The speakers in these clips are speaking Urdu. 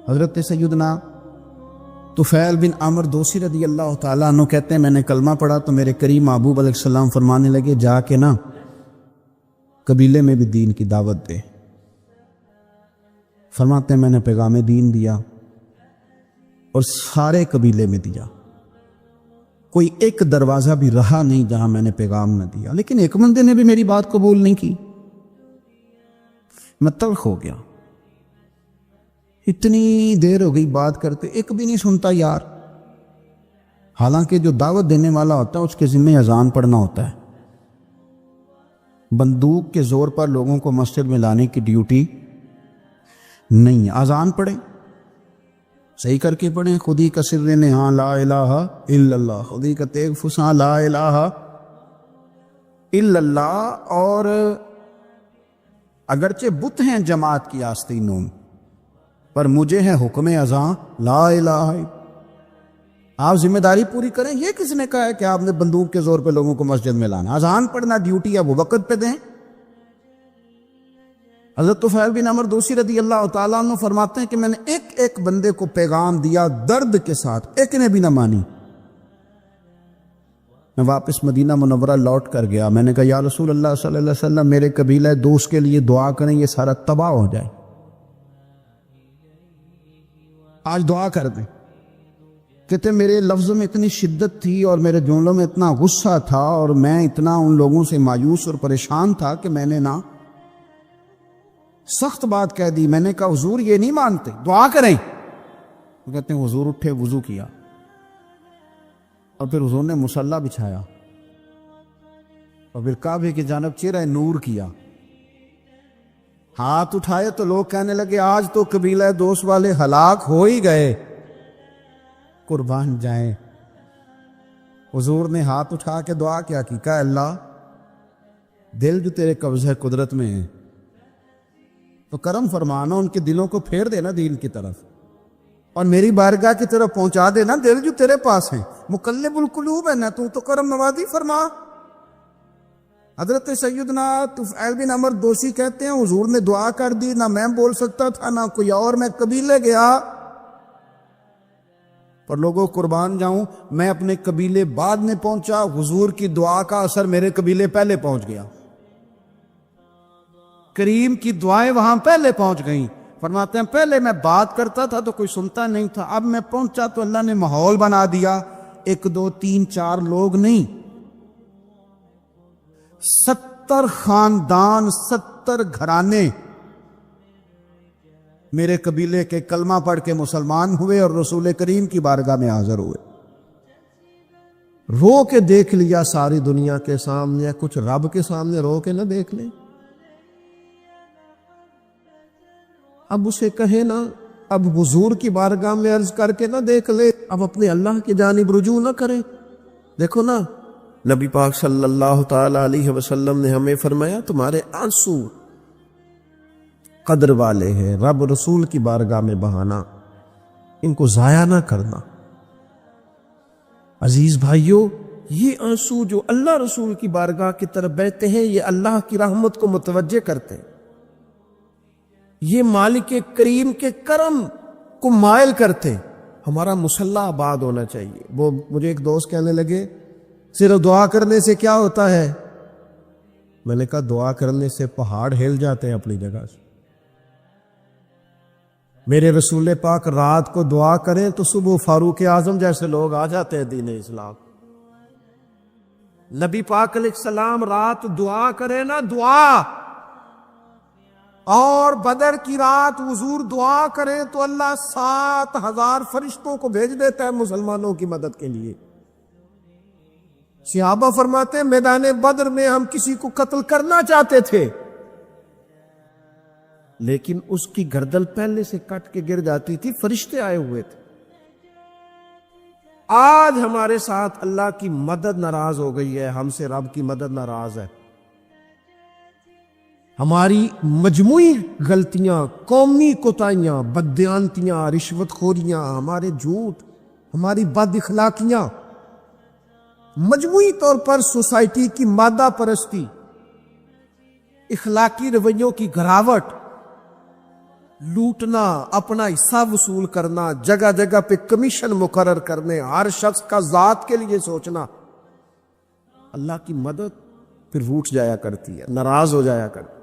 حضرت سیدنا طفیل بن عمرو دوسی رضی اللہ تعالیٰ عنہ کہتے ہیں میں نے کلمہ پڑھا تو میرے کریم محبوب علیہ السلام فرمانے لگے جا کے نا قبیلے میں بھی دین کی دعوت دے۔ فرماتے ہیں میں نے پیغام دین دیا اور سارے قبیلے میں دیا، کوئی ایک دروازہ بھی رہا نہیں جہاں میں نے پیغام نہ دیا، لیکن ایک بندے نے بھی میری بات قبول نہیں کی۔ میں تلخ ہو گیا، اتنی دیر ہو گئی بات کرتے، ایک بھی نہیں سنتا یار۔ حالانکہ جو دعوت دینے والا ہوتا ہے اس کے ذمہ اذان پڑھنا ہوتا ہے، بندوق کے زور پر لوگوں کو مسجد میں لانے کی ڈیوٹی نہیں۔ اذان پڑھیں، صحیح کر کے پڑھیں، خودی کا سر نہاں لا الہ الا اللہ، خودی کا تیغ فساں لا الہ الا اللہ۔ اور اگرچہ بت ہیں جماعت کی آستینوں پر مجھے ہے حکم اذاں لا الہ۔ آپ ذمہ داری پوری کریں۔ یہ کس نے کہا ہے کہ آپ نے بندوق کے زور پہ لوگوں کو مسجد میں لانا؟ اذان پڑھنا ڈیوٹی ہے، وہ وقت پہ دیں۔ حضرت طفیل بن عمرو دوسی رضی اللہ تعالیٰ عنہ فرماتے ہیں کہ میں نے ایک ایک بندے کو پیغام دیا درد کے ساتھ، ایک نے بھی نہ مانی۔ میں واپس مدینہ منورہ لوٹ کر گیا، میں نے کہا یا رسول اللہ صلی اللہ علیہ وسلم میرے قبیلہ دوست کے لیے دعا کریں، یہ سارا تباہ ہو جائے، آج دعا کر دیں۔ کہتے میرے لفظوں میں اتنی شدت تھی اور میرے جملوں میں اتنا غصہ تھا اور میں اتنا ان لوگوں سے مایوس اور پریشان تھا کہ میں نے نا سخت بات کہہ دی۔ میں نے کہا حضور یہ نہیں مانتے، دعا کریں۔ وہ کہتے ہیں حضور اٹھے، وضو کیا اور پھر حضور نے مصلی بچھایا اور پھر کعبے کی جانب چہرہ نور کیا، ہاتھ اٹھائے تو لوگ کہنے لگے آج تو قبیلہ دوست والے ہلاک ہو ہی گئے، قربان جائیں۔ حضور نے ہاتھ اٹھا کے دعا کیا کی، کہا اللہ دل جو تیرے قبضہ قدرت میں ہے تو کرم فرمانا، ان کے دلوں کو پھیر دینا دین کی طرف اور میری بارگاہ کی طرف پہنچا دینا دل جو تیرے پاس ہیں، مقلب القلوب ہے نا تو کرم نوازی فرما۔ حضرت سیدنا طفیل بن عمرو دوسی کہتے ہیں حضور نے دعا کر دی، نہ میں بول سکتا تھا نہ کوئی اور، میں قبیلے گیا پر لوگوں قربان جاؤں میں اپنے قبیلے بعد میں پہنچا، حضور کی دعا کا اثر میرے قبیلے پہلے پہنچ گیا، کریم کی دعائیں وہاں پہلے پہنچ گئیں۔ فرماتے ہیں پہلے میں بات کرتا تھا تو کوئی سنتا نہیں تھا، اب میں پہنچا تو اللہ نے ماحول بنا دیا، 1 2 3 4 لوگ نہیں، 70 خاندان 70 گھرانے میرے قبیلے کے کلمہ پڑھ کے مسلمان ہوئے اور رسول کریم کی بارگاہ میں حاضر ہوئے۔ رو کے دیکھ لیا ساری دنیا کے سامنے، کچھ رب کے سامنے رو کے نہ دیکھ لیں؟ اب اسے کہے نا، اب حضور کی بارگاہ میں عرض کر کے نہ دیکھ لے، اب اپنے اللہ کی جانب رجوع نہ کرے۔ دیکھو نا نبی پاک صلی اللہ تعالی علیہ وسلم نے ہمیں فرمایا تمہارے آنسو قدر والے ہیں، رب رسول کی بارگاہ میں بہانا، ان کو ضائع نہ کرنا۔ عزیز بھائیو، یہ آنسو جو اللہ رسول کی بارگاہ کی طرف بہتے ہیں یہ اللہ کی رحمت کو متوجہ کرتے ہیں، یہ مالک کریم کے کرم کو مائل کرتے ہیں۔ ہمارا مسلح آباد ہونا چاہیے۔ وہ مجھے ایک دوست کہنے لگے صرف دعا کرنے سے کیا ہوتا ہے؟ میں نے کہا دعا کرنے سے پہاڑ ہل جاتے ہیں اپنی جگہ سے۔ میرے رسول پاک رات کو دعا کریں تو صبح فاروق اعظم جیسے لوگ آ جاتے ہیں دین اسلام۔ نبی پاک علیہ السلام رات دعا کریں نا، دعا، اور بدر کی رات حضور دعا کریں تو اللہ 7000 فرشتوں کو بھیج دیتا ہے مسلمانوں کی مدد کے لیے۔ صحابہ فرماتے ہیں میدان بدر میں ہم کسی کو قتل کرنا چاہتے تھے لیکن اس کی گردن پہلے سے کٹ کے گر جاتی تھی، فرشتے آئے ہوئے تھے۔ آج ہمارے ساتھ اللہ کی مدد ناراض ہو گئی ہے، ہم سے رب کی مدد ناراض ہے۔ ہماری مجموعی غلطیاں، قومی کوتاہیاں، بددیانتیاں، رشوت خوریاں، ہمارے جھوٹ، ہماری بد اخلاقیاں، مجموعی طور پر سوسائٹی کی مادہ پرستی، اخلاقی رویوں کی گراوٹ، لوٹنا، اپنا حصہ وصول کرنا، جگہ جگہ پہ کمیشن مقرر کرنے، ہر شخص کا ذات کے لیے سوچنا، اللہ کی مدد پھر روٹ جایا کرتی ہے، ناراض ہو جایا کرتی ہے۔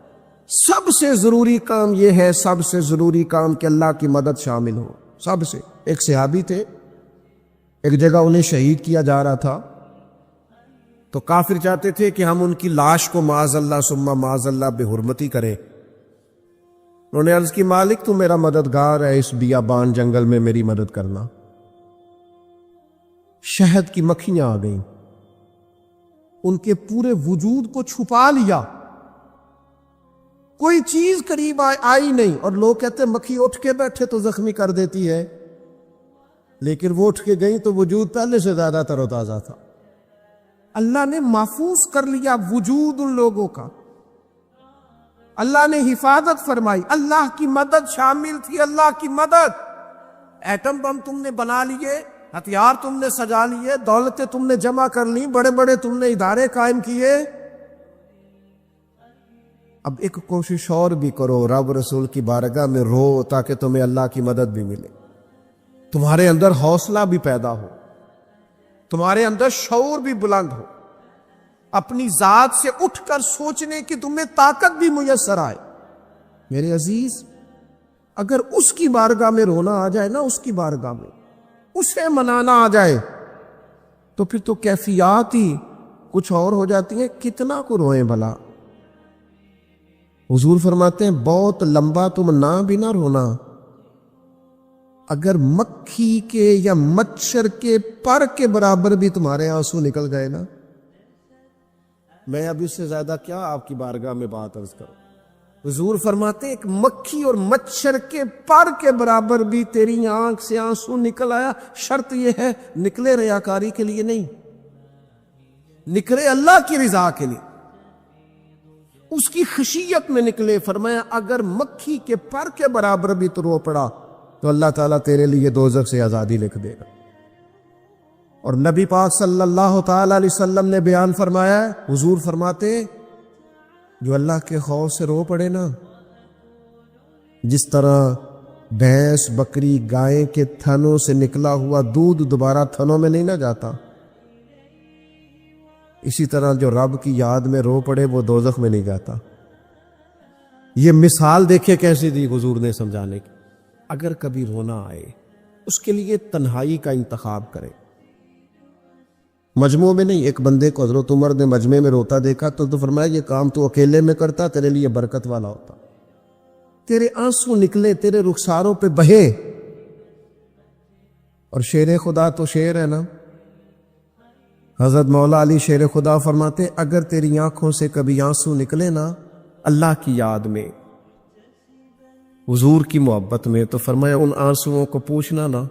سب سے ضروری کام یہ ہے، سب سے ضروری کام کہ اللہ کی مدد شامل ہو۔ سب سے ایک صحابی تھے، ایک جگہ انہیں شہید کیا جا رہا تھا، تو کافر چاہتے تھے کہ ہم ان کی لاش کو معاذ اللہ ثم معاذ اللہ بے حرمتی کریں۔ انہوں نے عرض کی مالک تو میرا مددگار ہے، اس بیابان جنگل میں میری مدد کرنا۔ شہد کی مکھیاں آ گئیں، ان کے پورے وجود کو چھپا لیا، کوئی چیز قریب آئی نہیں، اور لوگ کہتے مکھی اٹھ کے بیٹھے تو زخمی کر دیتی ہے، لیکن وہ اٹھ کے گئیں تو وجود پہلے سے زیادہ تر و تازہ تھا۔ اللہ نے محفوظ کر لیا وجود ان لوگوں کا، اللہ نے حفاظت فرمائی، اللہ کی مدد شامل تھی، اللہ کی مدد۔ ایٹم بم تم نے بنا لیے، ہتھیار تم نے سجا لیے، دولتیں تم نے جمع کر لی، بڑے بڑے تم نے ادارے قائم کیے، اب ایک کوشش اور بھی کرو، رب رسول کی بارگاہ میں رو تاکہ تمہیں اللہ کی مدد بھی ملے، تمہارے اندر حوصلہ بھی پیدا ہو، تمہارے اندر شعور بھی بلند ہو، اپنی ذات سے اٹھ کر سوچنے کی تمہیں طاقت بھی میسر آئے۔ میرے عزیز، اگر اس کی بارگاہ میں رونا آ جائے نا، اس کی بارگاہ میں اسے منانا آ جائے، تو پھر تو کیفیات ہی کچھ اور ہو جاتی ہیں۔ کتنا کو روئیں بھلا؟ حضور فرماتے ہیں بہت لمبا تم نہ بھی نہ رونا، اگر مکھی کے یا مچھر کے پر کے برابر بھی تمہارے آنسو نکل گئے نا، میں اب اس سے زیادہ کیا آپ کی بارگاہ میں بات عرض کروں۔ حضور فرماتے ہیں ایک مکھی اور مچھر کے پر کے برابر بھی تیری آنکھ سے آنسو نکل آیا، شرط یہ ہے نکلے ریاکاری کے لیے نہیں، نکلے اللہ کی رضا کے لیے، اس کی خشیت میں نکلے۔ فرمایا اگر مکھی کے پر کے برابر بھی تو رو پڑا تو اللہ تعالیٰ تیرے لیے دوزخ سے آزادی لکھ دے گا۔ اور نبی پاک صلی اللہ تعالی علیہ وسلم نے بیان فرمایا ہے، حضور فرماتے جو اللہ کے خوف سے رو پڑے نا، جس طرح بھینس بکری گائے کے تھنوں سے نکلا ہوا دودھ دوبارہ تھنوں میں نہیں نہ جاتا، اسی طرح جو رب کی یاد میں رو پڑے وہ دوزخ میں نہیں جاتا۔ یہ مثال دیکھے کیسی دی حضور نے سمجھانے کی۔ اگر کبھی رونا آئے اس کے لیے تنہائی کا انتخاب کرے، مجموعے میں نہیں۔ ایک بندے کو حضرت عمر نے مجمع میں روتا دیکھا تو فرمایا یہ کام تو اکیلے میں کرتا تیرے لیے برکت والا ہوتا، تیرے آنسو نکلے، تیرے رخساروں پہ بہے۔ اور شیر خدا تو شیر ہے نا، حضرت مولا علی شیر خدا فرماتے اگر تیری آنکھوں سے کبھی آنسو نکلے نا اللہ کی یاد میں، حضور کی محبت میں، تو فرمایا ان آنسوؤں کو پوچھنا نا،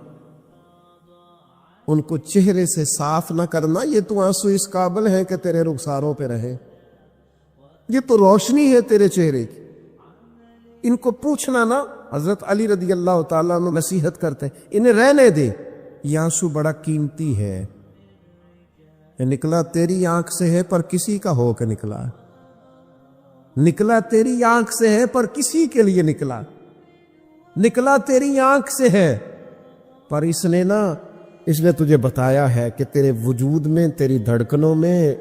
ان کو چہرے سے صاف نہ کرنا، یہ تو آنسو اس قابل ہیں کہ تیرے رخساروں پہ رہیں، یہ تو روشنی ہے تیرے چہرے کی، ان کو پوچھنا نا۔ حضرت علی رضی اللہ تعالیٰ عنہ نصیحت کرتے ہیں انہیں رہنے دے، یہ آنسو بڑا قیمتی ہے، یہ نکلا تیری آنکھ سے ہے پر کسی کا ہو کے نکلا، نکلا تیری آنکھ سے ہے پر کسی کے لیے نکلا، نکلا تیری آنکھ سے ہے پر اس نے تجھے بتایا ہے کہ تیرے وجود میں، تیری دھڑکنوں میں،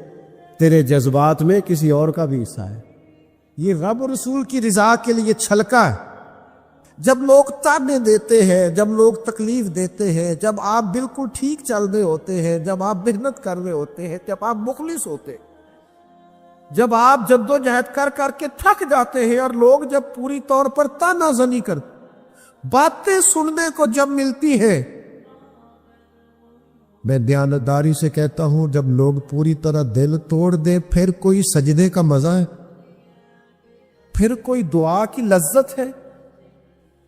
تیرے جذبات میں کسی اور کا بھی حصہ ہے۔ یہ رب رسول کی رضا کے لیے چھلکا ہے۔ جب لوگ تانے دیتے ہیں، جب لوگ تکلیف دیتے ہیں، جب آپ بالکل ٹھیک چل رہے ہوتے ہیں، جب آپ محنت کر رہے ہوتے ہیں، جب آپ مخلص ہوتے ہیں، جب آپ جدوجہد کر کر کے تھک جاتے ہیں، اور لوگ جب پوری طور پر تانا زنی کرتے، باتیں سننے کو جب ملتی ہیں، میں دیانتداری سے کہتا ہوں جب لوگ پوری طرح دل توڑ دے، پھر کوئی سجدے کا مزہ ہے، پھر کوئی دعا کی لذت ہے،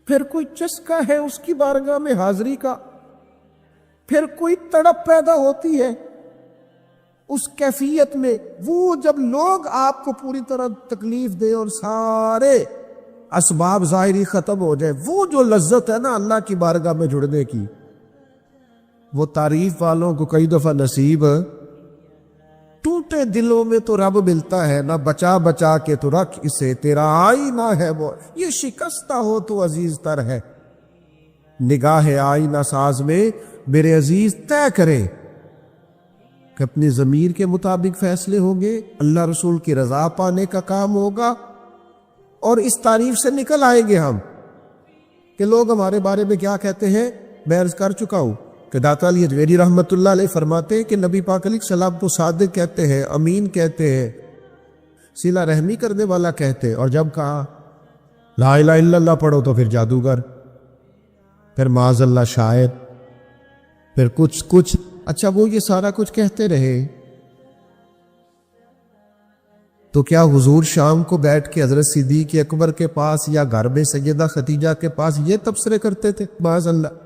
پھر کوئی چسکا ہے اس کی بارگاہ میں حاضری کا، پھر کوئی تڑپ پیدا ہوتی ہے اس کیفیت میں۔ وہ جب لوگ آپ کو پوری طرح تکلیف دے اور سارے اسباب ظاہری ختم ہو جائے، وہ جو لذت ہے نا اللہ کی بارگاہ میں جڑنے کی، وہ تعریف والوں کو کئی دفعہ نصیب ٹوٹے دلوں میں تو رب ملتا ہے، نہ بچا بچا کے تو رکھ اسے، تیرا آئینہ ہے وہ، یہ شکستہ ہو تو عزیز تر ہے، نگاہ آئینہ ساز میں میرے عزیز طے کرے کہ اپنی ضمیر کے مطابق فیصلے ہوں گے، اللہ رسول کی رضا پانے کا کام ہوگا، اور اس تعریف سے نکل آئیں گے ہم کہ لوگ ہمارے بارے میں کیا کہتے ہیں۔ میں عرض کر چکا ہوں کہ داتا علی حجویری رحمۃ اللہ علیہ فرماتے ہیں کہ نبی پاک علیہ السلام کو صادق کہتے ہیں، امین کہتے ہیں، صلہ رحمی کرنے والا کہتے ہیں، اور جب کہا لا الہ الا اللہ پڑھو تو پھر جادوگر، پھر معاذ اللہ شاعر، پھر کچھ اچھا وہ یہ سارا کچھ کہتے رہے تو کیا حضور شام کو بیٹھ کے حضرت صدیق اکبر کے پاس یا گھر میں سیدہ خدیجہ کے پاس یہ تبصرے کرتے تھے معاذ اللہ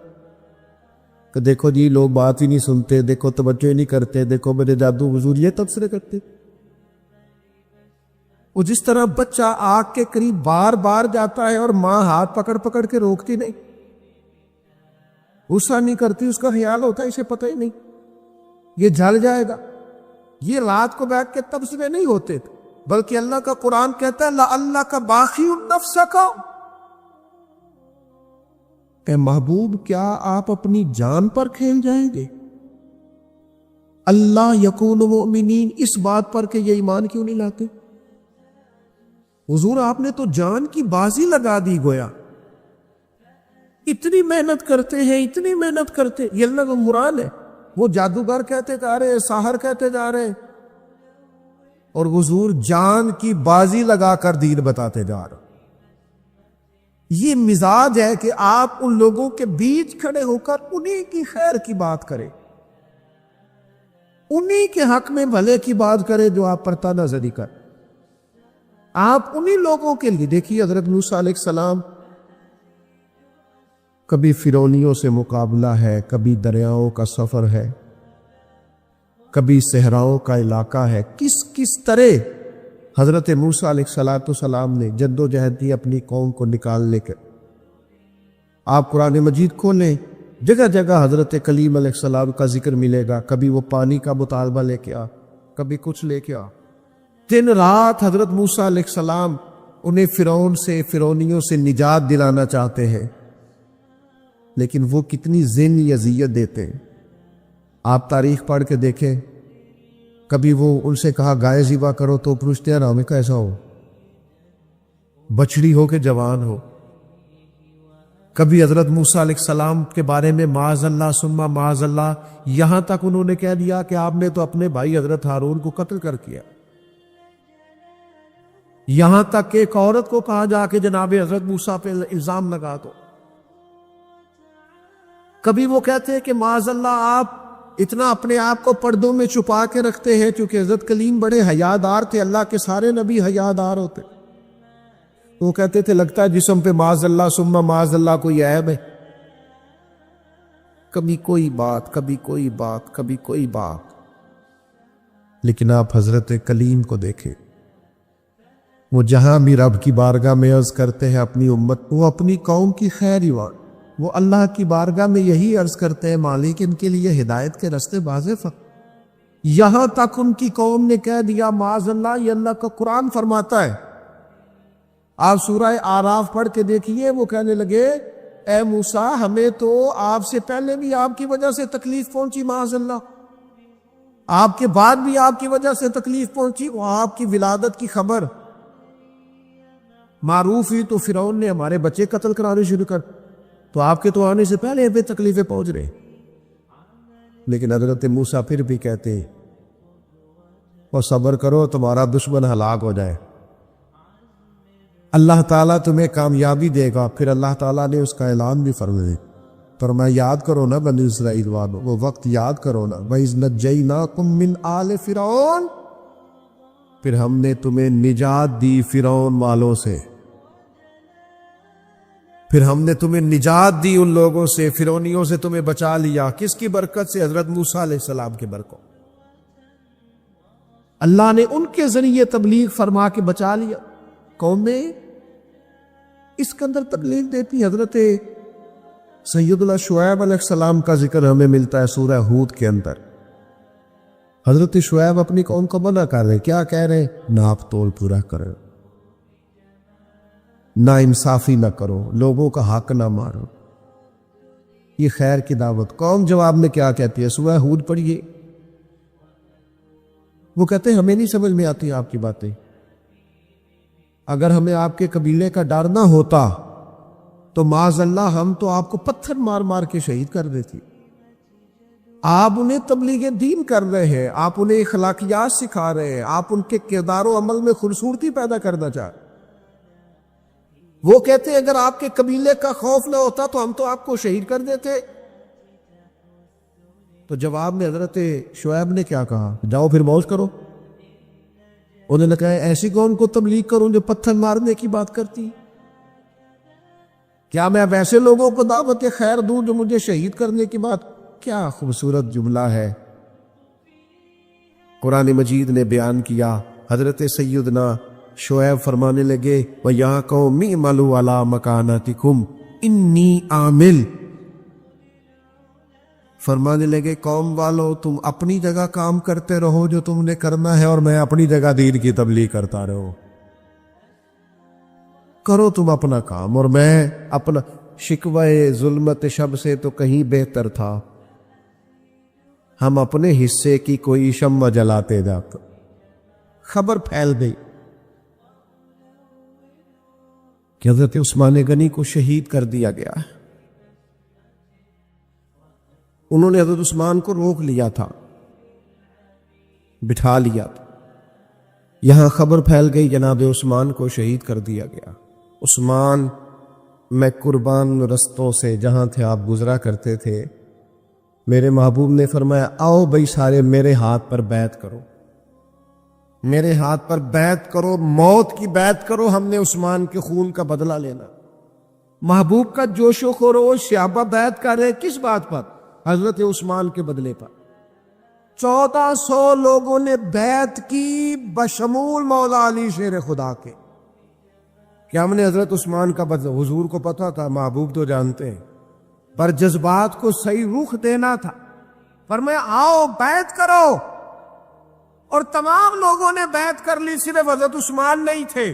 کہ دیکھو جی لوگ بات ہی نہیں سنتے، دیکھو توجہ ہی نہیں کرتے، دیکھو میرے جادو حضور، یہ تبصرے کرتے؟ وہ جس طرح بچہ آگ کے قریب بار بار جاتا ہے اور ماں ہاتھ پکڑ پکڑ کے روکتی نہیں، غصہ نہیں کرتی، اس کا خیال ہوتا ہے اسے پتہ ہی نہیں یہ جل جائے گا، یہ رات کو بیٹھ کے تبصرے نہیں ہوتے تھے، بلکہ اللہ کا قرآن کہتا ہے لَعَلَّكَ بَاخِعٌ نَفْسَكَ، اے محبوب کیا آپ اپنی جان پر کھیل جائیں گے؟ اللہ یکون مؤمنین، اس بات پر کہ یہ ایمان کیوں نہیں لاتے؟ حضور آپ نے تو جان کی بازی لگا دی گویا، اتنی محنت کرتے ہیں، اتنی محنت کرتے ہیں، یہ اللہ کا قرآن ہے، وہ جادوگر کہتے جا رہے ہیں، ساحر کہتے جا رہے ہیں، اور حضور جان کی بازی لگا کر دین بتاتے جا رہے ہیں۔ یہ مزاج ہے کہ آپ ان لوگوں کے بیچ کھڑے ہو کر انہی کی خیر کی بات کریں، انہی کے حق میں بھلے کی بات کریں جو آپ پر تانا زدی کر، آپ انہی لوگوں کے لیے دیکھیے حضرت موسیٰ علیہ السلام، کبھی فرعونیوں سے مقابلہ ہے، کبھی دریاؤں کا سفر ہے، کبھی صحراؤں کا علاقہ ہے، کس طرح حضرت موسیٰ علیہ السلام نے جد و جہد کی اپنی قوم کو نکالنے کے۔ آپ قرآن مجید کھولیں، جگہ جگہ حضرت کلیم علیہ السلام کا ذکر ملے گا، کبھی وہ پانی کا مطالبہ لے کے آ، کبھی کچھ لے کے آ، دن رات حضرت موسیٰ علیہ السلام انہیں فرعون سے، فرعونیوں سے نجات دلانا چاہتے ہیں، لیکن وہ کتنی ذہنی اذیت دیتے ہیں۔ آپ تاریخ پڑھ کے دیکھیں، کبھی وہ ان سے کہا گائے ذبح کرو تو پوچھتے ہیں ہمیں کیسا ہو، بچڑی ہو کہ جوان ہو۔ کبھی حضرت موسیٰ علیہ السلام کے بارے میں معاذ اللہ ثم معاذ اللہ، یہاں تک انہوں نے کہہ دیا کہ آپ نے تو اپنے بھائی حضرت ہارون کو قتل کر کیا، یہاں تک کہ ایک عورت کو کہا جا کے جناب حضرت موسیٰ پہ الزام لگا دو۔ کبھی وہ کہتے ہیں کہ معاذ اللہ آپ اتنا اپنے آپ کو پردوں میں چھپا کے رکھتے ہیں، چونکہ حضرت کلیم بڑے حیادار تھے، اللہ کے سارے نبی حیادار ہوتے، تو وہ کہتے تھے لگتا ہے جسم پہ معاذ اللہ ثم معاذ اللہ کوئی عیب ہے، کبھی کوئی بات، کبھی کوئی بات، کبھی کوئی بات۔ لیکن آپ حضرت کلیم کو دیکھیں، وہ جہاں بھی رب کی بارگاہ میں عرض کرتے ہیں اپنی امت، وہ اپنی قوم کی خیر ایوان، وہ اللہ کی بارگاہ میں یہی عرض کرتے ہیں مالک ان کے لیے ہدایت کے راستے واضح فرما۔ یہاں تک ان کی قوم نے کہہ دیا معاذ اللہ، یہ اللہ کا قرآن فرماتا ہے، آپ سورہ آراف پڑھ کے دیکھیے، وہ کہنے لگے اے موسیٰ ہمیں تو آپ سے پہلے بھی آپ کی وجہ سے تکلیف پہنچی، معاذ اللہ آپ کے بعد بھی آپ کی وجہ سے تکلیف پہنچی، وہ آپ کی ولادت کی خبر معروف ہوئی تو فرعون نے ہمارے بچے قتل کرانے شروع کر، تو آپ کے تو آنے سے پہلے ہمیں تکلیفیں پہنچ رہے۔ لیکن حضرت موسیٰ پھر بھی کہتے ہیں وہ صبر کرو تمہارا دشمن ہلاک ہو جائے، اللہ تعالیٰ تمہیں کامیابی دے گا۔ پھر اللہ تعالیٰ نے اس کا اعلان بھی فرمایا، فرمایا یاد کرو نا بنی اسرائیل والو، وہ وقت یاد کرو نا، وَإِذْ نَجَّيْنَاكُمْ مِنْ آلِ فِرْعَوْنَ، پھر ہم نے تمہیں نجات دی فرعون والوں سے، پھر ہم نے تمہیں نجات دی ان لوگوں سے، فرعونیوں سے تمہیں بچا لیا۔ کس کی برکت سے؟ حضرت موسیٰ علیہ السلام کی برکت، اللہ نے ان کے ذریعے تبلیغ فرما کے بچا لیا۔ قومیں اس کے اندر تبلیغ دیتی، حضرت سید اللہ شعیب علیہ السلام کا ذکر ہمیں ملتا ہے سورہ ہود کے اندر، حضرت شعیب اپنی قوم کو منع کر رہے، کیا کہہ رہے؟ ناپ تول پورا کرو، نا انصافی نہ کرو، لوگوں کا حق نہ مارو، یہ خیر کی دعوت۔ قوم جواب میں کیا کہتی ہے؟ سورہ ہود پڑھیے، وہ کہتے ہیں ہمیں نہیں سمجھ میں آتی آپ کی باتیں، اگر ہمیں آپ کے قبیلے کا ڈر نہ ہوتا تو معاذ اللہ ہم تو آپ کو پتھر مار مار کے شہید کر دیتی۔ آپ انہیں تبلیغ دین کر رہے ہیں، آپ انہیں اخلاقیات سکھا رہے ہیں، آپ ان کے کردار و عمل میں خوبصورتی پیدا کرنا چاہ رہے۔ وہ کہتے ہیں اگر آپ کے قبیلے کا خوف نہ ہوتا تو ہم تو آپ کو شہید کر دیتے۔ تو جواب میں حضرت شعیب نے کیا کہا؟ جاؤ پھر موج کرو۔ انہوں نے کہا ایسی قوم کو تبلیغ کروں جو پتھر مارنے کی بات کرتی؟ کیا میں ویسے لوگوں کو دعوت خیر دوں جو مجھے شہید کرنے کی بات؟ کیا خوبصورت جملہ ہے قرآن مجید نے بیان کیا۔ حضرت سیدنا شعیب فرمانے لگے وَيَا قَوْمِ اعْمَلُوا عَلَىٰ مَكَانَتِكُمْ إِنِّي عَامِلٌ، فرمانے لگے قوم والو تم اپنی جگہ کام کرتے رہو جو تم نے کرنا ہے، اور میں اپنی جگہ دین کی تبلیغ کرتا رہو، کرو تم اپنا کام اور میں اپنا۔ شکوہ ظلمت شب سے تو کہیں بہتر تھا ہم اپنے حصے کی کوئی شمع جلاتے جاتے۔ خبر پھیل گئی کہ حضرت عثمان غنی کو شہید کر دیا گیا ہے۔ انہوں نے حضرت عثمان کو روک لیا تھا، بٹھا لیا تھا، یہاں خبر پھیل گئی جناب عثمان کو شہید کر دیا گیا۔ عثمان، میں قربان رستوں سے جہاں تھے آپ گزرا کرتے تھے، میرے محبوب نے فرمایا آؤ بھائی سارے میرے ہاتھ پر بیعت کرو، میرے ہاتھ پر بیعت کرو، موت کی بیعت کرو، ہم نے عثمان کے خون کا بدلہ لینا۔ محبوب کا جوش و خروش، صحابہ بیعت کر رہے کس بات پر؟ حضرت عثمان کے بدلے پر۔ 1400 لوگوں نے بیعت کی بشمول مولا علی شیر خدا کے، کہ ہم نے حضرت عثمان کا بدلہ۔ حضور کو پتا تھا، محبوب تو جانتے ہیں، پر جذبات کو صحیح رخ دینا تھا۔ فرمایا آؤ بیعت کرو، اور تمام لوگوں نے بیعت کر لی، صرف حضرت عثمان نہیں تھے۔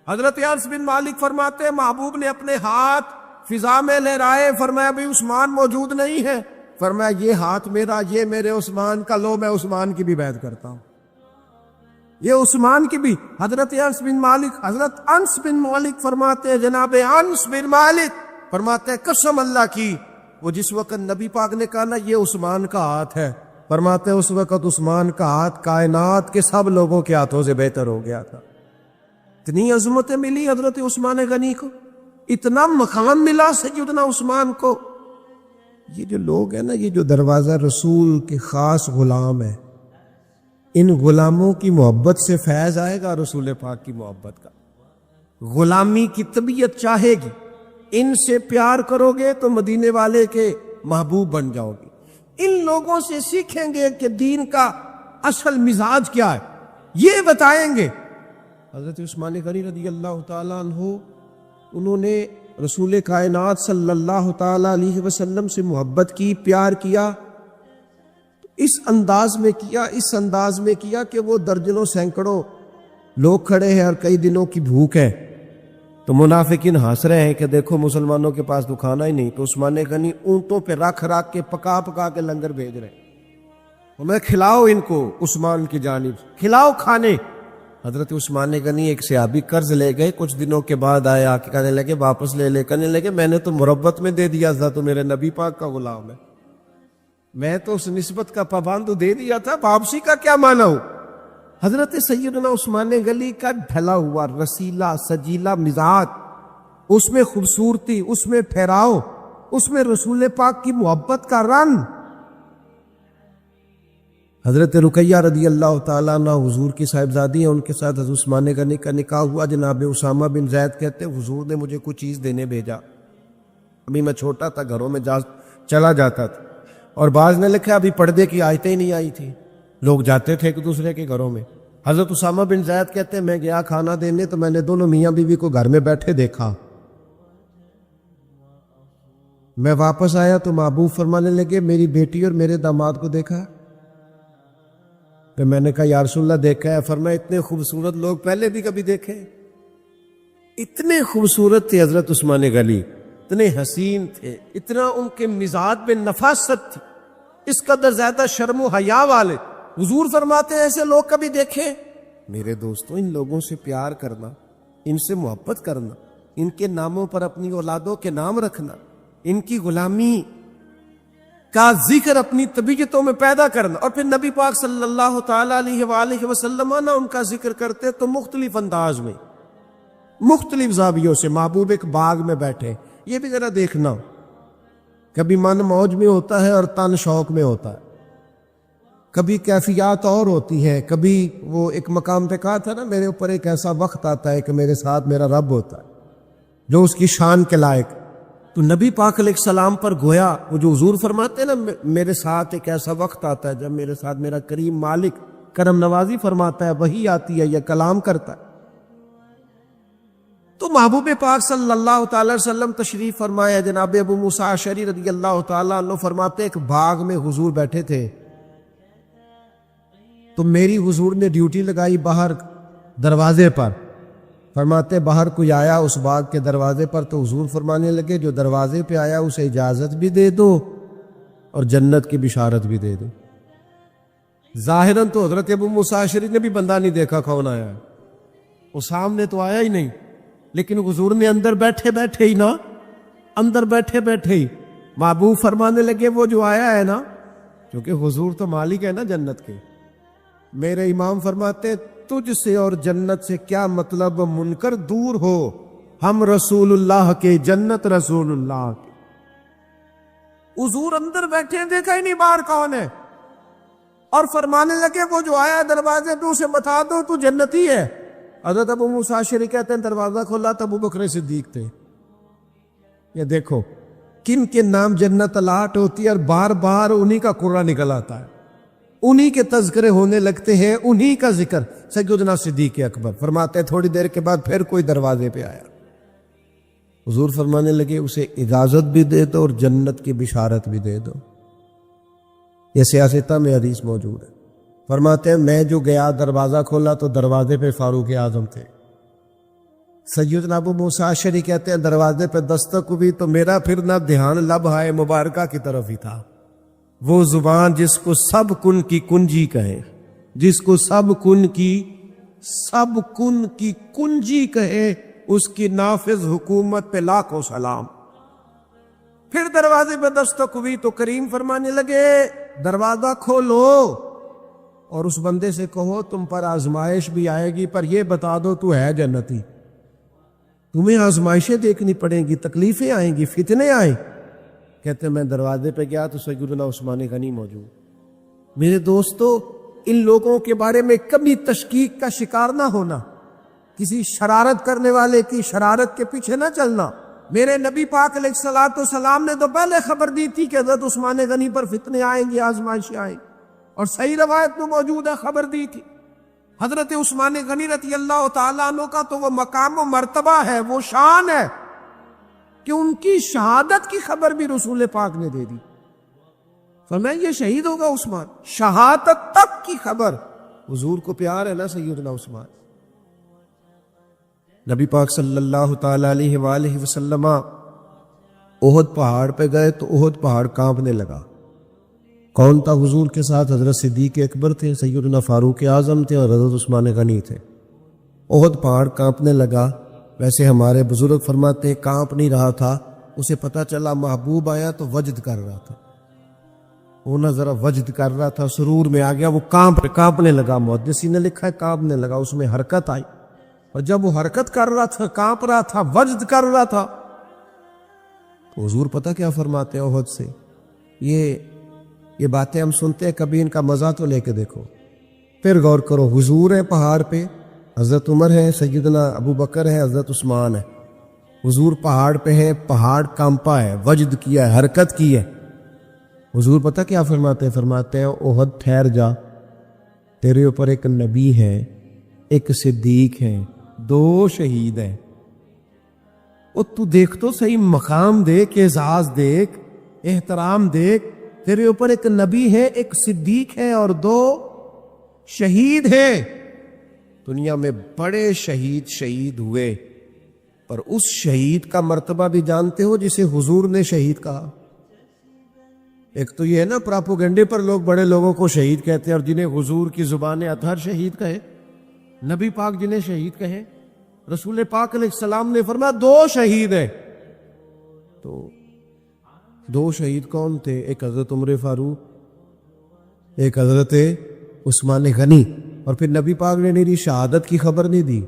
حضرت انس بن مالک فرماتے ہیں محبوب نے اپنے ہاتھ فضا میں لہرائے، فرمایا بھی عثمان موجود نہیں ہے، فرمایا یہ ہاتھ میرا، یہ میرے عثمان کا، لو میں عثمان کی بھی بیعت کرتا ہوں، یہ عثمان کی بھی۔ حضرت انس بن مالک فرماتے ہیں، جناب انس بن مالک فرماتے ہیں قسم اللہ کی، وہ جس وقت نبی پاک نے کہا نا یہ عثمان کا ہاتھ ہے، فرماتے ہیں اس وقت عثمان کا ہاتھ کائنات کے سب لوگوں کے ہاتھوں سے بہتر ہو گیا تھا۔ اتنی عظمتیں ملی حضرت عثمان غنی کو، اتنا مقام ملا سیدنا عثمان کو۔ یہ جو لوگ ہیں نا، یہ جو دروازہ رسول کے خاص غلام ہیں، ان غلاموں کی محبت سے فیض آئے گا، رسول پاک کی محبت کا۔ غلامی کی طبیعت چاہے گی، ان سے پیار کرو گے تو مدینے والے کے محبوب بن جاؤ گے۔ ان لوگوں سے سیکھیں گے کہ دین کا اصل مزاج کیا ہے، یہ بتائیں گے۔ حضرت عثمان غنی رضی اللہ تعالیٰ عنہ، انہوں نے رسول کائنات صلی اللہ تعالیٰ علیہ وسلم سے محبت کی، پیار کیا، اس انداز میں کیا کہ وہ درجنوں سینکڑوں لوگ کھڑے ہیں اور کئی دنوں کی بھوک ہے، تو منافقین ہنس رہے ہیں کہ دیکھو مسلمانوں کے پاس تو کھانا ہی نہیں، تو عثمان غنی اونٹوں پہ رکھ کے پکا کے لنگر بھیج رہے ہیں، ہمیں کھلاؤ، ان کو عثمان کی جانب کھلاؤ کھانے۔ حضرت عثمان غنی ایک صحابی قرض لے گئے، کچھ دنوں کے بعد آئے، آ کے کہنے لگے واپس لے لے، کہنے لگے میں نے تو مربت میں دے دیا تھا، تو میرے نبی پاک کا غلام ہے، میں تو اس نسبت کا پابند دے دیا تھا، واپسی کا کیا معنی ہو؟ حضرت سیدنا عثمان غنی کا ڈھلا ہوا رسیلا سجیلا مزاج، اس میں خوبصورتی، اس میں پھیراؤ، اس میں رسول پاک کی محبت کا رنگ۔ حضرت رقیہ رضی اللہ تعالیٰ عنہ حضور کی صاحبزادی ہیں، ان کے ساتھ حضرت عثمان غنی کا نکاح ہوا۔ جناب اسامہ بن زید کہتے ہیں حضور نے مجھے کچھ چیز دینے بھیجا، ابھی میں چھوٹا تھا، گھروں میں چلا جاتا تھا، اور بعض نے لکھا ابھی پردے کی آیتیں ہی نہیں آئی تھی، لوگ جاتے تھے ایک دوسرے کے گھروں میں۔ حضرت اسامہ بن زید کہتے ہیں میں گیا کھانا دینے، تو میں نے دونوں میاں بیوی کو گھر میں بیٹھے دیکھا، میں واپس آیا تو محبوب فرمانے لگے میری بیٹی اور میرے داماد کو دیکھا؟ پھر میں نے کہا یا رسول اللہ دیکھا ہے؟ فرمایا اتنے خوبصورت لوگ پہلے بھی کبھی دیکھے؟ اتنے خوبصورت تھے حضرت عثمان غنی، اتنے حسین تھے، اتنا ان کے مزاج میں نفاست تھی، اس قدر زیادہ شرم و حیا والے۔ حضور فرماتے ہیں ایسے لوگ کبھی دیکھے؟ میرے دوستوں، ان لوگوں سے پیار کرنا، ان سے محبت کرنا، ان کے ناموں پر اپنی اولادوں کے نام رکھنا، ان کی غلامی کا ذکر اپنی طبیعتوں میں پیدا کرنا، اور پھر نبی پاک صلی اللہ تعالی علیہ وآلہ وسلم نہ ان کا ذکر کرتے تو مختلف انداز میں، مختلف زاویوں سے۔ محبوب ایک باغ میں بیٹھے، یہ بھی ذرا دیکھنا، کبھی من موج میں ہوتا ہے اور تن شوق میں ہوتا ہے، کبھی کیفیات اور ہوتی ہے، کبھی وہ ایک مقام پہ کہا تھا نا، میرے اوپر ایک ایسا وقت آتا ہے کہ میرے ساتھ میرا رب ہوتا ہے جو اس کی شان کے لائق۔ تو نبی پاک علیہ السلام پر گویا وہ جو حضور فرماتے ہیں نا، میرے ساتھ ایک ایسا وقت آتا ہے جب میرے ساتھ میرا کریم مالک کرم نوازی فرماتا ہے، وہی آتی ہے یا کلام کرتا ہے۔ تو محبوب پاک صلی اللہ تعالی وسلم تشریف فرمایا، جناب ابو موسیٰ اشعری رضی اللہ تعالیٰ عنہ فرماتے ایک باغ میں حضور بیٹھے تھے، تو میری حضور نے ڈیوٹی لگائی باہر دروازے پر۔ فرماتے باہر کوئی آیا اس باغ کے دروازے پر تو حضور فرمانے لگے جو دروازے پہ آیا اسے اجازت بھی دے دو اور جنت کی بشارت بھی دے دو۔ ظاہراً تو حضرت ابو موسیٰ اشعری نے بھی بندہ نہیں دیکھا کون آیا ہے، وہ سامنے تو آیا ہی نہیں، لیکن حضور نے اندر بیٹھے بیٹھے ہی نا، اندر بیٹھے بیٹھے ہی محبوب فرمانے لگے وہ جو آیا ہے نا، کیونکہ حضور تو مالک ہے نا جنت کے۔ میرے امام فرماتے تجھ سے اور جنت سے کیا مطلب، منکر دور ہو، ہم رسول اللہ کے، جنت رسول اللہ کے۔ حضور اندر بیٹھے، دیکھا ہی نہیں باہر کون ہے، اور فرمانے لگے وہ جو آیا دروازے پہ اسے بتا دو تو جنتی ہے۔ حضرت ابو موسیٰ اشعری کہتے ہیں دروازہ کھولا تو ابو بکر صدیق تھے۔ یہ دیکھو کن کے نام جنت الاٹ ہوتی ہے، اور بار بار انہی کا قرہ نکل آتا ہے، انہی کے تذکرے ہونے لگتے ہیں، انہی کا ذکر۔ سیدنا صدیق اکبر فرماتے ہیں تھوڑی دیر کے بعد پھر کوئی دروازے پہ آیا، حضور فرمانے لگے اسے اجازت بھی دے دو اور جنت کی بشارت بھی دے دو۔ یہ سیاستہ میں حدیث موجود ہے۔ فرماتے ہیں میں جو گیا دروازہ کھولا تو دروازے پہ فاروق اعظم تھے۔ سیدنا ابو موسیٰ اشعری کہتے ہیں دروازے پہ دستک ہوئی تو میرا پھرنا دھیان لبھائے مبارکہ کی طرف ہی تھا، وہ زبان جس کو سب کن کی کنجی کہے، جس کو سب کن کی کنجی کہے، اس کی نافذ حکومت پہ لاکھوں سلام۔ پھر دروازے پہ دستک ہوئی تو کریم فرمانے لگے دروازہ کھولو اور اس بندے سے کہو تم پر آزمائش بھی آئے گی، پر یہ بتا دو تو ہے جنتی، تمہیں آزمائشیں دیکھنی پڑیں گی، تکلیفیں آئیں گی، فتنے آئیں۔ کہتے ہیں میں دروازے پہ گیا تو سیدنا عثمان غنی موجود۔ میرے دوستو، ان لوگوں کے بارے میں کبھی تشکیک کا شکار نہ ہونا، کسی شرارت کرنے والے کی شرارت کے پیچھے نہ چلنا۔ میرے نبی پاک علیہ الصلوۃ والسلام نے تو پہلے خبر دی تھی کہ حضرت عثمان غنی پر فتنے آئیں گے، آزمائشیں آئیں گی، اور صحیح روایت میں موجود ہے خبر دی تھی۔ حضرت عثمان غنی رضی اللہ تعالیٰ عنہ کا تو وہ مقام و مرتبہ ہے، وہ شان ہے کہ ان کی شہادت کی خبر بھی رسول پاک نے دے دی۔ فرمایا یہ شہید ہوگا عثمان، شہادت تک کی خبر۔ حضور کو پیار ہے نا سیدنا عثمان۔ نبی پاک صلی اللہ تعالی علیہ وآلہ وسلم احد پہاڑ پہ گئے تو احد پہاڑ کانپنے لگا۔ کون تھا حضور کے ساتھ؟ حضرت صدیق اکبر تھے، سیدنا فاروق اعظم تھے، اور حضرت عثمان غنی تھے۔ احد پہاڑ کانپنے لگا۔ ویسے ہمارے بزرگ فرماتے ہیں کانپ نہیں رہا تھا، اسے پتا چلا محبوب آیا تو وجد کر رہا تھا، وہ نہ ذرا وجد کر رہا تھا، سرور میں آ گیا، وہ کانپنے لگا۔ محدثین نے لکھا ہے کانپنے لگا، اس میں حرکت آئی، اور جب وہ حرکت کر رہا تھا، کانپ رہا تھا، وجد کر رہا تھا، تو حضور پتہ کیا فرماتے ہیں احد سے؟ یہ باتیں ہم سنتے ہیں، کبھی ان کا مزہ تو لے کے دیکھو، پھر غور کرو۔ حضور ہے پہاڑ پہ، حضرت عمر ہے، سیدنا ابو بکر ہے، حضرت عثمان ہے، حضور پہاڑ پہ ہے، پہاڑ کانپا ہے، وجد کیا ہے، حرکت کی ہے۔ حضور پتہ کیا فرماتے ہیں؟ فرماتے ہیں احد ٹھہر جا، تیرے اوپر ایک نبی ہے، ایک صدیق ہے، 2 شہید ہیں۔ اور تو دیکھ تو صحیح، مقام دیکھ، اعزاز دیکھ، احترام دیکھ، تیرے اوپر ایک نبی ہے، ایک صدیق ہے، اور 2 شہید ہیں. دنیا میں بڑے شہید ہوئے، پر اس شہید کا مرتبہ بھی جانتے ہو جسے حضور نے شہید کہا؟ ایک تو یہ ہے نا پراپوگنڈے پر لوگ بڑے لوگوں کو شہید کہتے ہیں، اور جنہیں حضور کی زبان اطہر شہید کہے، نبی پاک جنہیں شہید کہے. رسول پاک علیہ السلام نے فرمایا 2 شہید ہیں. تو 2 شہید کون تھے؟ ایک حضرت عمر فاروق، ایک حضرت عثمان غنی. اور پھر نبی پاک نے میری شہادت کی خبر نہیں دی،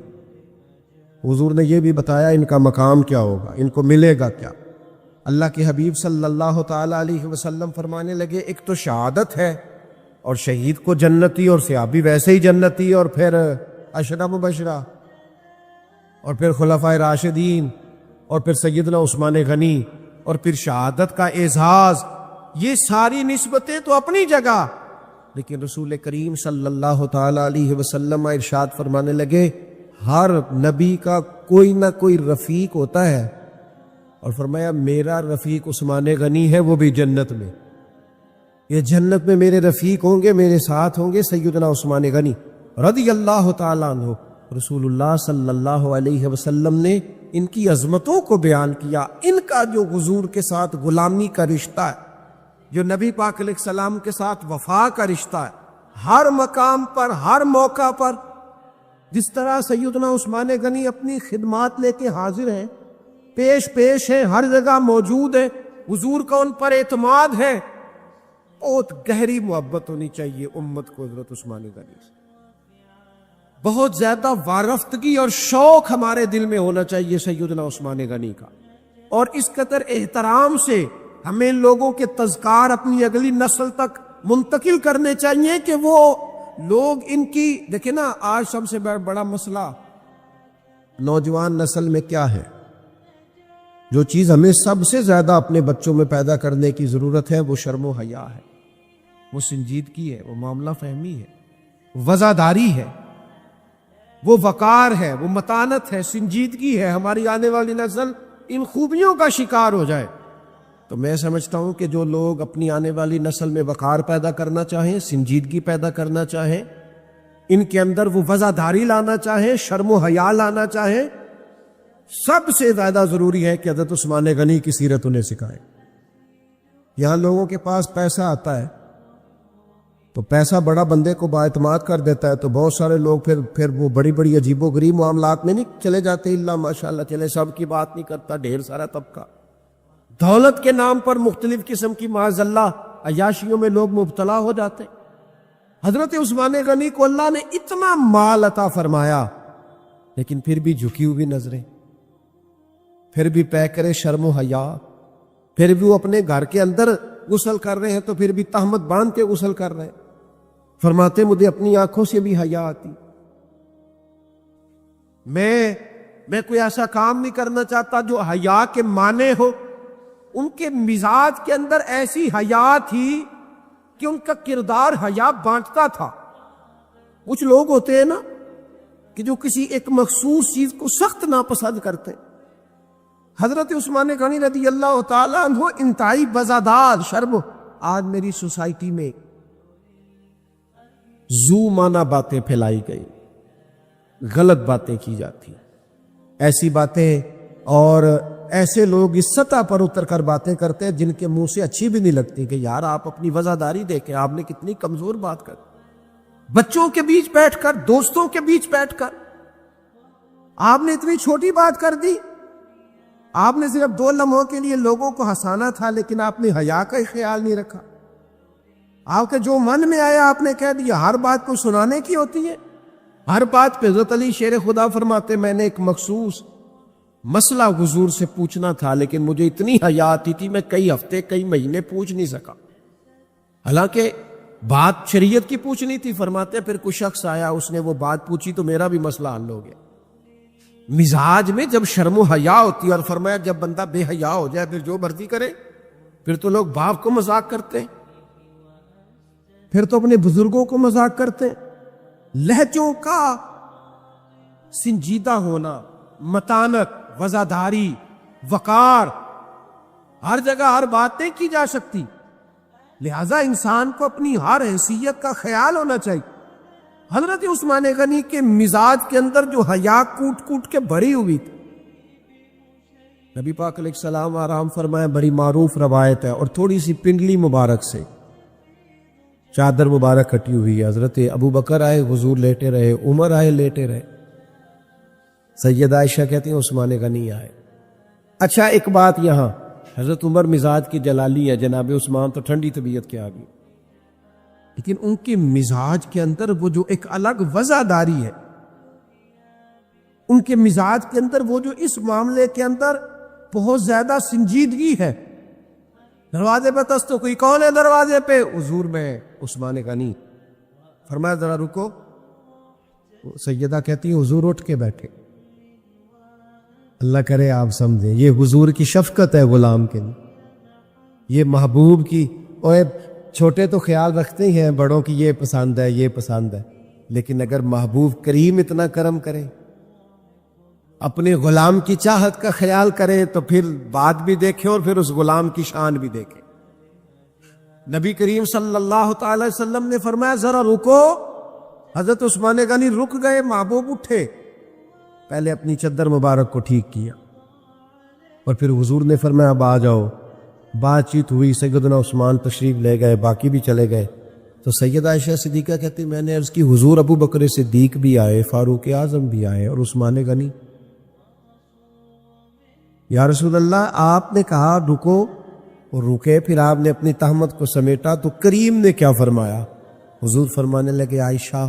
حضور نے یہ بھی بتایا ان کا مقام کیا ہوگا، ان کو ملے گا کیا. اللہ کے حبیب صلی اللہ تعالی علیہ وسلم فرمانے لگے ایک تو شہادت ہے، اور شہید کو جنتی اور صحابی ویسے ہی جنتی، اور پھر عشرہ مبشرہ، اور پھر خلفائے راشدین، اور پھر سیدنا عثمان غنی، اور پھر شہادت کا اعزاز. یہ ساری نسبتیں تو اپنی جگہ، لیکن رسول کریم صلی اللہ تعالی علیہ وسلم ارشاد فرمانے لگے ہر نبی کا کوئی نہ کوئی رفیق ہوتا ہے، اور فرمایا میرا رفیق عثمان غنی ہے، وہ بھی جنت میں. یہ جنت میں میرے رفیق ہوں گے، میرے ساتھ ہوں گے سیدنا عثمان غنی رضی اللہ تعالیٰ عنہ. رسول اللہ صلی اللہ علیہ وسلم نے ان کی عظمتوں کو بیان کیا. ان کا جو حضور کے ساتھ غلامی کا رشتہ ہے، جو نبی پاک علیہ السلام کے ساتھ وفا کا رشتہ ہے، ہر مقام پر ہر موقع پر جس طرح سیدنا عثمان غنی اپنی خدمات لے کے حاضر ہیں، پیش ہیں، ہر جگہ موجود ہیں، حضور کا ان پر اعتماد ہے. بہت گہری محبت ہونی چاہیے امت کو حضرت عثمان غنی سے، بہت زیادہ وارفتگی اور شوق ہمارے دل میں ہونا چاہیے سیدنا عثمان غنی کا. اور اس قدر احترام سے ہمیں لوگوں کے تذکار اپنی اگلی نسل تک منتقل کرنے چاہیے کہ وہ لوگ ان کی دیکھیں نا. آج سب سے بڑا مسئلہ نوجوان نسل میں کیا ہے؟ جو چیز ہمیں سب سے زیادہ اپنے بچوں میں پیدا کرنے کی ضرورت ہے وہ شرم و حیا ہے، وہ سنجیدگی ہے، وہ معاملہ فہمی ہے، وزاداری ہے، وہ وقار ہے، وہ متانت ہے، سنجیدگی ہے. ہماری آنے والی نسل ان خوبیوں کا شکار ہو جائے. تو میں سمجھتا ہوں کہ جو لوگ اپنی آنے والی نسل میں وقار پیدا کرنا چاہیں، سنجیدگی پیدا کرنا چاہیں، ان کے اندر وہ وزاداری لانا چاہیں، شرم و حیا لانا چاہیں، سب سے زیادہ ضروری ہے کہ حضرت عثمان غنی کی سیرت انہیں سکھائیں. یہاں لوگوں کے پاس پیسہ آتا ہے تو پیسہ بڑا بندے کو بااعتماد کر دیتا ہے، تو بہت سارے لوگ پھر وہ بڑی عجیب و غریب معاملات میں نہیں چلے جاتے. اللہ ماشاءاللہ چلے، سب کی بات نہیں کرتا، ڈھیر سارا طبقہ دولت کے نام پر مختلف قسم کی معاذ اللہ عیاشیوں میں لوگ مبتلا ہو جاتے. حضرت عثمان غنی کو اللہ نے اتنا مال عطا فرمایا، لیکن پھر بھی جھکی ہوئی نظریں، پھر بھی پیکرے شرم و حیا، پھر بھی وہ اپنے گھر کے اندر غسل کر رہے ہیں تو پھر بھی تہمت باندھ کے غسل کر رہے ہیں. فرماتے مجھے اپنی آنکھوں سے بھی حیا آتی، میں کوئی ایسا کام نہیں کرنا چاہتا جو حیا کے معنی ہو. ان کے مزاج کے اندر ایسی حیا تھی کہ ان کا کردار حیا بانٹتا تھا. کچھ لوگ ہوتے ہیں نا کہ جو کسی ایک مخصوص چیز کو سخت ناپسند کرتے ہیں. حضرت عثمان غنی رضی اللہ تعالیٰ عنہ انتہائی وزادار شرم. آج میری سوسائٹی میں زو مانا باتیں پھیلائی گئی، غلط باتیں کی جاتی، ایسی باتیں، اور ایسے لوگ اس سطح پر اتر کر باتیں کرتے ہیں جن کے منہ سے اچھی بھی نہیں لگتی کہ یار آپ اپنی وزاداری دیکھیں، آپ نے کتنی کمزور بات کر. بچوں کے بیچ بیٹھ کر، دوستوں کے بیچ بیٹھ کر آپ نے اتنی چھوٹی بات کر دی. آپ نے صرف 2 لمحوں کے لیے لوگوں کو ہنسانا تھا، لیکن آپ نے حیا کا خیال نہیں رکھا. آپ کے جو من میں آیا آپ نے کہہ دیا. ہر بات کو سنانے کی ہوتی ہے، ہر بات پہ. حضرت علی شیر خدا فرماتے میں نے ایک مخصوص مسئلہ حضور سے پوچھنا تھا، لیکن مجھے اتنی حیا آتی تھی میں کئی ہفتے کئی مہینے پوچھ نہیں سکا، حالانکہ بات شریعت کی پوچھنی تھی. فرماتے پھر کوئی شخص آیا، اس نے وہ بات پوچھی تو میرا بھی مسئلہ حل ہو گیا. مزاج میں جب شرم و حیا ہوتی ہے، اور فرمایا جب بندہ بے حیا ہو جائے پھر جو مرضی کرے، پھر تو لوگ باپ کو مذاق کرتے ہیں، پھر تو اپنے بزرگوں کو مذاق کرتے ہیں. لہجوں کا سنجیدہ ہونا، متانت، وزاداری، وقار، ہر جگہ ہر بات نہیں کی جا سکتی. لہذا انسان کو اپنی ہر حیثیت کا خیال ہونا چاہیے. حضرت عثمان غنی کے مزاج کے اندر جو حیا کوٹ کوٹ کے بھری ہوئی تھی. نبی پاک علیہ السلام آرام فرمایا, بڑی معروف روایت ہے, اور تھوڑی سی پنڈلی مبارک سے چادر مبارک ہٹی ہوئی ہے. حضرت ابو بکر آئے, حضور لیٹے رہے, عمر آئے, لیٹے رہے. سیدہ عائشہ کہتی ہیں عثمان غنی آئے. اچھا ایک بات یہاں, حضرت عمر مزاج کی جلالی ہے, جناب عثمان تو ٹھنڈی طبیعت کے آگے, لیکن ان کے مزاج کے اندر وہ جو ایک الگ وزاداری ہے, ان کے مزاج کے اندر وہ جو اس معاملے کے اندر بہت زیادہ سنجیدگی ہے. دروازے پہ تو کوئی کون ہے دروازے پہ؟ حضور میں عثمان غنی. فرمایا ذرا رکو. سیدہ کہتی ہیں حضور اٹھ کے بیٹھے. اللہ کرے آپ سمجھیں, یہ حضور کی شفقت ہے غلام کے لیے, یہ محبوب کی. اور چھوٹے تو خیال رکھتے ہی ہیں بڑوں کی, یہ پسند ہے یہ پسند ہے, لیکن اگر محبوب کریم اتنا کرم کرے, اپنے غلام کی چاہت کا خیال کرے, تو پھر بات بھی دیکھیں اور پھر اس غلام کی شان بھی دیکھیں. نبی کریم صلی اللہ تعالی وسلم نے فرمایا ذرا رکو. حضرت عثمان غنی رک گئے, محبوب اٹھے, پہلے اپنی چادر مبارک کو ٹھیک کیا, اور پھر حضور نے فرمایا اب آ جاؤ. بات چیت ہوئی, سیدنا عثمان تشریف لے گئے, باقی بھی چلے گئے. تو سیدہ عائشہ صدیقہ کہتی میں نے عرض کی حضور ابو بکر صدیق بھی آئے, فاروق اعظم بھی آئے, اور عثمان غنی. یا رسول اللہ آپ نے کہا رکو, اور رکے, پھر آپ نے اپنی تہمت کو سمیٹا, تو کریم نے کیا فرمایا؟ حضور فرمانے لگے عائشہ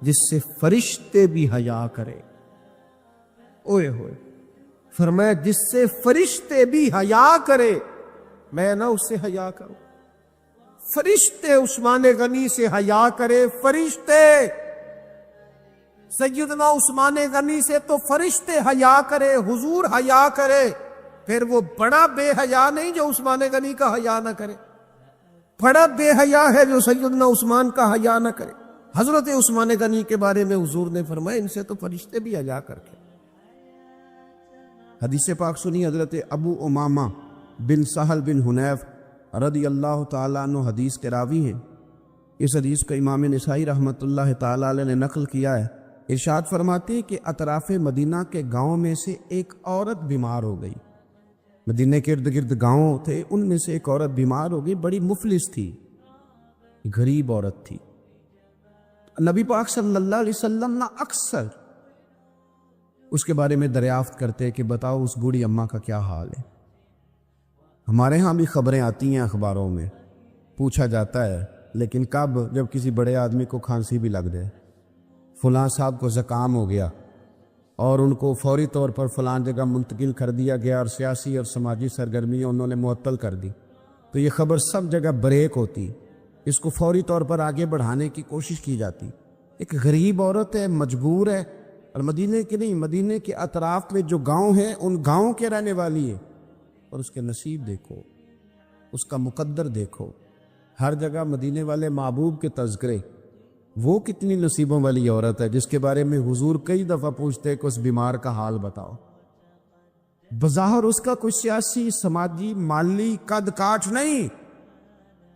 جس سے فرشتے بھی حیا کرے. اوئے ہوئے, فرمایا جس سے فرشتے بھی حیا کرے, میں نہ اس سے حیا کروں. فرشتے عثمان غنی سے حیا کرے, فرشتے. سیدنا عثمان غنی سے تو فرشتے حیا کرے, حضور حیا کرے, پھر وہ بڑا بے حیا نہیں جو عثمان غنی کا حیا نہ کرے, بڑا بے حیا ہے جو سیدنا عثمان کا حیا نہ کرے. حضرت عثمان غنی کے بارے میں حضور نے فرمایا ان سے تو فرشتے بھی حیا کر کے. حدیث پاک سنی, حضرت ابو امامہ بن سہل بن حنیف رضی اللہ تعالیٰ عنہ حدیث کے راوی ہیں. اس حدیث کو امام نسائی رحمۃ اللہ تعالیٰ علیہ نے نقل کیا ہے. ارشاد فرماتے ہیں کہ اطراف مدینہ کے گاؤں میں سے ایک عورت بیمار ہو گئی. مدینہ کے ارد گرد گاؤں تھے, ان میں سے ایک عورت بیمار ہو گئی, بڑی مفلس تھی, غریب عورت تھی. نبی پاک صلی اللہ علیہ وسلم نہ اکثر اس کے بارے میں دریافت کرتے کہ بتاؤ اس بوڑھی اماں کا کیا حال ہے. ہمارے ہاں بھی خبریں آتی ہیں اخباروں میں, پوچھا جاتا ہے, لیکن کب؟ جب کسی بڑے آدمی کو کھانسی بھی لگ جائے, فلاں صاحب کو زکام ہو گیا اور ان کو فوری طور پر فلاں جگہ منتقل کر دیا گیا, اور سیاسی اور سماجی سرگرمیاں انہوں نے معطل کر دی, تو یہ خبر سب جگہ بریک ہوتی, اس کو فوری طور پر آگے بڑھانے کی کوشش کی جاتی. ایک غریب عورت ہے, مجبور ہے, اور مدینے کے نہیں, مدینے کے اطراف میں جو گاؤں ہیں ان گاؤں کے رہنے والی ہے, اور اس کے نصیب دیکھو, اس کا مقدر دیکھو. ہر جگہ مدینے والے محبوب کے تذکرے. وہ کتنی نصیبوں والی عورت ہے جس کے بارے میں حضور کئی دفعہ پوچھتے کہ اس بیمار کا حال بتاؤ. بظاہر اس کا کوئی سیاسی, سماجی, مالی قد کاٹ نہیں,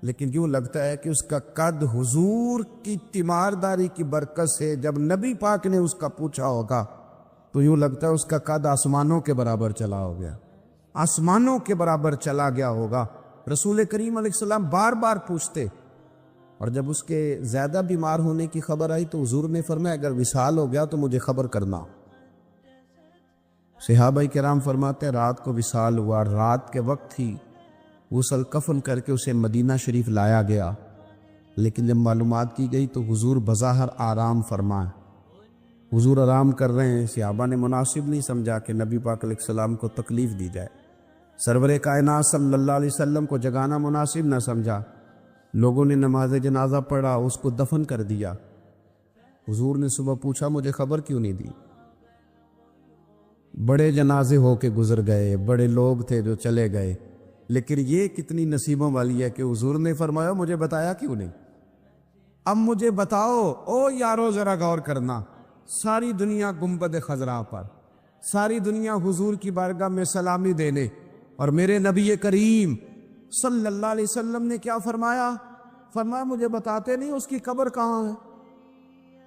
لیکن یوں لگتا ہے کہ اس کا قد حضور کی تیمارداری کی برکت سے, جب نبی پاک نے اس کا پوچھا ہوگا تو یوں لگتا ہے اس کا قد آسمانوں کے برابر چلا ہو گیا, آسمانوں کے برابر چلا گیا ہوگا. رسول کریم علیہ السلام بار بار پوچھتے, اور جب اس کے زیادہ بیمار ہونے کی خبر آئی تو حضور نے فرمایا اگر وصال ہو گیا تو مجھے خبر کرنا. صحابہ کرام فرماتے ہیں رات کو وصال ہوا, رات کے وقت ہی غسل کفن کر کے اسے مدینہ شریف لایا گیا, لیکن جب معلومات کی گئی تو حضور بظاہر آرام فرمائے, حضور آرام کر رہے ہیں. صحابہ نے مناسب نہیں سمجھا کہ نبی پاک علیہ السلام کو تکلیف دی جائے, سرور کائنات صلی اللہ علیہ وسلم کو جگانا مناسب نہ سمجھا. لوگوں نے نماز جنازہ پڑھا, اس کو دفن کر دیا. حضور نے صبح پوچھا مجھے خبر کیوں نہیں دی؟ بڑے جنازے ہو کے گزر گئے, بڑے لوگ تھے جو چلے گئے, لیکن یہ کتنی نصیبوں والی ہے کہ حضور نے فرمایا مجھے بتایا کیوں نہیں؟ اب مجھے بتاؤ. او یارو ذرا غور کرنا, ساری دنیا گنبد خضرا پر, ساری دنیا حضور کی بارگاہ میں سلامی دینے, اور میرے نبی کریم صلی اللہ علیہ وسلم نے کیا فرمایا؟ فرمایا مجھے بتاتے نہیں اس کی قبر کہاں ہے.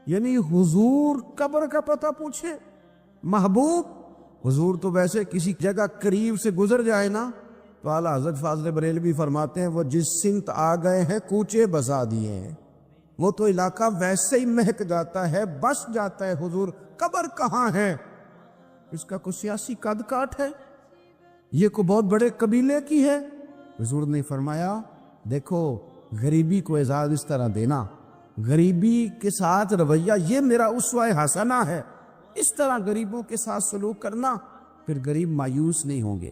یعنی حضور قبر کا پتہ پوچھے؟ محبوب حضور تو ویسے کسی جگہ قریب سے گزر جائے نا تو اعلیٰ حضرت فاضل بریلوی فرماتے ہیں وہ جس سمت آ گئے ہیں کوچے بسا دیے ہیں، وہ تو علاقہ ویسے ہی مہک جاتا ہے، بس جاتا ہے۔ حضور قبر کہاں ہے؟ اس کا کوئی سیاسی قد کاٹ ہے؟ یہ کوئی بہت بڑے قبیلے کی ہے؟ حضور نے فرمایا دیکھو غریبی کو اعزاز اس طرح دینا، غریبی کے ساتھ رویہ یہ میرا اسوہ حسنہ ہے، اس طرح غریبوں کے ساتھ سلوک کرنا، پھر غریب مایوس نہیں ہوں گے،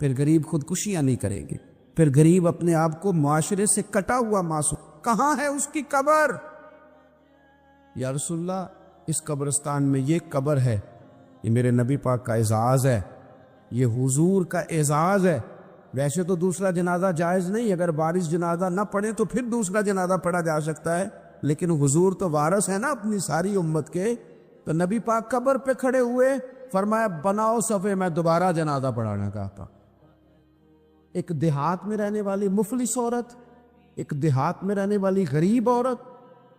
پھر غریب خودکشیاں نہیں کریں گے، پھر غریب اپنے آپ کو معاشرے سے کٹا ہوا محسوس۔ کہاں ہے اس کی قبر؟ یا رسول اللہ اس قبرستان میں یہ قبر ہے، یہ میرے نبی پاک کا اعزاز ہے، یہ حضور کا اعزاز ہے۔ ویسے تو دوسرا جنازہ جائز نہیں، اگر وارث جنازہ نہ پڑھے تو پھر دوسرا جنازہ پڑھا جا سکتا ہے، لیکن حضور تو وارث ہے نا اپنی ساری امت کے۔ تو نبی پاک قبر پہ کھڑے ہوئے، فرمایا بناؤ صفے، میں دوبارہ جنازہ پڑھانا چاہتا۔ ایک دیہات میں رہنے والی مفلس عورت، ایک دیہات میں رہنے والی غریب عورت،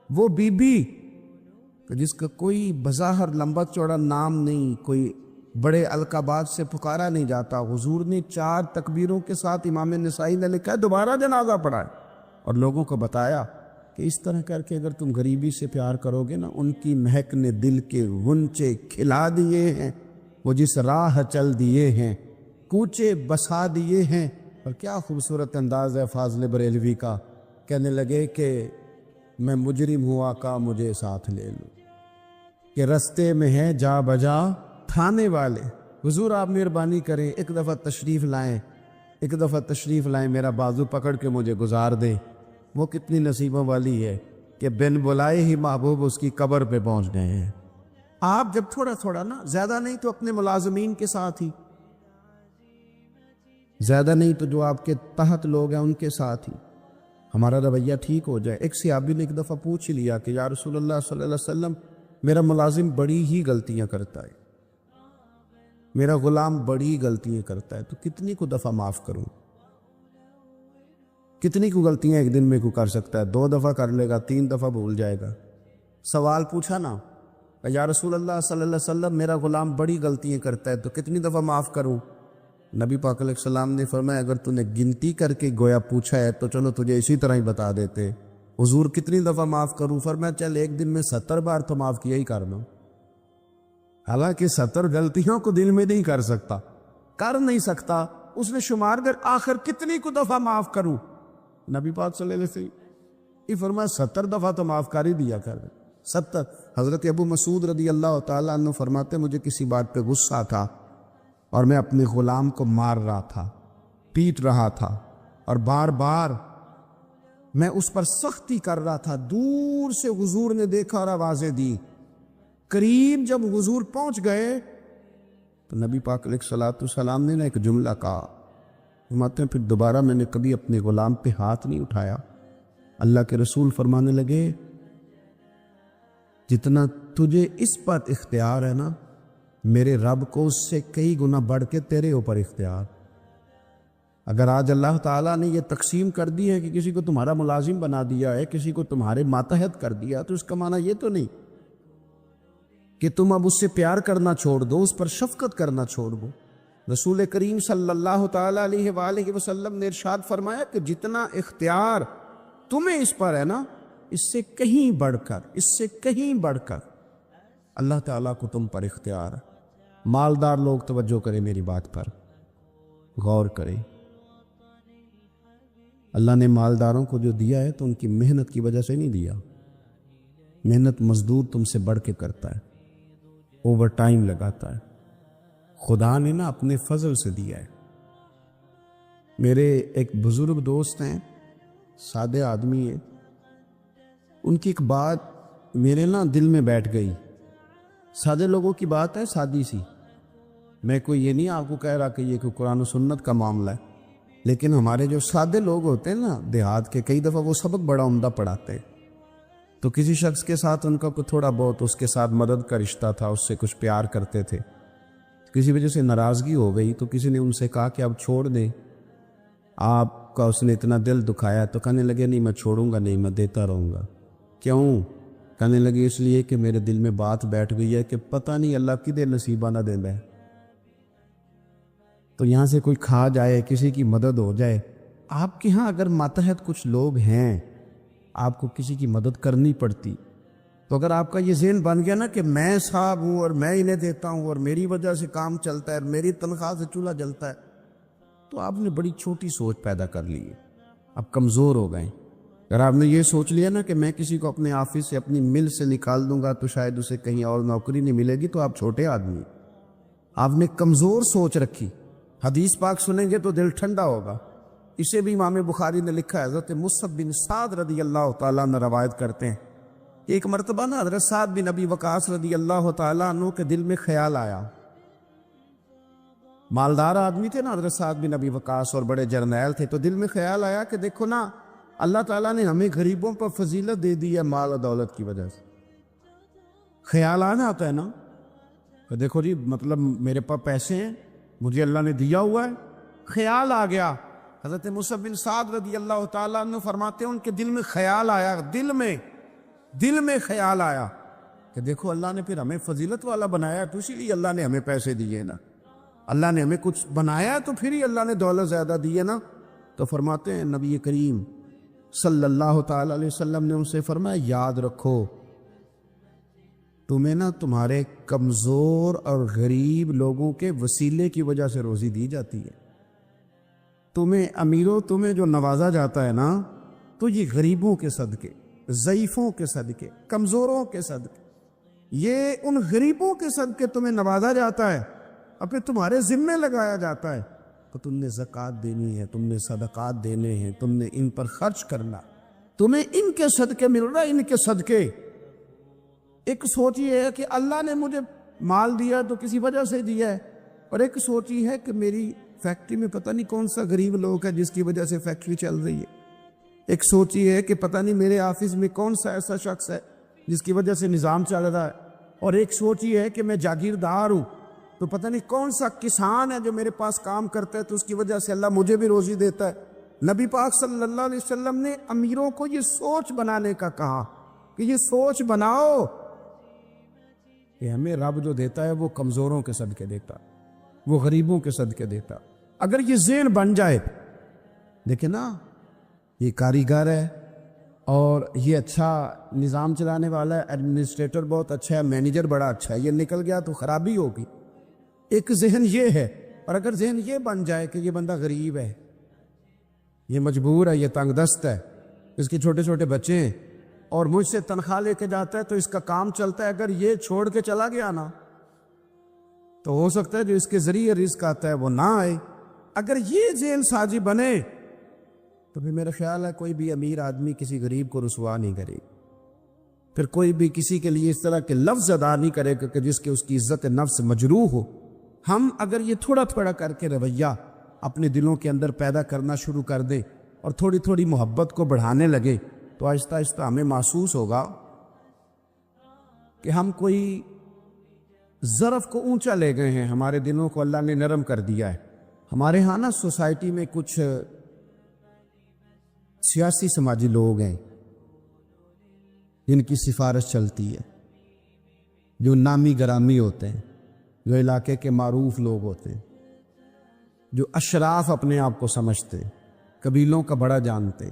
وہ بی بی جس کا کوئی بظاہر لمبا چوڑا نام نہیں، کوئی بڑے القابات سے پکارا نہیں جاتا، حضور نے 4 تکبیروں کے ساتھ امام نسائی نے لکھا ہے دوبارہ جنازہ پڑھائے، اور لوگوں کو بتایا کہ اس طرح کر کے اگر تم غریبی سے پیار کرو گے نا، ان کی مہک نے دل کے غنچے کھلا دیے ہیں، وہ جس راہ چل دیے ہیں کوچے بسا دیے ہیں۔ اور کیا خوبصورت انداز ہے فاضل بریلوی کا، کہنے لگے کہ میں مجرم ہوا کا مجھے ساتھ لے لو، کہ رستے میں ہے جا بجا تھانے والے۔ حضور آپ مہربانی کریں، ایک دفعہ تشریف لائیں، ایک دفعہ تشریف لائیں، میرا بازو پکڑ کے مجھے گزار دیں۔ وہ کتنی نصیبوں والی ہے کہ بن بلائے ہی محبوب اس کی قبر پہ پہنچ گئے ہیں۔ آپ جب تھوڑا تھوڑا نا، زیادہ نہیں تو اپنے ملازمین کے ساتھ ہی، زیادہ نہیں تو جو آپ کے تحت لوگ ہیں ان کے ساتھ ہی ہمارا رویہ ٹھیک ہو جائے۔ ایک صحابی نے ایک دفعہ پوچھ لیا کہ یا رسول اللہ صلی اللہ علیہ وسلم میرا ملازم بڑی ہی غلطیاں کرتا ہے، میرا غلام بڑی غلطیاں کرتا ہے، تو کتنی کو دفعہ معاف کروں؟ کتنی کو غلطیاں ایک دن میں کو کر سکتا ہے؟ 2 دفعہ کر لے گا، 3 دفعہ بھول جائے گا۔ سوال پوچھا نا کہ یا رسول اللہ صلی اللہ علیہ وسلم میرا غلام بڑی غلطیاں کرتا ہے تو کتنی دفعہ معاف کروں؟ نبی پاک علیہ السلام نے فرمایا اگر تو نے گنتی کر کے گویا پوچھا ہے تو چلو تجھے اسی طرح ہی بتا دیتے۔ حضور کتنی دفعہ معاف کروں؟ فرمایا چل ایک دن میں 70 بار تو معاف کیا ہی کر لوں۔ حالانکہ 70 غلطیوں کو دل میں نہیں کر سکتا، کر نہیں سکتا، اس نے شمار کر آخر کتنی کو دفعہ معاف کروں؟ نبی پاک صلی اللہ علیہ وسلم یہ فرمایا 70 دفعہ تو معاف کر ہی دیا کر۔ 70۔ حضرت ابو مسعود رضی اللہ تعالیٰ عنہ فرماتے مجھے کسی بات پہ غصہ تھا اور میں اپنے غلام کو مار رہا تھا، پیٹ رہا تھا، اور بار بار میں اس پر سختی کر رہا تھا۔ دور سے حضور نے دیکھا اور آوازیں دی، قریب جب حضور پہنچ گئے تو نبی پاک علیہ الصلوۃ والسلام نے ایک جملہ کہا، فرماتے ہیں پھر دوبارہ میں نے کبھی اپنے غلام پہ ہاتھ نہیں اٹھایا۔ اللہ کے رسول فرمانے لگے جتنا تجھے اس پر اختیار ہے نا، میرے رب کو اس سے کئی گنا بڑھ کے تیرے اوپر اختیار۔ اگر آج اللہ تعالیٰ نے یہ تقسیم کر دی ہے کہ کسی کو تمہارا ملازم بنا دیا ہے، کسی کو تمہارے ماتحت کر دیا، تو اس کا معنی یہ تو نہیں کہ تم اب اس سے پیار کرنا چھوڑ دو، اس پر شفقت کرنا چھوڑ دو۔ رسول کریم صلی اللہ تعالیٰ علیہ وآلہ وسلم نے ارشاد فرمایا کہ جتنا اختیار تمہیں اس پر ہے نا، اس سے کہیں بڑھ کر، اس سے کہیں بڑھ کر اللہ تعالیٰ کو تم پر اختیار ہے۔ مالدار لوگ توجہ کریں میری بات پر، غور کریں۔ اللہ نے مالداروں کو جو دیا ہے تو ان کی محنت کی وجہ سے نہیں دیا، محنت مزدور تم سے بڑھ کے کرتا ہے، اوور ٹائم لگاتا ہے، خدا نے نا اپنے فضل سے دیا ہے۔ میرے ایک بزرگ دوست ہیں، سادے آدمی ہیں، ان کی ایک بات میرے نا دل میں بیٹھ گئی۔ سادے لوگوں کی بات ہے، سادی سی، میں کوئی یہ نہیں آپ کو کہہ رہا کہ یہ کوئی قرآن و سنت کا معاملہ ہے، لیکن ہمارے جو سادے لوگ ہوتے ہیں نا دیہات کے، کئی دفعہ وہ سبق بڑا عمدہ پڑھاتے ہیں، تو کسی شخص کے ساتھ ان کا کوئی تھوڑا بہت اس کے ساتھ مدد کا رشتہ تھا، اس سے کچھ پیار کرتے تھے، کسی وجہ سے ناراضگی ہو گئی تو کسی نے ان سے کہا کہ اب چھوڑ دیں، آپ کا اس نے اتنا دل دکھایا، تو کہنے لگے نہیں میں چھوڑوں گا نہیں، میں دیتا رہوں گا۔ کیوں؟ کہنے لگے اس لیے کہ میرے دل میں بات بیٹھ گئی ہے کہ پتہ نہیں اللہ کدے نصیبہ نہ دیندا ہے، تو یہاں سے کوئی کھا جائے، کسی کی مدد ہو جائے۔ آپ کے ہاں اگر ماتحت کچھ لوگ ہیں، آپ کو کسی کی مدد کرنی پڑتی، تو اگر آپ کا یہ ذہن بن گیا نا کہ میں صاحب ہوں اور میں انہیں دیتا ہوں اور میری وجہ سے کام چلتا ہے اور میری تنخواہ سے چولہا جلتا ہے، تو آپ نے بڑی چھوٹی سوچ پیدا کر لی ہے، آپ کمزور ہو گئے۔ اگر آپ نے یہ سوچ لیا نا کہ میں کسی کو اپنے آفس سے، اپنی مل سے نکال دوں گا تو شاید اسے کہیں اور نوکری نہیں ملے گی، تو آپ چھوٹے آدمی، آپ نے کمزور سوچ رکھی۔ حدیث پاک سنیں گے تو دل ٹھنڈا ہوگا۔ اسے بھی امام بخاری نے لکھا ہے، حضرت مصعب بن سعد رضی اللہ تعالیٰ عنہ روایت کرتے ہیں کہ ایک مرتبہ نا حضرت سعد بن ابی وقاص رضی اللہ تعالیٰ عنہ کے دل میں خیال آیا۔ مالدار آدمی تھے نا حضرت سعد بن ابی وقاص اور بڑے جرنیل تھے، تو دل میں خیال آیا کہ دیکھو نا اللہ تعالیٰ نے ہمیں غریبوں پر فضیلت دے دی ہے مال و دولت کی وجہ سے۔ خیال آنا آتا ہے نا کہ دیکھو جی مطلب میرے پاس پیسے ہیں، مجھے اللہ نے دیا ہوا ہے، خیال آ گیا۔ حضرت مصعب بن سعد رضی اللہ تعالیٰ عنہ فرماتے ہیں ان کے دل میں خیال آیا، دل میں خیال آیا کہ دیکھو اللہ نے پھر ہمیں فضیلت والا بنایا، تو اسی لیے اللہ نے ہمیں پیسے دیے نا، اللہ نے ہمیں کچھ بنایا تو پھر ہی اللہ نے دولت زیادہ دی ہے نا۔ تو فرماتے ہیں نبی کریم صلی اللہ تعالیٰ علیہ وسلم نے ان سے فرمایا یاد رکھو تمہیں نا تمہارے کمزور اور غریب لوگوں کے وسیلے کی وجہ سے روزی دی جاتی ہے۔ تمہیں امیروں تمہیں جو نوازا جاتا ہے نا تو یہ غریبوں کے صدقے، ضعیفوں کے صدقے، کمزوروں کے صدقے، یہ ان غریبوں کے صدقے تمہیں نوازا جاتا ہے اور پھر تمہارے ذمے لگایا جاتا ہے کہ تم نے زکوٰۃ دینی ہے، تم نے صدقات دینے ہیں، تم نے ان پر خرچ کرنا، تمہیں ان کے صدقے مل رہا ہے، ان کے صدقے۔ ایک سوچ یہ ہے کہ اللہ نے مجھے مال دیا تو کسی وجہ سے دیا ہے، اور ایک سوچ یہ ہے کہ میری فیکٹری میں پتہ نہیں کون سا غریب لوگ ہے جس کی وجہ سے فیکٹری چل رہی ہے، ایک سوچ یہ ہے کہ پتہ نہیں میرے آفس میں کون سا ایسا شخص ہے جس کی وجہ سے نظام چل رہا ہے، اور ایک سوچ یہ ہے کہ میں جاگیردار ہوں تو پتہ نہیں کون سا کسان ہے جو میرے پاس کام کرتا ہے تو اس کی وجہ سے اللہ مجھے بھی روزی دیتا ہے۔ نبی پاک صلی اللہ علیہ وسلم نے امیروں کو یہ سوچ بنانے کا کہا کہ یہ سوچ بناؤ کہ ہمیں رب جو دیتا ہے وہ کمزوروں کے صدقے دیتا، وہ غریبوں کے صدقے دیتا۔ اگر یہ ذہن بن جائے، دیکھیں نا یہ کاریگر ہے اور یہ اچھا نظام چلانے والا ہے، ایڈمنسٹریٹر بہت اچھا ہے، مینیجر بڑا اچھا ہے، یہ نکل گیا تو خرابی ہوگی۔ ایک ذہن یہ ہے، اور اگر ذہن یہ بن جائے کہ یہ بندہ غریب ہے، یہ مجبور ہے، یہ تنگ دست ہے، اس کے چھوٹے چھوٹے بچے ہیں اور مجھ سے تنخواہ لے کے جاتا ہے تو اس کا کام چلتا ہے، اگر یہ چھوڑ کے چلا گیا نا تو ہو سکتا ہے جو اس کے ذریعے رزق آتا ہے وہ نہ آئے۔ اگر یہ ذہن سازی بنے تو پھر میرا خیال ہے کوئی بھی امیر آدمی کسی غریب کو رسوا نہیں کرے، پھر کوئی بھی کسی کے لیے اس طرح کے لفظ ادا نہیں کرے کہ جس کے اس کی عزت نفس مجروح ہو۔ ہم اگر یہ تھوڑا تھوڑا کر کے رویہ اپنے دلوں کے اندر پیدا کرنا شروع کر دیں اور تھوڑی تھوڑی محبت کو بڑھانے لگے تو آہستہ آہستہ ہمیں محسوس ہوگا کہ ہم کوئی ظرف کو اونچا لے گئے ہیں، ہمارے دلوں کو اللہ نے نرم کر دیا ہے۔ ہمارے ہاں نا سوسائٹی میں کچھ سیاسی سماجی لوگ ہیں جن کی سفارش چلتی ہے، جو نامی گرامی ہوتے ہیں، جو علاقے کے معروف لوگ ہوتے ہیں، جو اشراف اپنے آپ کو سمجھتے، قبیلوں کا بڑا جانتے۔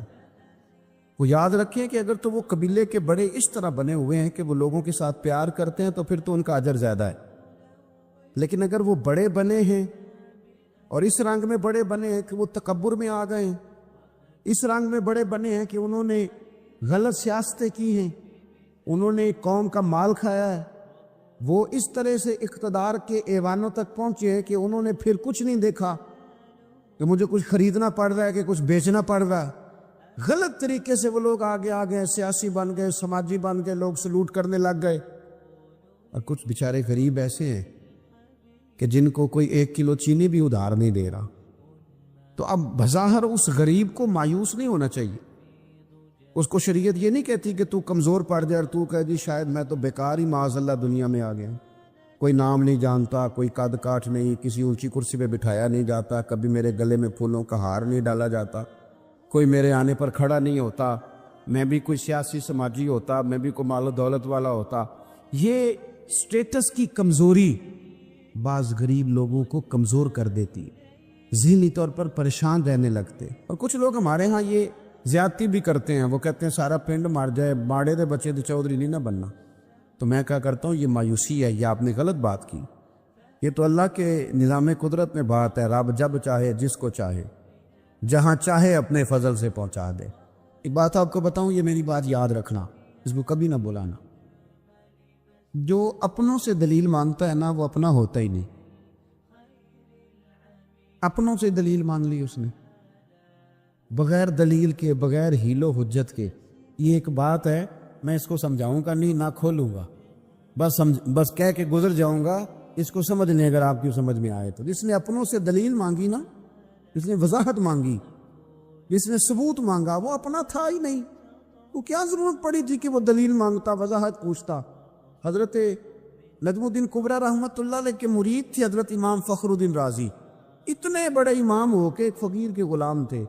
وہ یاد رکھیں کہ اگر تو وہ قبیلے کے بڑے اس طرح بنے ہوئے ہیں کہ وہ لوگوں کے ساتھ پیار کرتے ہیں تو پھر تو ان کا اجر زیادہ ہے، لیکن اگر وہ بڑے بنے ہیں اور اس رنگ میں بڑے بنے ہیں کہ وہ تکبر میں آ گئے ہیں، اس رنگ میں بڑے بنے ہیں کہ انہوں نے غلط سیاستیں کی ہیں، انہوں نے قوم کا مال کھایا ہے، وہ اس طرح سے اقتدار کے ایوانوں تک پہنچے ہیں کہ انہوں نے پھر کچھ نہیں دیکھا کہ مجھے کچھ خریدنا پڑ رہا ہے کہ کچھ بیچنا پڑ رہا ہے۔ غلط طریقے سے وہ لوگ آگے آ گئے، سیاسی بن گئے، سماجی بن گئے، لوگ سلوٹ کرنے لگ گئے، اور کچھ بیچارے غریب ایسے ہیں کہ جن کو کوئی 1 کلو چینی بھی ادھار نہیں دے رہا۔ تو اب بظاہر اس غریب کو مایوس نہیں ہونا چاہیے، اس کو شریعت یہ نہیں کہتی کہ تو کمزور پڑ جائے اور تو کہہ جی شاید میں تو بیکار ہی معاذ اللہ دنیا میں آ گیا، کوئی نام نہیں جانتا، کوئی قد کاٹ نہیں، کسی اونچی کرسی پہ بٹھایا نہیں جاتا، کبھی میرے گلے میں پھولوں کا ہار نہیں ڈالا جاتا، کوئی میرے آنے پر کھڑا نہیں ہوتا، میں بھی کوئی سیاسی سماجی ہوتا، میں بھی کوئی مال و دولت والا ہوتا. یہ سٹیٹس کی کمزوری بعض غریب لوگوں کو کمزور کر دیتی، ذہنی طور پر پریشان رہنے لگتے. اور کچھ لوگ ہمارے ہاں یہ زیادتی بھی کرتے ہیں، وہ کہتے ہیں سارا پنڈ مار جائے، ماڑے دے بچے دے چودھری نہیں نہ بننا. تو میں کیا کرتا ہوں، یہ مایوسی ہے، یہ آپ نے غلط بات کی. یہ تو اللہ کے نظام قدرت میں بات ہے، رب جب چاہے جس کو چاہے جہاں چاہے اپنے فضل سے پہنچا دے. ایک بات آپ کو بتاؤں، یہ میری بات یاد رکھنا، اس کو کبھی نہ بلانا. جو اپنوں سے دلیل مانگتا ہے نا، وہ اپنا ہوتا ہی نہیں. اپنوں سے دلیل مانگ لی اس نے، بغیر دلیل کے، بغیر حیل و حجت کے. یہ ایک بات ہے، میں اس کو سمجھاؤں گا نہیں، نہ کھولوں گا، بس کہہ کے گزر جاؤں گا. اس کو سمجھ لیں اگر آپ کی سمجھ میں آئے تو. جس نے اپنوں سے دلیل مانگی نا، جس نے وضاحت مانگی، جس نے ثبوت مانگا، وہ اپنا تھا ہی نہیں. وہ کیا ضرورت پڑی تھی کہ وہ دلیل مانگتا، وضاحت پوچھتا. حضرت نجم الدین کبریٰ رحمۃ اللہ علیہ کے مرید تھے حضرت امام فخر الدین رازی. اتنے بڑے امام ہو کے ایک فقیر کے غلام تھے.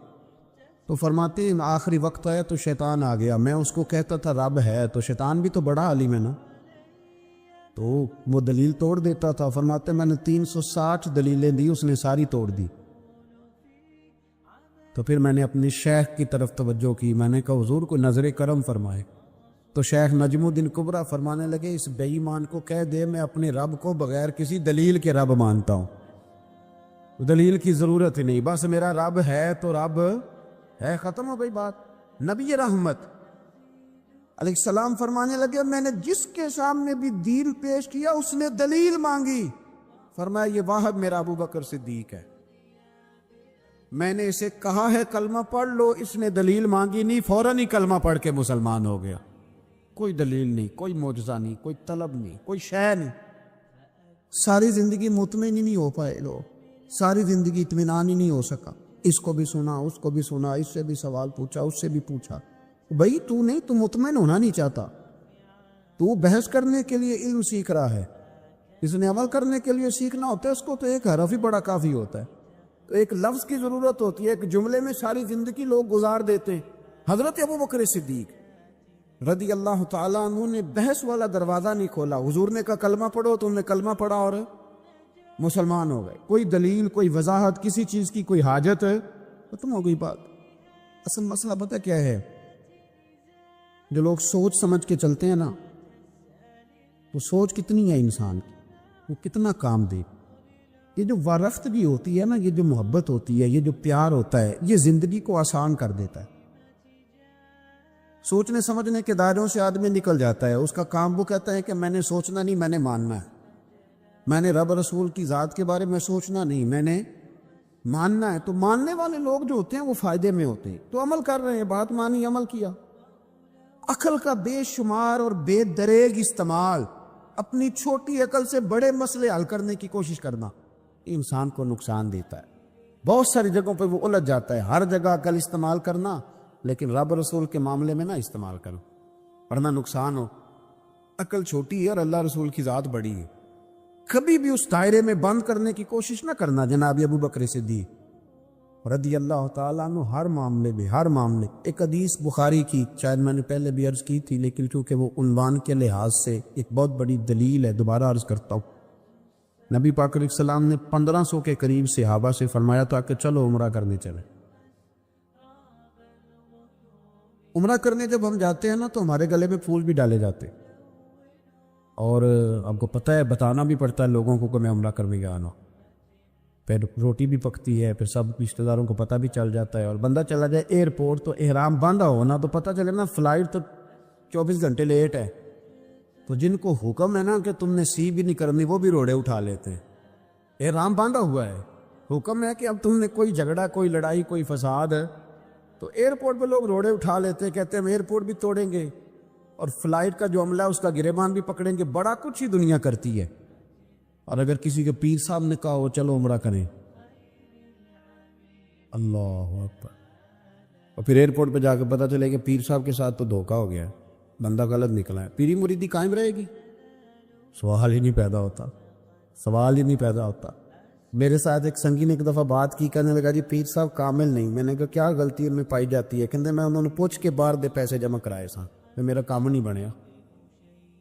تو فرماتے ہیں آخری وقت آیا تو شیطان آ گیا. میں اس کو کہتا تھا رب ہے، تو شیطان بھی تو بڑا عالم ہے نا، تو وہ دلیل توڑ دیتا تھا. فرماتے میں نے 360 دلیلیں دی، اس نے ساری توڑ دی. تو پھر میں نے اپنی شیخ کی طرف توجہ کی، میں نے کہا حضور کو نظر کرم فرمائے. تو شیخ نجم الدین کبریٰ فرمانے لگے اس بے ایمان کو کہہ دے میں اپنے رب کو بغیر کسی دلیل کے رب مانتا ہوں، دلیل کی ضرورت ہی نہیں، بس میرا رب ہے تو رب ہے، ختم ہو گئی بات. نبی رحمت علیہ السلام فرمانے لگے میں نے جس کے سامنے بھی دلیل پیش کیا اس نے دلیل مانگی. فرمایا یہ واحد میرا ابو بکر صدیق ہے. میں نے اسے کہا ہے کلمہ پڑھ لو، اس نے دلیل مانگی نہیں، فوراً ہی کلمہ پڑھ کے مسلمان ہو گیا. کوئی دلیل نہیں، کوئی معجزہ نہیں، کوئی طلب نہیں، کوئی شے نہیں. ساری زندگی مطمئن ہی نہیں ہو پائے لوگ، ساری زندگی اطمینان ہی نہیں ہو سکا. اس کو بھی سنا، اس کو بھی سنا، اس سے بھی سوال پوچھا، اس سے بھی پوچھا. بھائی تو نہیں، تو مطمئن ہونا نہیں چاہتا، تو بحث کرنے کے لیے علم سیکھ رہا ہے. جس نے عمل کرنے کے لیے سیکھنا ہوتا ہے اس کو تو ایک حرف ہی بڑا کافی ہوتا ہے. تو ایک لفظ کی ضرورت ہوتی ہے، ایک جملے میں ساری زندگی لوگ گزار دیتے ہیں. حضرت ابو بکر صدیق رضی اللہ تعالیٰ عنہ نے بحث والا دروازہ نہیں کھولا. حضور نے کہا کلمہ پڑھو تو انہوں نے کلمہ پڑھا اور مسلمان ہو گئے. کوئی دلیل، کوئی وضاحت، کسی چیز کی کوئی حاجت ہے، ختم ہو گئی بات. اصل مسئلہ پتہ کیا ہے، جو لوگ سوچ سمجھ کے چلتے ہیں نا، وہ سوچ کتنی ہے انسان کی، وہ کتنا کام دے. یہ جو وارفتگی ہوتی ہے نا، یہ جو محبت ہوتی ہے، یہ جو پیار ہوتا ہے، یہ زندگی کو آسان کر دیتا ہے. سوچنے سمجھنے کے دائروں سے آدمی نکل جاتا ہے. اس کا کام وہ کہتا ہے کہ میں نے سوچنا نہیں، میں نے ماننا ہے. میں نے رب رسول کی ذات کے بارے میں سوچنا نہیں، میں نے ماننا ہے. تو ماننے والے لوگ جو ہوتے ہیں وہ فائدے میں ہوتے ہیں. تو عمل کر رہے ہیں، بات مانی، عمل کیا. عقل کا بے شمار اور بے دریغ استعمال، اپنی چھوٹی عقل سے بڑے مسئلے حل کرنے کی کوشش کرنا، انسان کو نقصان دیتا ہے. بہت ساری جگہوں پہ وہ الجھ جاتا ہے. ہر جگہ عقل استعمال کرنا، لیکن رب رسول کے معاملے میں نہ استعمال کرو ورنہ نقصان ہو. عقل چھوٹی ہے اور اللہ رسول کی ذات بڑی ہے. کبھی بھی اس دائرے میں بند کرنے کی کوشش نہ کرنا. جناب ابو بکر صدیق رضی اللہ تعالیٰ عنہ ہر معاملے. ایک حدیث بخاری کی، شاید میں نے پہلے بھی عرض کی تھی، لیکن چونکہ وہ عنوان کے لحاظ سے ایک بہت بڑی دلیل ہے، دوبارہ عرض کرتا ہوں. نبی پاک علیہ السلام نے 1500 کے قریب صحابہ سے فرمایا تھا کہ چلو عمرہ کرنے چلیں. عمرہ کرنے جب ہم جاتے ہیں نا تو ہمارے گلے میں پھول بھی ڈالے جاتے، اور آپ کو پتہ ہے بتانا بھی پڑتا ہے لوگوں کو کہ میں عمرہ کرنے گیا ہوں. پھر روٹی بھی پکتی ہے، پھر سب رشتہ داروں کو پتہ بھی چل جاتا ہے. اور بندہ چلا جائے ایئرپورٹ تو احرام باندھا ہو نا، تو پتہ چلے نا فلائٹ تو 24 گھنٹے لیٹ ہے. تو جن کو حکم ہے نا کہ تم نے سی بھی نہیں کرنی، وہ بھی روڑے اٹھا لیتے ہیں. احرام باندھا ہوا ہے، حکم ہے کہ اب تم نے کوئی جھگڑا، کوئی لڑائی، کوئی فساد ہے تو ایئرپورٹ پہ لوگ روڑے اٹھا لیتے ہیں، کہتے ہیں ہم ایئرپورٹ بھی توڑیں گے اور فلائٹ کا جو عملہ ہے اس کا گریبان بھی پکڑیں گے. بڑا کچھ ہی دنیا کرتی ہے. اور اگر کسی کے پیر صاحب نے کہا ہو چلو عمرہ کریں، اللہ اکبر، اور پھر ایئرپورٹ پہ جا کے پتہ چلے کہ پیر صاحب کے ساتھ تو دھوکہ ہو گیا ہے، بندہ غلط نکلا ہے، پیری مریدی قائم رہے گی؟ سوال ہی نہیں پیدا ہوتا. میرے ساتھ ایک سنگی نے ایک دفعہ بات کی, کہنے لگا جی پیر صاحب کامل نہیں. میں نے کہا کیا غلطی ان میں پائی جاتی ہے؟ کہتے میں انہوں نے پوچھ کے باہر دے پیسے جمع کرائے سا, میرا کام نہیں بنیا.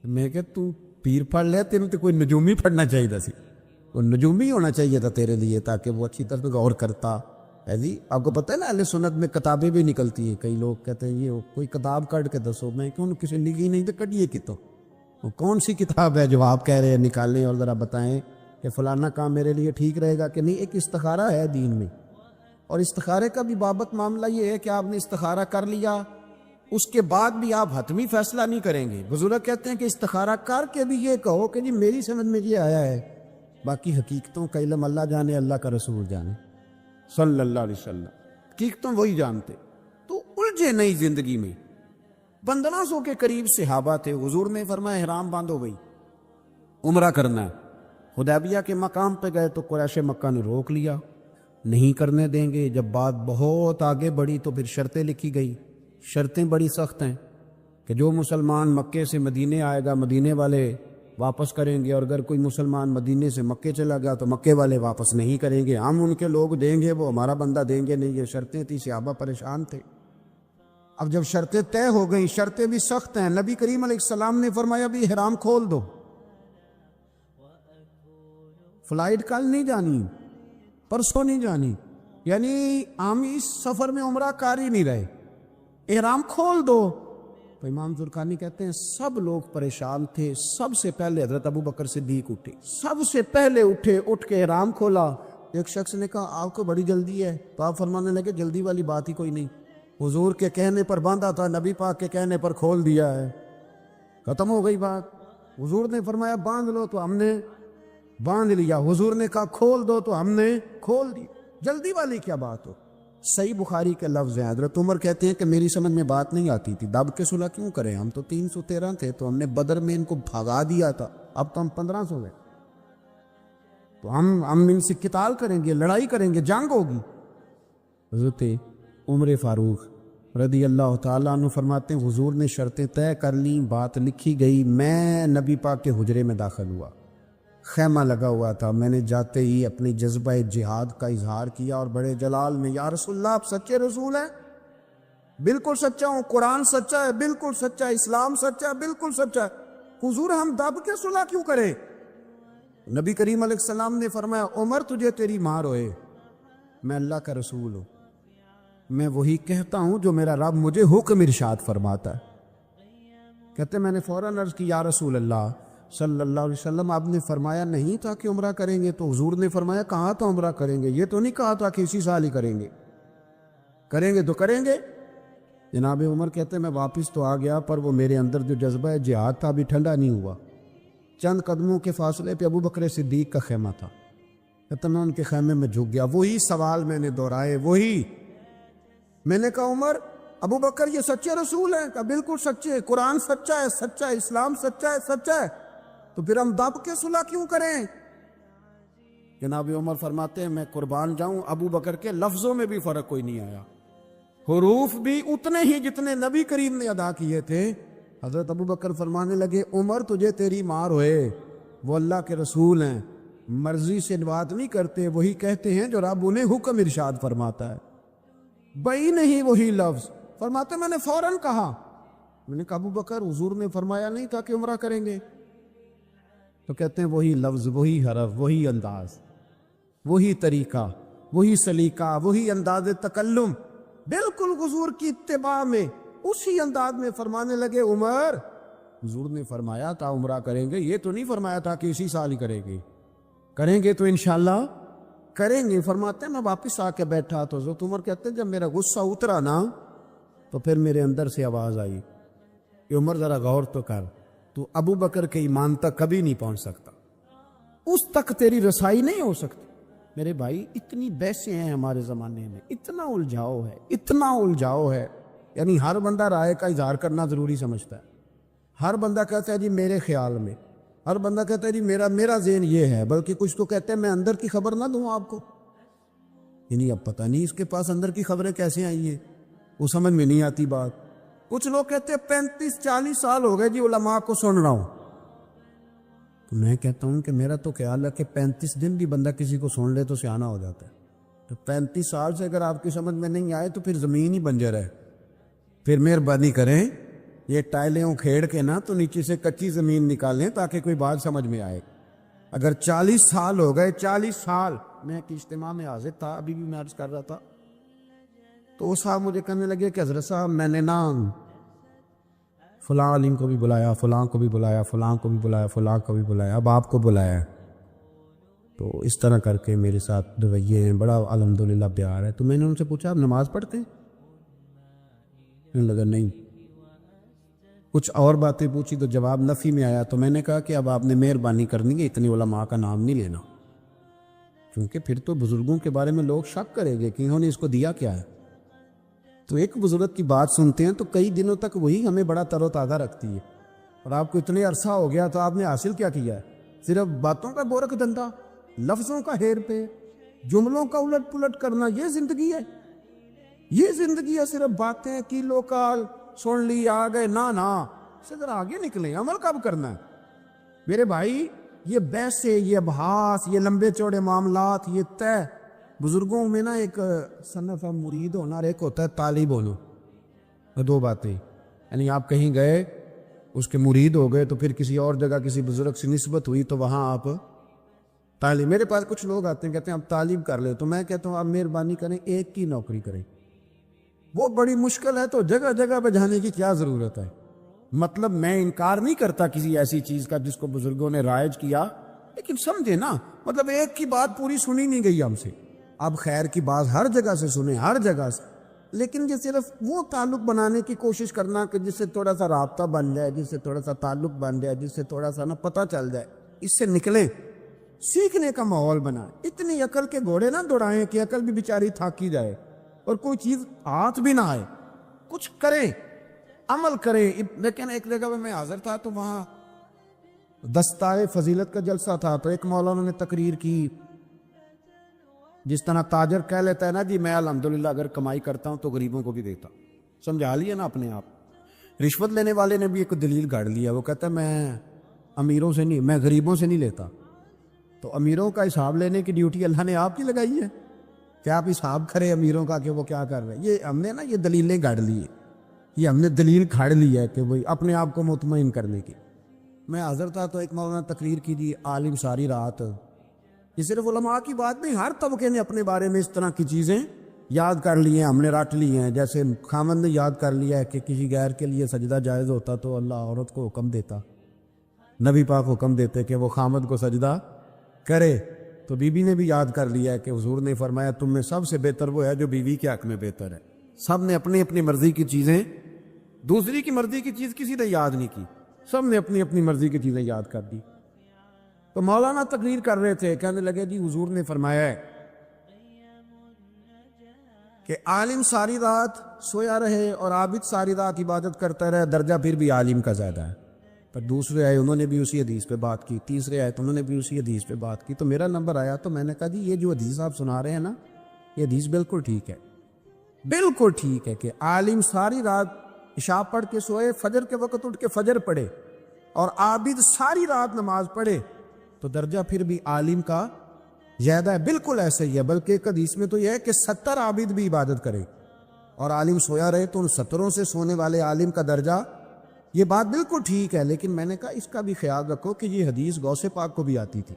میں کہ تو پیر پڑھ لے, تین تو کوئی نجومی پڑھنا چاہیے تھا, وہ نجومی ہونا چاہیے تھا تیرے لیے, تاکہ وہ اچھی طرح غور کرتا ہے. جی آپ کو پتہ ہے نا اہل سنت میں کتابیں بھی نکلتی ہیں. کئی لوگ کہتے ہیں یہ کوئی کتاب کٹ کے دسو. میں کیوں کسی لکھی نہیں تو کٹیے کی تو وہ کون سی کتاب ہے جو آپ کہہ رہے ہیں نکالیں, اور ذرا بتائیں کہ فلانا کام میرے لیے ٹھیک رہے گا کہ نہیں. ایک استخارہ ہے دین میں, اور استخارے کا بھی بابت معاملہ یہ ہے کہ آپ نے استخارہ کر لیا, اس کے بعد بھی آپ حتمی فیصلہ نہیں کریں گے. بزرگ کہتے ہیں کہ استخارہ کر کے بھی یہ کہو کہ جی میری سمجھ میں یہ آیا ہے, باقی حقیقتوں کا علم اللہ جانے, اللہ کا رسول جانے صلی اللہ علیہ وسلم, حقیقتوں وہی جانتے. تو الجھے نہیں زندگی میں. 1500 کے قریب صحابہ تھے. حضور نے فرمایا احرام باندھو بھائی, عمرہ کرنا ہے. حدیبیہ کے مقام پہ گئے تو قریش مکہ نے روک لیا, نہیں کرنے دیں گے. جب بات بہت آگے بڑھی تو پھر شرطیں لکھی گئی. شرطیں بڑی سخت ہیں کہ جو مسلمان مکے سے مدینے آئے گا مدینے والے واپس کریں گے, اور اگر کوئی مسلمان مدینے سے مکے چلا گیا تو مکے والے واپس نہیں کریں گے. ہم ان کے لوگ دیں گے, وہ ہمارا بندہ دیں گے نہیں. یہ شرطیں تھی, صحابہ پریشان تھے. اب جب شرطیں طے ہو گئیں, شرطیں بھی سخت ہیں, نبی کریم علیہ السلام نے فرمایا بھی احرام کھول دو, فلائٹ کل نہیں جانی, پرسوں نہیں جانی, یعنی ہم اس سفر میں عمرہ کر ہی نہیں رہے, احرام کھول دو. تو امام زرقانی کہتے ہیں سب لوگ پریشان تھے. سب سے پہلے حضرت ابو بکر صدیق اٹھے, سب سے پہلے اٹھے, اٹھ کے احرام کھولا. ایک شخص نے کہا آپ کو بڑی جلدی ہے, تو آپ فرمانے لگے جلدی والی بات ہی کوئی نہیں, حضور کے کہنے پر باندھا تھا, نبی پاک کے کہنے پر کھول دیا ہے, ختم ہو گئی بات. حضور نے فرمایا باندھ لو تو ہم نے باندھ لیا, حضور نے کہا کھول دو تو ہم نے کھول دی. جلدی والی کیا بات ہو. صحیح بخاری کے لفظ ہیں, حضرت عمر کہتے ہیں کہ میری سمجھ میں بات نہیں آتی تھی, دب کے صلح کیوں کریں, ہم تو 313 تھے, تو ہم نے بدر میں ان کو بھگا دیا تھا, اب تو ہم 1500 ہیں, تو ہم ان سے قتال کریں گے, لڑائی کریں گے, جنگ ہوگی. حضرت عمر فاروق رضی اللہ تعالیٰ عنہ فرماتے ہیں حضور نے شرطیں طے کر لیں, بات لکھی گئی. میں نبی پاک کے حجرے میں داخل ہوا, خیمہ لگا ہوا تھا. میں نے جاتے ہی اپنی جذبہ جہاد کا اظہار کیا, اور بڑے جلال میں یا رسول اللہ آپ سچے رسول ہیں؟ بالکل سچا ہوں. قرآن سچا ہے, بالکل سچا ہے. اسلام سچا ہے, بالکل سچا ہے. حضور ہم دب کے صلح کیوں کریں؟ نبی کریم علیہ السلام نے فرمایا عمر تجھے تیری ماں روئے, میں اللہ کا رسول ہوں, میں وہی کہتا ہوں جو میرا رب مجھے حکم ارشاد فرماتا ہے. کہتے میں نے فوراً عرض کی یا رسول اللہ صلی اللہ علیہ وسلم, آپ نے فرمایا نہیں تھا کہ عمرہ کریں گے؟ تو حضور نے فرمایا کہا تھا عمرہ کریں گے, یہ تو نہیں کہا تھا کہ اسی سال ہی کریں گے. کریں گے تو کریں گے. جناب عمر کہتے میں واپس تو آ گیا, پر وہ میرے اندر جو جذبہ جہاد تھا ابھی ٹھنڈا نہیں ہوا. چند قدموں کے فاصلے پہ ابو بکر صدیق کا خیمہ تھا. کہتا میں ان کے خیمے میں جھک گیا, وہی سوال میں نے دہرائے, وہی. میں نے کہا عمر ابو بکر یہ سچے رسول ہیں؟ کہا بالکل سچے, قرآن سچا ہے, سچا ہے, اسلام سچا ہے, سچا ہے, تو پھر ہم دب کے صلح کیوں کریں؟ جناب عمر فرماتے ہیں میں قربان جاؤں, ابو بکر کے لفظوں میں بھی فرق کوئی نہیں آیا, حروف بھی اتنے ہی جتنے نبی کریم نے ادا کیے تھے. حضرت ابو بکر فرمانے لگے عمر تجھے تیری ماں روئے, وہ اللہ کے رسول ہیں, مرضی سے بات نہیں کرتے, وہی کہتے ہیں جو رب انہیں حکم ارشاد فرماتا ہے. بئی نہیں وہی لفظ. فرماتے میں نے فوراً کہا, میں نے کہا ابو بکر حضور نے فرمایا نہیں تھا کہ عمرہ کریں گے؟ تو کہتے ہیں وہی لفظ, وہی حرف, وہی انداز, وہی طریقہ, وہی سلیقہ, وہی انداز تکلم, بالکل حضور کی اتباع میں اسی انداز میں فرمانے لگے عمر حضور نے فرمایا تھا عمرہ کریں گے, یہ تو نہیں فرمایا تھا کہ اسی سال ہی کریں گے, کریں گے تو انشاءاللہ کریں گے. فرماتے ہیں میں واپس آ کے بیٹھا تو حضرت عمر کہتے ہیں جب میرا غصہ اترا نا تو پھر میرے اندر سے آواز آئی کہ عمر ذرا غور تو کر, تو ابو بکر کے ایمان تک کبھی نہیں پہنچ سکتا, اس تک تیری رسائی نہیں ہو سکتی. میرے بھائی اتنی بحثیں ہیں ہمارے زمانے میں, اتنا الجھاؤ ہے, اتنا الجھاؤ ہے, یعنی ہر بندہ رائے کا اظہار کرنا ضروری سمجھتا ہے. ہر بندہ کہتا ہے جی میرے خیال میں, ہر بندہ کہتا ہے جی میرا ذہن یہ ہے, بلکہ کچھ تو کہتے ہیں میں اندر کی خبر نہ دوں آپ کو. یعنی اب پتہ نہیں اس کے پاس اندر کی خبریں کیسے آئی ہیں, وہ سمجھ میں نہیں آتی بات. کچھ لوگ کہتے ہیں 35-40 سال ہو گئے جی علماء کو سن رہا ہوں, تو میں کہتا ہوں کہ میرا تو خیال ہے کہ 35 دن بھی بندہ کسی کو سن لے تو سیانا ہو جاتا ہے. تو 35 سال سے اگر آپ کی سمجھ میں نہیں آئے تو پھر زمین ہی بنجر ہے. پھر مہربانی کریں یہ ٹائلیں اکھیڑ کے نا تو نیچے سے کچی زمین نکالیں تاکہ کوئی بات سمجھ میں آئے. اگر 40 سال ہو گئے، 40 سال میں ایک اجتماع میں حاضر تھا، ابھی بھی میں عرض کر رہا تھا، تو وہ صاحب مجھے کہنے لگے کہ حضرت صاحب میں نے نا فلاں عالم کو بھی بلایا، فلاں کو بھی بلایا، فلاں کو بھی بلایا، فلاں کو بھی بلایا، اب آپ کو بلایا ہے. تو اس طرح کر کے میرے ساتھ رویے ہیں، بڑا الحمدللہ پیار ہے. تو میں نے ان سے پوچھا آپ نماز پڑھتے ہیں؟ انہوں نے لگا نہیں. کچھ اور باتیں پوچھی تو جواب نفی میں آیا. تو میں نے کہا کہ اب آپ نے مہربانی کرنی ہے اتنی علماء کا نام نہیں لینا، کیونکہ پھر تو بزرگوں کے بارے میں لوگ شک کریں گے کہ انہوں نے اس کو دیا کیا ہے. تو ایک بزرگ کی بات سنتے ہیں تو کئی دنوں تک وہی ہمیں بڑا تر و تازہ رکھتی ہے. اور آپ کو اتنے عرصہ ہو گیا تو آپ نے حاصل کیا کیا ہے؟ صرف باتوں کا گورکھ دھندا، لفظوں کا ہیر پھیر، جملوں کا الٹ پلٹ کرنا، یہ زندگی ہے؟ یہ زندگی ہے صرف باتیں کی لوکال سن لی آ گئے؟ نا سے ذرا آگے نکلیں. عمل کب کرنا ہے میرے بھائی؟ یہ بحثیں، یہ ابحاث، یہ لمبے چوڑے معاملات، یہ طے. بزرگوں میں نا ایک صنف مرید ہونا اور ایک ہوتا ہے طالب ہونا، دو باتیں. یعنی آپ کہیں گئے اس کے مرید ہو گئے تو پھر کسی اور جگہ کسی بزرگ سے نسبت ہوئی تو وہاں آپ طالب. میرے پاس کچھ لوگ آتے ہیں کہتے ہیں آپ طالب کر لیں، تو میں کہتا ہوں آپ مہربانی کریں ایک کی نوکری کریں. وہ بڑی مشکل ہے تو جگہ جگہ پہ جانے کی کیا ضرورت ہے؟ مطلب میں انکار نہیں کرتا کسی ایسی چیز کا جس کو بزرگوں نے رائج کیا، لیکن سمجھے نا، مطلب ایک کی بات پوری سنی نہیں گئی ہم سے. اب خیر کی بات ہر جگہ سے سنیں، ہر جگہ سے، لیکن یہ صرف وہ تعلق بنانے کی کوشش کرنا کہ جس سے تھوڑا سا رابطہ بن جائے، جس سے تھوڑا سا تعلق بن جائے، جس سے تھوڑا سا نا پتہ چل جائے، اس سے نکلیں، سیکھنے کا ماحول بنائیں. اتنی عقل کے گھوڑے نہ دوڑائیں کہ عقل بھی بیچاری تھاکی جائے اور کوئی چیز ہاتھ بھی نہ آئے. کچھ کریں، عمل کریں. لیکن ایک جگہ پہ میں حاضر تھا تو وہاں دستائے فضیلت کا جلسہ تھا، تو ایک مولانا نے تقریر کی. جس طرح تاجر کہہ لیتا ہے نا جی میں الحمدللہ اگر کمائی کرتا ہوں تو غریبوں کو بھی دیتا، سمجھا لیا نا اپنے آپ. رشوت لینے والے نے بھی ایک دلیل گاڑ لیا، وہ کہتا ہے میں امیروں سے نہیں، میں غریبوں سے نہیں لیتا. تو امیروں کا حساب لینے کی ڈیوٹی اللہ نے آپ کی لگائی ہے کہ آپ حساب کریں امیروں کا کہ وہ کیا کر رہے ہیں. یہ ہم نے نا یہ دلیلیں گاڑ لی ہے، یہ ہم نے دلیل کھاڑ لی ہے کہ وہی اپنے آپ کو مطمئن کرنے کی. میں حاضر تھا تو ایک مولانا تقریر کی جی عالم ساری رات. یہ صرف علماء کی بات نہیں، ہر طبقے نے اپنے بارے میں اس طرح کی چیزیں یاد کر لی ہیں، ہم نے رٹ لی ہیں. جیسے خامند نے یاد کر لیا ہے کہ کسی غیر کے لیے سجدہ جائز ہوتا تو اللہ عورت کو حکم دیتا، نبی پاک حکم دیتے کہ وہ خامند کو سجدہ کرے. تو بی بی نے بھی یاد کر لیا ہے کہ حضور نے فرمایا تم میں سب سے بہتر وہ ہے جو بیوی کے حق میں بہتر ہے. سب نے اپنی اپنی مرضی کی چیزیں، دوسری کی مرضی کی چیز کسی نے یاد نہیں کی، سب نے اپنی اپنی مرضی کی چیزیں یاد کر دی. تو مولانا تقریر کر رہے تھے، کہنے لگے جی حضور نے فرمایا ہے کہ عالم ساری رات سویا رہے اور عابد ساری رات عبادت کرتا رہے، درجہ پھر بھی عالم کا زیادہ ہے. پر دوسرے آئے انہوں نے بھی اسی حدیث پہ بات کی، تیسرے آئے تو انہوں نے بھی اسی حدیث پہ بات کی. تو میرا نمبر آیا تو میں نے کہا جی یہ جو حدیث آپ سنا رہے ہیں نا، یہ حدیث بالکل ٹھیک ہے، بالکل ٹھیک ہے کہ عالم ساری رات عشاء پڑھ کے سوئے، فجر کے وقت اٹھ کے فجر پڑھے، اور عابد ساری رات نماز پڑھے تو درجہ پھر بھی عالم کا زیادہ ہے. بالکل ایسے ہی ہے، بلکہ ایک حدیث میں تو یہ ہے کہ 70 عابد بھی عبادت کرے اور عالم سویا رہے تو ان 70 سے سونے والے عالم کا درجہ. یہ بات بالکل ٹھیک ہے، لیکن میں نے کہا اس کا بھی خیال رکھو کہ یہ حدیث غوث پاک کو بھی آتی تھی،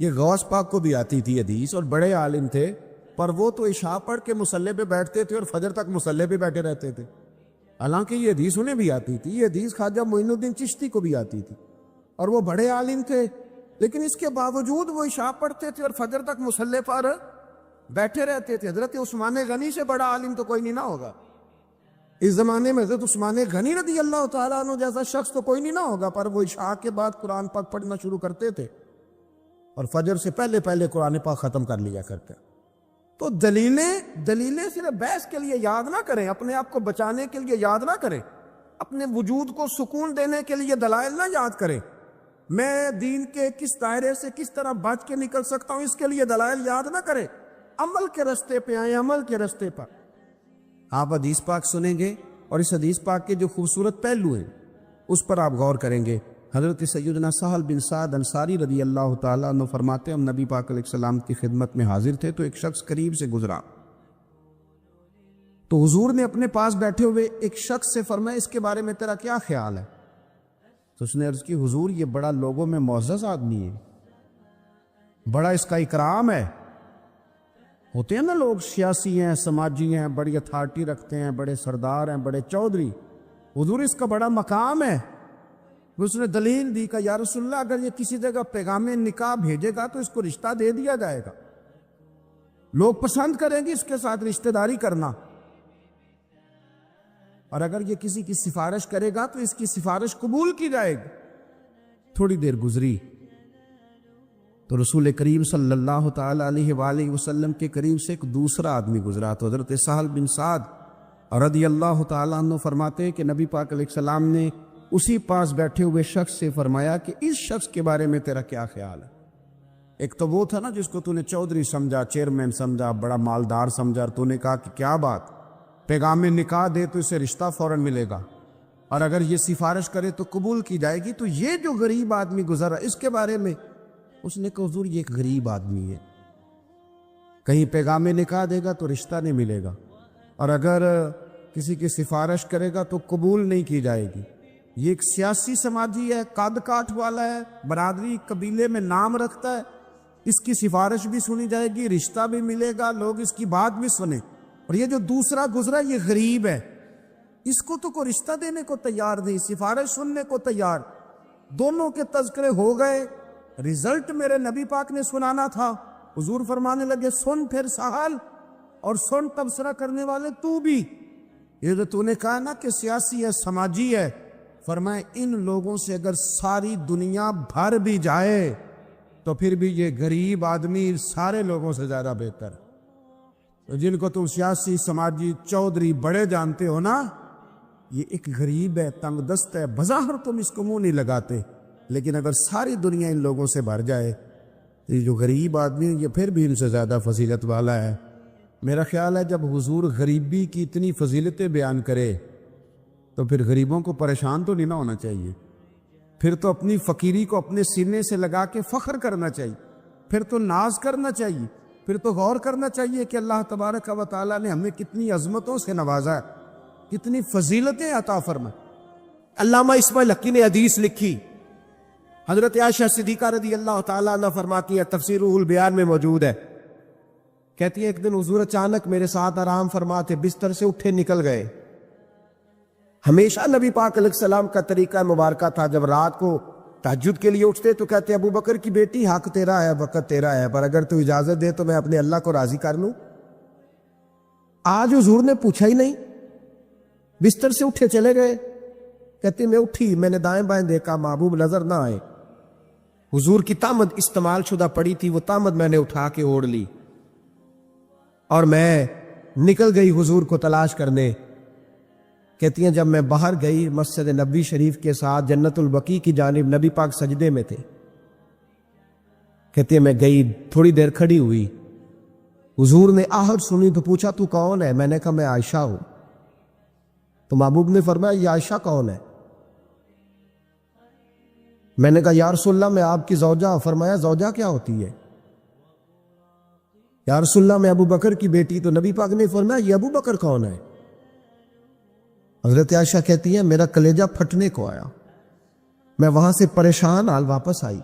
یہ غوث پاک کو بھی آتی تھی حدیث، اور بڑے عالم تھے، پر وہ تو عشاء پڑھ کے مصلی پہ بیٹھتے تھے اور فجر تک مصلی پہ بیٹھے رہتے تھے. حالانکہ یہ حدیث انہیں بھی آتی تھی، یہ حدیث خواجہ معین الدین چشتی کو بھی آتی تھی، اور وہ بڑے عالم تھے، لیکن اس کے باوجود وہ عشاء پڑھتے تھے اور فجر تک مصلی پر بیٹھے رہتے تھے. حضرت عثمان غنی سے بڑا عالم تو کوئی نہیں نہ ہوگا اس زمانے میں. حضرت عثمان غنی رضی اللہ تعالیٰ عنہ جیسا شخص تو کوئی نہیں نہ ہوگا، پر وہ عشاء کے بعد قرآن پاک پڑھنا شروع کرتے تھے اور فجر سے پہلے پہلے قرآن پاک ختم کر لیا کرتے. تو دلیلیں صرف بحث کے لیے یاد نہ کریں، اپنے آپ کو بچانے کے لیے یاد نہ کریں، اپنے وجود کو سکون دینے کے لیے دلائل نہ یاد کریں. میں دین کے کس دائرے سے کس طرح بچ کے نکل سکتا ہوں اس کے لیے دلائل یاد نہ کریں، عمل کے رستے پہ آئیں، عمل کے رستے پر. آپ حدیث پاک سنیں گے اور اس حدیث پاک کے جو خوبصورت پہلو ہیں اس پر آپ غور کریں گے. حضرت سیدنا سہل بن سعد انصاری رضی اللہ تعالیٰ عنہ فرماتے ہم نبی پاک علیہ السلام کی خدمت میں حاضر تھے تو ایک شخص قریب سے گزرا، تو حضور نے اپنے پاس بیٹھے ہوئے ایک شخص سے فرمایا اس کے بارے میں تیرا کیا خیال ہے؟ تو اس نے عرض کی حضور یہ بڑا لوگوں میں معزز آدمی ہے، بڑا اس کا اکرام ہے۔ ہوتے ہیں نا لوگ سیاسی ہیں، سماجی ہیں، بڑی اتھارٹی رکھتے ہیں، بڑے سردار ہیں، بڑے چودھری، حضور اس کا بڑا مقام ہے۔ اس نے دلیل دی کہ یا رسول اللہ اگر یہ کسی جگہ پیغام نکاح بھیجے گا تو اس کو رشتہ دے دیا جائے گا، لوگ پسند کریں گے اس کے ساتھ رشتہ داری کرنا، اور اگر یہ کسی کی سفارش کرے گا تو اس کی سفارش قبول کی جائے گی۔ تھوڑی دیر گزری تو رسول کریم صلی اللہ تعالی علیہ وآلہ وسلم کے قریب سے ایک دوسرا آدمی گزرا، تو حضرت سہل بن سعد رضی اللہ تعالیٰ عنہ فرماتے ہیں کہ نبی پاک علیہ السلام نے اسی پاس بیٹھے ہوئے شخص سے فرمایا کہ اس شخص کے بارے میں تیرا کیا خیال ہے؟ ایک تو وہ تھا نا جس کو تو نے چودھری سمجھا، چیئرمین سمجھا، بڑا مالدار سمجھا، اور تو نے کہا کہ کیا بات، پیغام نکاح دے تو اسے رشتہ فوراً ملے گا، اور اگر یہ سفارش کرے تو قبول کی جائے گی۔ تو یہ جو غریب آدمی گزرا اس کے بارے میں اس نے کہا حضور یہ ایک غریب آدمی ہے، کہیں پیغام نکاح دے گا تو رشتہ نہیں ملے گا، اور اگر کسی کی سفارش کرے گا تو قبول نہیں کی جائے گی۔ یہ ایک سیاسی سماجی ہے، قد کاٹ والا ہے، برادری قبیلے میں نام رکھتا ہے، اس کی سفارش بھی سنی جائے گی، رشتہ بھی ملے گا، لوگ اس کی بات بھی سنیں۔ اور یہ جو دوسرا گزرا یہ غریب ہے، اس کو تو کوئی رشتہ دینے کو تیار نہیں، سفارش سننے کو تیار۔ دونوں کے تذکرے ہو گئے، رزلٹ میرے نبی پاک نے سنانا تھا۔ حضور فرمانے لگے سن پھر سہل، اور سن تبصرہ کرنے والے تو بھی، یہ جو تو نے کہا نا کہ سیاسی ہے، سماجی ہے، فرمائے ان لوگوں سے اگر ساری دنیا بھر بھی جائے تو پھر بھی یہ غریب آدمی سارے لوگوں سے زیادہ بہتر ہے۔ جن کو تم سیاسی، سماجی، چودھری بڑے جانتے ہو نا، یہ ایک غریب ہے، تنگ دست ہے، بظاہر تم اس کو منہ نہیں لگاتے، لیکن اگر ساری دنیا ان لوگوں سے بھر جائے تو یہ جو غریب آدمی یہ پھر بھی ان سے زیادہ فضیلت والا ہے۔ میرا خیال ہے جب حضور غریبی کی اتنی فضیلتیں بیان کرے تو پھر غریبوں کو پریشان تو نہیں نہ ہونا چاہیے، پھر تو اپنی فقیری کو اپنے سینے سے لگا کے فخر کرنا چاہیے، پھر تو ناز کرنا چاہیے، پھر تو غور کرنا چاہیے کہ اللہ تبارک و تعالیٰ نے ہمیں کتنی عظمتوں سے نوازا ہے، کتنی فضیلتیں عطا فرمائے۔ علامہ اسماعیل حقی نے حدیث لکھی، حضرت عائشہ صدیقہ رضی اللہ تعالیٰ عنہ فرماتی ہے، تفسیر روح البیان میں موجود ہے، کہتی ہے ایک دن حضور اچانک میرے ساتھ آرام فرماتے بستر سے اٹھے نکل گئے۔ ہمیشہ نبی پاک علیہ السلام کا طریقہ مبارکہ تھا جب رات کو تہجد کے لیے اٹھتے تو کہتے ابو بکر کی بیٹی حق تیرا ہے، وقت تیرا ہے، پر اگر تو اجازت دے تو میں اپنے اللہ کو راضی کر لوں۔ آج حضور نے پوچھا ہی نہیں، بستر سے اٹھے چلے گئے، کہتے میں اٹھی، میں نے دائیں بائیں دیکھا، محبوب نظر نہ آئے، حضور کی تامد استعمال شدہ پڑی تھی، وہ تامد میں نے اٹھا کے اوڑھ لی اور میں نکل گئی حضور کو تلاش کرنے۔ کہتی ہیں جب میں باہر گئی مسجد نبوی شریف کے ساتھ جنت البقیع کی جانب، نبی پاک سجدے میں تھے، کہتی ہیں میں گئی، تھوڑی دیر کھڑی ہوئی، حضور نے آہٹ سنی تو پوچھا تو کون ہے؟ میں نے کہا میں عائشہ ہوں۔ تو محبوب نے فرمایا یہ عائشہ کون ہے؟ میں نے کہا یا رسول اللہ میں آپ کی زوجہ۔ فرمایا زوجہ کیا ہوتی ہے؟ یا رسول اللہ میں ابو بکر کی بیٹی۔ تو نبی پاک نے فرمایا یہ ابو بکر کون ہے؟ حضرت عائشہ کہتی ہے میرا کلیجہ پھٹنے کو آیا، میں وہاں سے پریشان حال واپس آئی،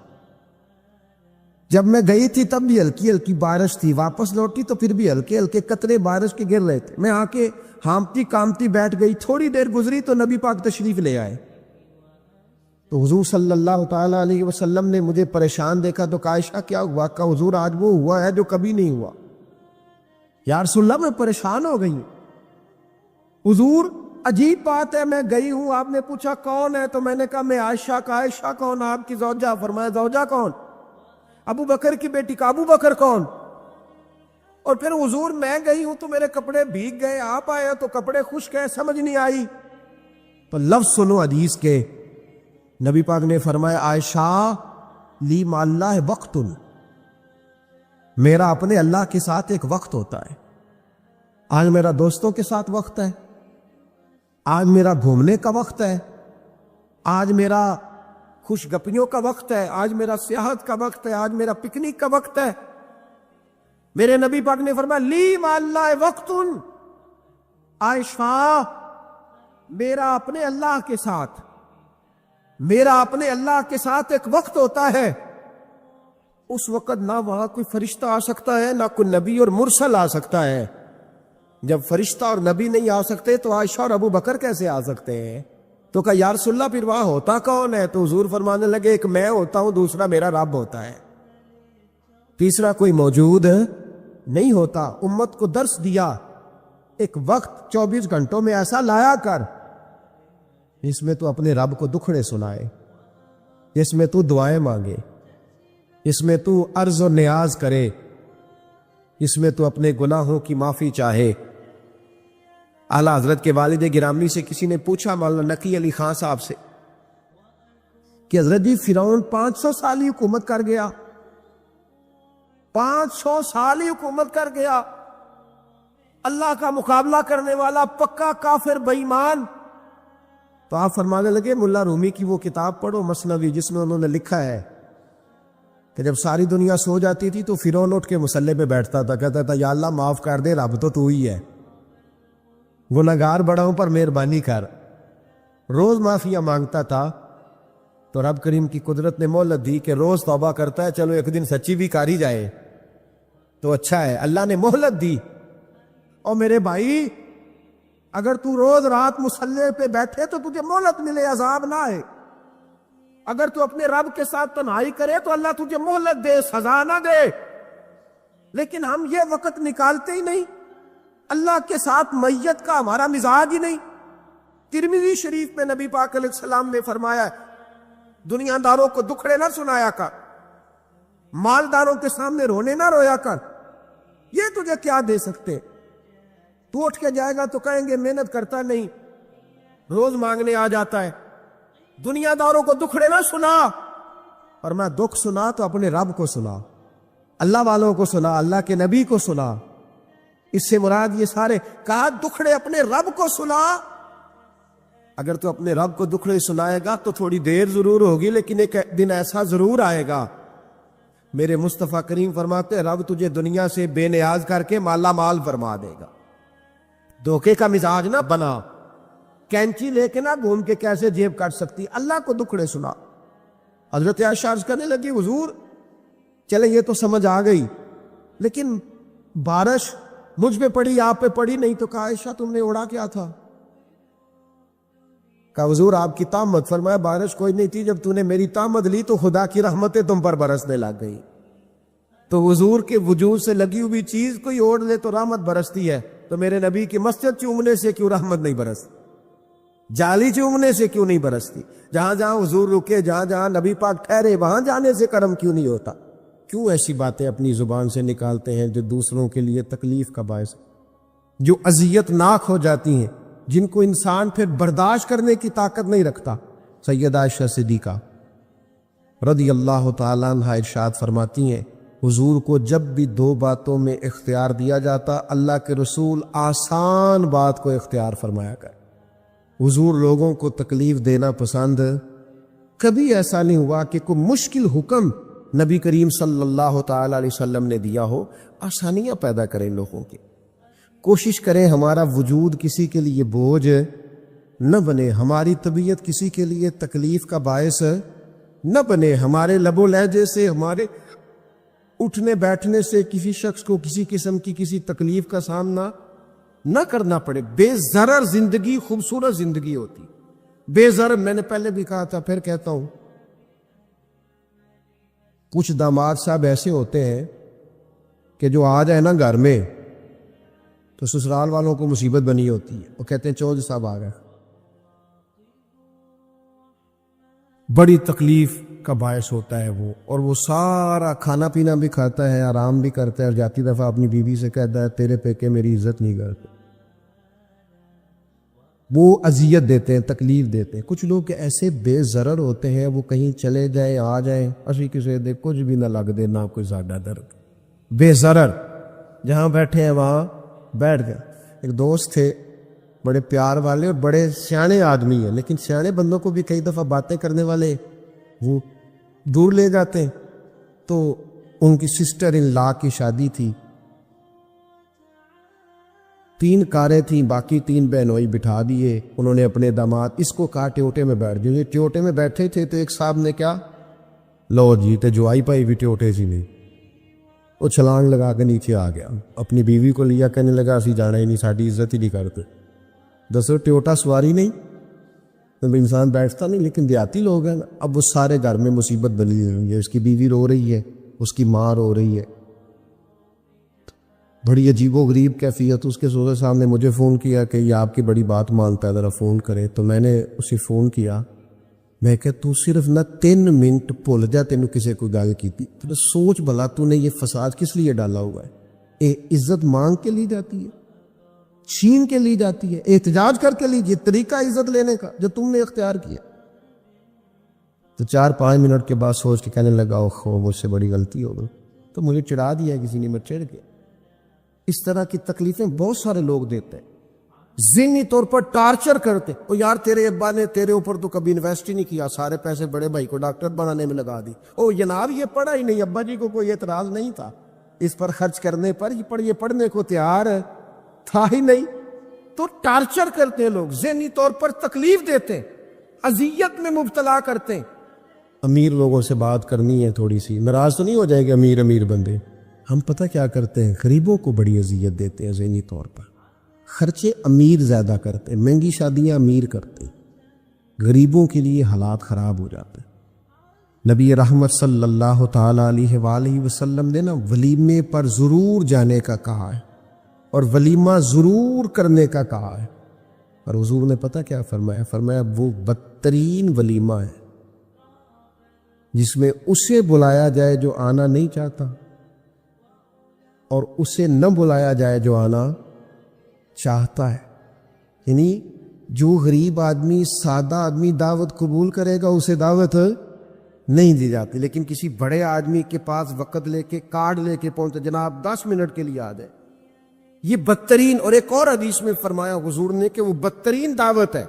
جب میں گئی تھی تب بھی ہلکی ہلکی بارش تھی، واپس لوٹی تو پھر بھی ہلکے ہلکے قطرے بارش کے گر رہے تھے، میں آ کے ہامتی کامتی بیٹھ گئی، تھوڑی دیر گزری تو نبی پاک تشریف لے آئے۔ تو حضور صلی اللہ تعالی علیہ وسلم نے مجھے پریشان دیکھا تو کہا عائشہ کیا ہوا؟ کہا حضور آج وہ ہوا ہے جو کبھی نہیں ہوا۔ یا رسول اللہ میں پریشان ہو گئی ہوں۔ حضور عجیب بات ہے، میں گئی ہوں، آپ نے پوچھا کون ہے تو میں نے کہا میں عائشہ۔ کا عائشہ کون؟ آپ کی زوجہ۔ فرمایا زوجہ کون؟ ابو بکر کی بیٹی۔ کا ابو بکر کون؟ اور پھر حضور میں گئی ہوں تو میرے کپڑے بھیگ گئے، آپ آئے تو کپڑے خشک ہیں، سمجھ نہیں آئی۔ تو لفظ سنو حدیث کے، نبی پاک نے فرمایا عائشہ لی مع اللہ وقت، میرا اپنے اللہ کے ساتھ ایک وقت ہوتا ہے، آج میرا دوستوں کے ساتھ وقت ہے، آج میرا گھومنے کا وقت ہے، آج میرا خوش گپیوں کا وقت ہے، آج میرا سیاحت کا وقت ہے، آج میرا پکنک کا وقت ہے۔ میرے نبی پاک نے فرمایا لی مع اللہ وقت، عائشہ میرا اپنے اللہ کے ساتھ، میرا اپنے اللہ کے ساتھ ایک وقت ہوتا ہے، اس وقت نہ وہاں کوئی فرشتہ آ سکتا ہے، نہ کوئی نبی اور مرسل آ سکتا ہے۔ جب فرشتہ اور نبی نہیں آ سکتے تو عائشہ اور ابو بکر کیسے آ سکتے ہیں؟ تو کہا یا رسول اللہ پھر وہاں ہوتا کون ہے؟ تو حضور فرمانے لگے ایک میں ہوتا ہوں، دوسرا میرا رب ہوتا ہے، تیسرا کوئی موجود نہیں ہوتا۔ امت کو درس دیا، ایک وقت 24 گھنٹوں میں ایسا لایا کر جس میں تو اپنے رب کو دکھڑے سنائے، جس میں تو دعائیں مانگے، جس میں تو عرض و نیاز کرے، جس میں تو اپنے گناہوں کی معافی چاہے۔ اعلیٰ حضرت کے والد گرامی سے کسی نے پوچھا، مولانا نقی علی خان صاحب سے، کہ حضرت جی فرعون 500 سال ہی حکومت کر گیا، 500 سال ہی حکومت کر گیا، اللہ کا مقابلہ کرنے والا پکا کافر بے ایمان۔ تو آپ فرمانے لگے ملا رومی کی وہ کتاب پڑھو مثنوی، جس میں انہوں نے لکھا ہے کہ جب ساری دنیا سو جاتی تھی تو فرعون اٹھ کے مصلے پہ بیٹھتا تھا، کہتا تھا یا اللہ معاف کر دے، رب تو ہی ہے، گناہگار بڑا ہوں پر مہربانی کر۔ روز معافیاں مانگتا تھا تو رب کریم کی قدرت نے مہلت دی کہ روز توبہ کرتا ہے، چلو ایک دن سچی بھی کاری جائے تو اچھا ہے، اللہ نے مہلت دی۔ اور میرے بھائی اگر تو روز رات مصلے پہ بیٹھے تو تجھے مہلت ملے، عذاب نہ آئے۔ اگر تو اپنے رب کے ساتھ تنہائی کرے تو اللہ تجھے مہلت دے، سزا نہ دے۔ لیکن ہم یہ وقت نکالتے ہی نہیں، اللہ کے ساتھ میت کا ہمارا مزاج ہی نہیں۔ ترمذی شریف میں نبی پاک علیہ السلام نے فرمایا ہے دنیا داروں کو دکھڑے نہ سنایا کر، مالداروں کے سامنے رونے نہ رویا کر، یہ تجھے کیا دے سکتے؟ تو اٹھ کے جائے گا تو کہیں گے محنت کرتا نہیں، روز مانگنے آ جاتا ہے۔ دنیا داروں کو دکھڑے نہ سنا، اور میں دکھ سنا تو اپنے رب کو سنا، اللہ والوں کو سنا، اللہ کے نبی کو سنا۔ اس سے مراد یہ سارے کہا دکھڑے اپنے رب کو سنا۔ اگر تو اپنے رب کو دکھڑے سنائے گا تو تھوڑی دیر ضرور ہوگی، لیکن ایک دن ایسا ضرور آئے گا۔ میرے مصطفیٰ کریم فرماتے ہیں رب تجھے دنیا سے بے نیاز کر کے مالا مال فرما دے گا۔ دھوکے کا مزاج نہ بنا، کینچی لے کے نہ گھوم کے کیسے جیب کاٹ سکتی، اللہ کو دکھڑے سنا۔ حضرت عائشہ عرض کرنے لگی حضور چلے یہ تو سمجھ آ گئی، لیکن بارش مجھ پہ پڑی آپ پہ پڑی نہیں، تو کہا عائشہ تم نے اڑا کیا تھا؟ کہا حضور آپ کی تامت، فرمایا بارش کوئی نہیں تھی، جب تو نے میری تامت لی تو خدا کی رحمتیں تم پر برسنے لگ گئی۔ تو حضور کے وجود سے لگی ہوئی چیز کوئی اوڑ لے تو رحمت برستی ہے، تو میرے نبی کی مسجد چومنے سے کیوں رحمت نہیں برستی؟ جالی چومنے سے کیوں نہیں برستی؟ جہاں جہاں حضور رکے، جہاں جہاں نبی پاک ٹھہرے، وہاں جانے سے کرم کیوں نہیں ہوتا؟ کیوں ایسی باتیں اپنی زبان سے نکالتے ہیں جو دوسروں کے لیے تکلیف کا باعث، جو اذیت ناک ہو جاتی ہیں، جن کو انسان پھر برداشت کرنے کی طاقت نہیں رکھتا؟ سیدہ عائشہ صدیقہ رضی اللہ تعالیٰ عنہ ارشاد فرماتی ہیں حضور کو جب بھی دو باتوں میں اختیار دیا جاتا، اللہ کے رسول آسان بات کو اختیار فرمایا کر۔ حضور لوگوں کو تکلیف دینا پسند، کبھی ایسا نہیں ہوا کہ کوئی مشکل حکم نبی کریم صلی اللہ تعالی علیہ وسلم نے دیا ہو، آسانیاں پیدا کریں لوگوں کی، کوشش کریں ہمارا وجود کسی کے لیے بوجھ نہ بنے، ہماری طبیعت کسی کے لیے تکلیف کا باعث نہ بنے، ہمارے لب و لہجے سے، ہمارے اٹھنے بیٹھنے سے کسی شخص کو کسی قسم کی کسی تکلیف کا سامنا نہ کرنا پڑے۔ بے ضرر زندگی خوبصورت زندگی ہوتی، بے ضرر، میں نے پہلے بھی کہا تھا پھر کہتا ہوں، کچھ داماد صاحب ایسے ہوتے ہیں کہ جو آ جائے نا گھر میں تو سسرال والوں کو مصیبت بنی ہوتی ہے، وہ کہتے ہیں چودھری صاحب آ گئے، بڑی تکلیف کا باعث ہوتا ہے وہ، اور وہ سارا کھانا پینا بھی کھاتا ہے، آرام بھی کرتا ہے، اور جاتی دفعہ اپنی بیوی سے کہتا ہے تیرے پیکے میری عزت نہیں کرتے، وہ اذیت دیتے ہیں، تکلیف دیتے ہیں۔ کچھ لوگ ایسے بے ضرر ہوتے ہیں، وہ کہیں چلے جائیں آ جائیں، اسی کسی دے کچھ بھی نہ لگ دے، نہ کوئی زیادہ درد، بے ضرر، جہاں بیٹھے ہیں وہاں بیٹھ گئے۔ ایک دوست تھے بڑے پیار والے اور بڑے سیانے آدمی ہیں، لیکن سیانے بندوں کو بھی کئی دفعہ باتیں کرنے والے وہ دور لے جاتے ہیں. تو ان کی سسٹر ان لا کی شادی تھی, 3 کاریں تھیں, باقی 3 بہنوئی بٹھا دیے. انہوں نے اپنے داماد, اس کو کہا ٹیوٹے میں بیٹھ جائے. ٹیوٹے میں بیٹھے تھے تو ایک صاحب نے کیا, لو جی تے جو آئی پائی بھی ٹیوٹے سی نہیں. وہ چھلانگ لگا کے نیچے آ گیا, اپنی بیوی کو لیا, کہنے لگا اسی جانا ہی نہیں, ساری عزت ہی نہیں کرتے. دسو ٹیوٹا سواری نہیں تو انسان بیٹھتا نہیں. لیکن دیہاتی لوگ ہیں نا, اب وہ سارے گھر میں مصیبت بنی ہوئی ہے. اس کی بیوی رو رہی ہے, اس کی ماں رو رہی ہے, بڑی عجیب و غریب کیفیت. اس کے سوزر صاحب نے مجھے فون کیا کہ یہ آپ کی بڑی بات مانتا ہے, ذرا فون کرے. تو میں نے اسے فون کیا, میں کہ تو صرف نہ 3 منٹ بھول جا تینوں کسی کو گل کی تھی. تو سوچ بھلا تو نے یہ فساد کس لیے ڈالا ہوا ہے. عزت مانگ کے لی جاتی ہے, چھین کے لی جاتی ہے, احتجاج کر کے لیجیے. طریقہ عزت لینے کا جو تم نے اختیار کیا. تو 4-5 منٹ کے بعد سوچ کے کہنے لگا اوہ مجھ سے بڑی غلطی ہو گئی. تو مجھے چڑھا دیا کسی نے, میں چڑھ گیا. اس طرح کی تکلیفیں بہت سارے لوگ دیتے ہیں, ذہنی طور پر ٹارچر کرتے. او یار تیرے ابا نے تیرے اوپر تو کبھی انویسٹ ہی نہیں کیا, سارے پیسے بڑے بھائی کو ڈاکٹر بنانے میں لگا دی. او جناب یہ پڑھا ہی نہیں, ابا جی کو کوئی اعتراض نہیں تھا اس پر خرچ کرنے پر, یہ پڑھنے کو تیار تھا ہی نہیں. تو ٹارچر کرتے ہیں لوگ, ذہنی طور پر تکلیف دیتے ہیں, اذیت میں مبتلا کرتے ہیں. امیر لوگوں سے بات کرنی ہے تھوڑی سی, ناراض تو نہیں ہو جائے گا امیر بندے. ہم پتہ کیا کرتے ہیں, غریبوں کو بڑی اذیت دیتے ہیں ذہنی طور پر. خرچے امیر زیادہ کرتے ہیں, مہنگی شادیاں امیر کرتے ہیں, غریبوں کے لیے حالات خراب ہو جاتے ہیں. نبی رحمت صلی اللہ تعالیٰ علیہ وآلہ وسلم نے نا ولیمے پر ضرور جانے کا کہا ہے اور ولیمہ ضرور کرنے کا کہا ہے. اور حضور نے پتہ کیا فرمایا, فرمایا وہ بدترین ولیمہ ہے جس میں اسے بلایا جائے جو آنا نہیں چاہتا اور اسے نہ بلایا جائے جو آنا چاہتا ہے. یعنی جو غریب آدمی, سادہ آدمی دعوت قبول کرے گا اسے دعوت نہیں دی جاتی. لیکن کسی بڑے آدمی کے پاس وقت لے کے, کارڈ لے کے پہنچے, جناب 10 منٹ کے لیے آ جائے, یہ بدترین. اور ایک اور حدیث میں فرمایا حضور نے کہ وہ بدترین دعوت ہے,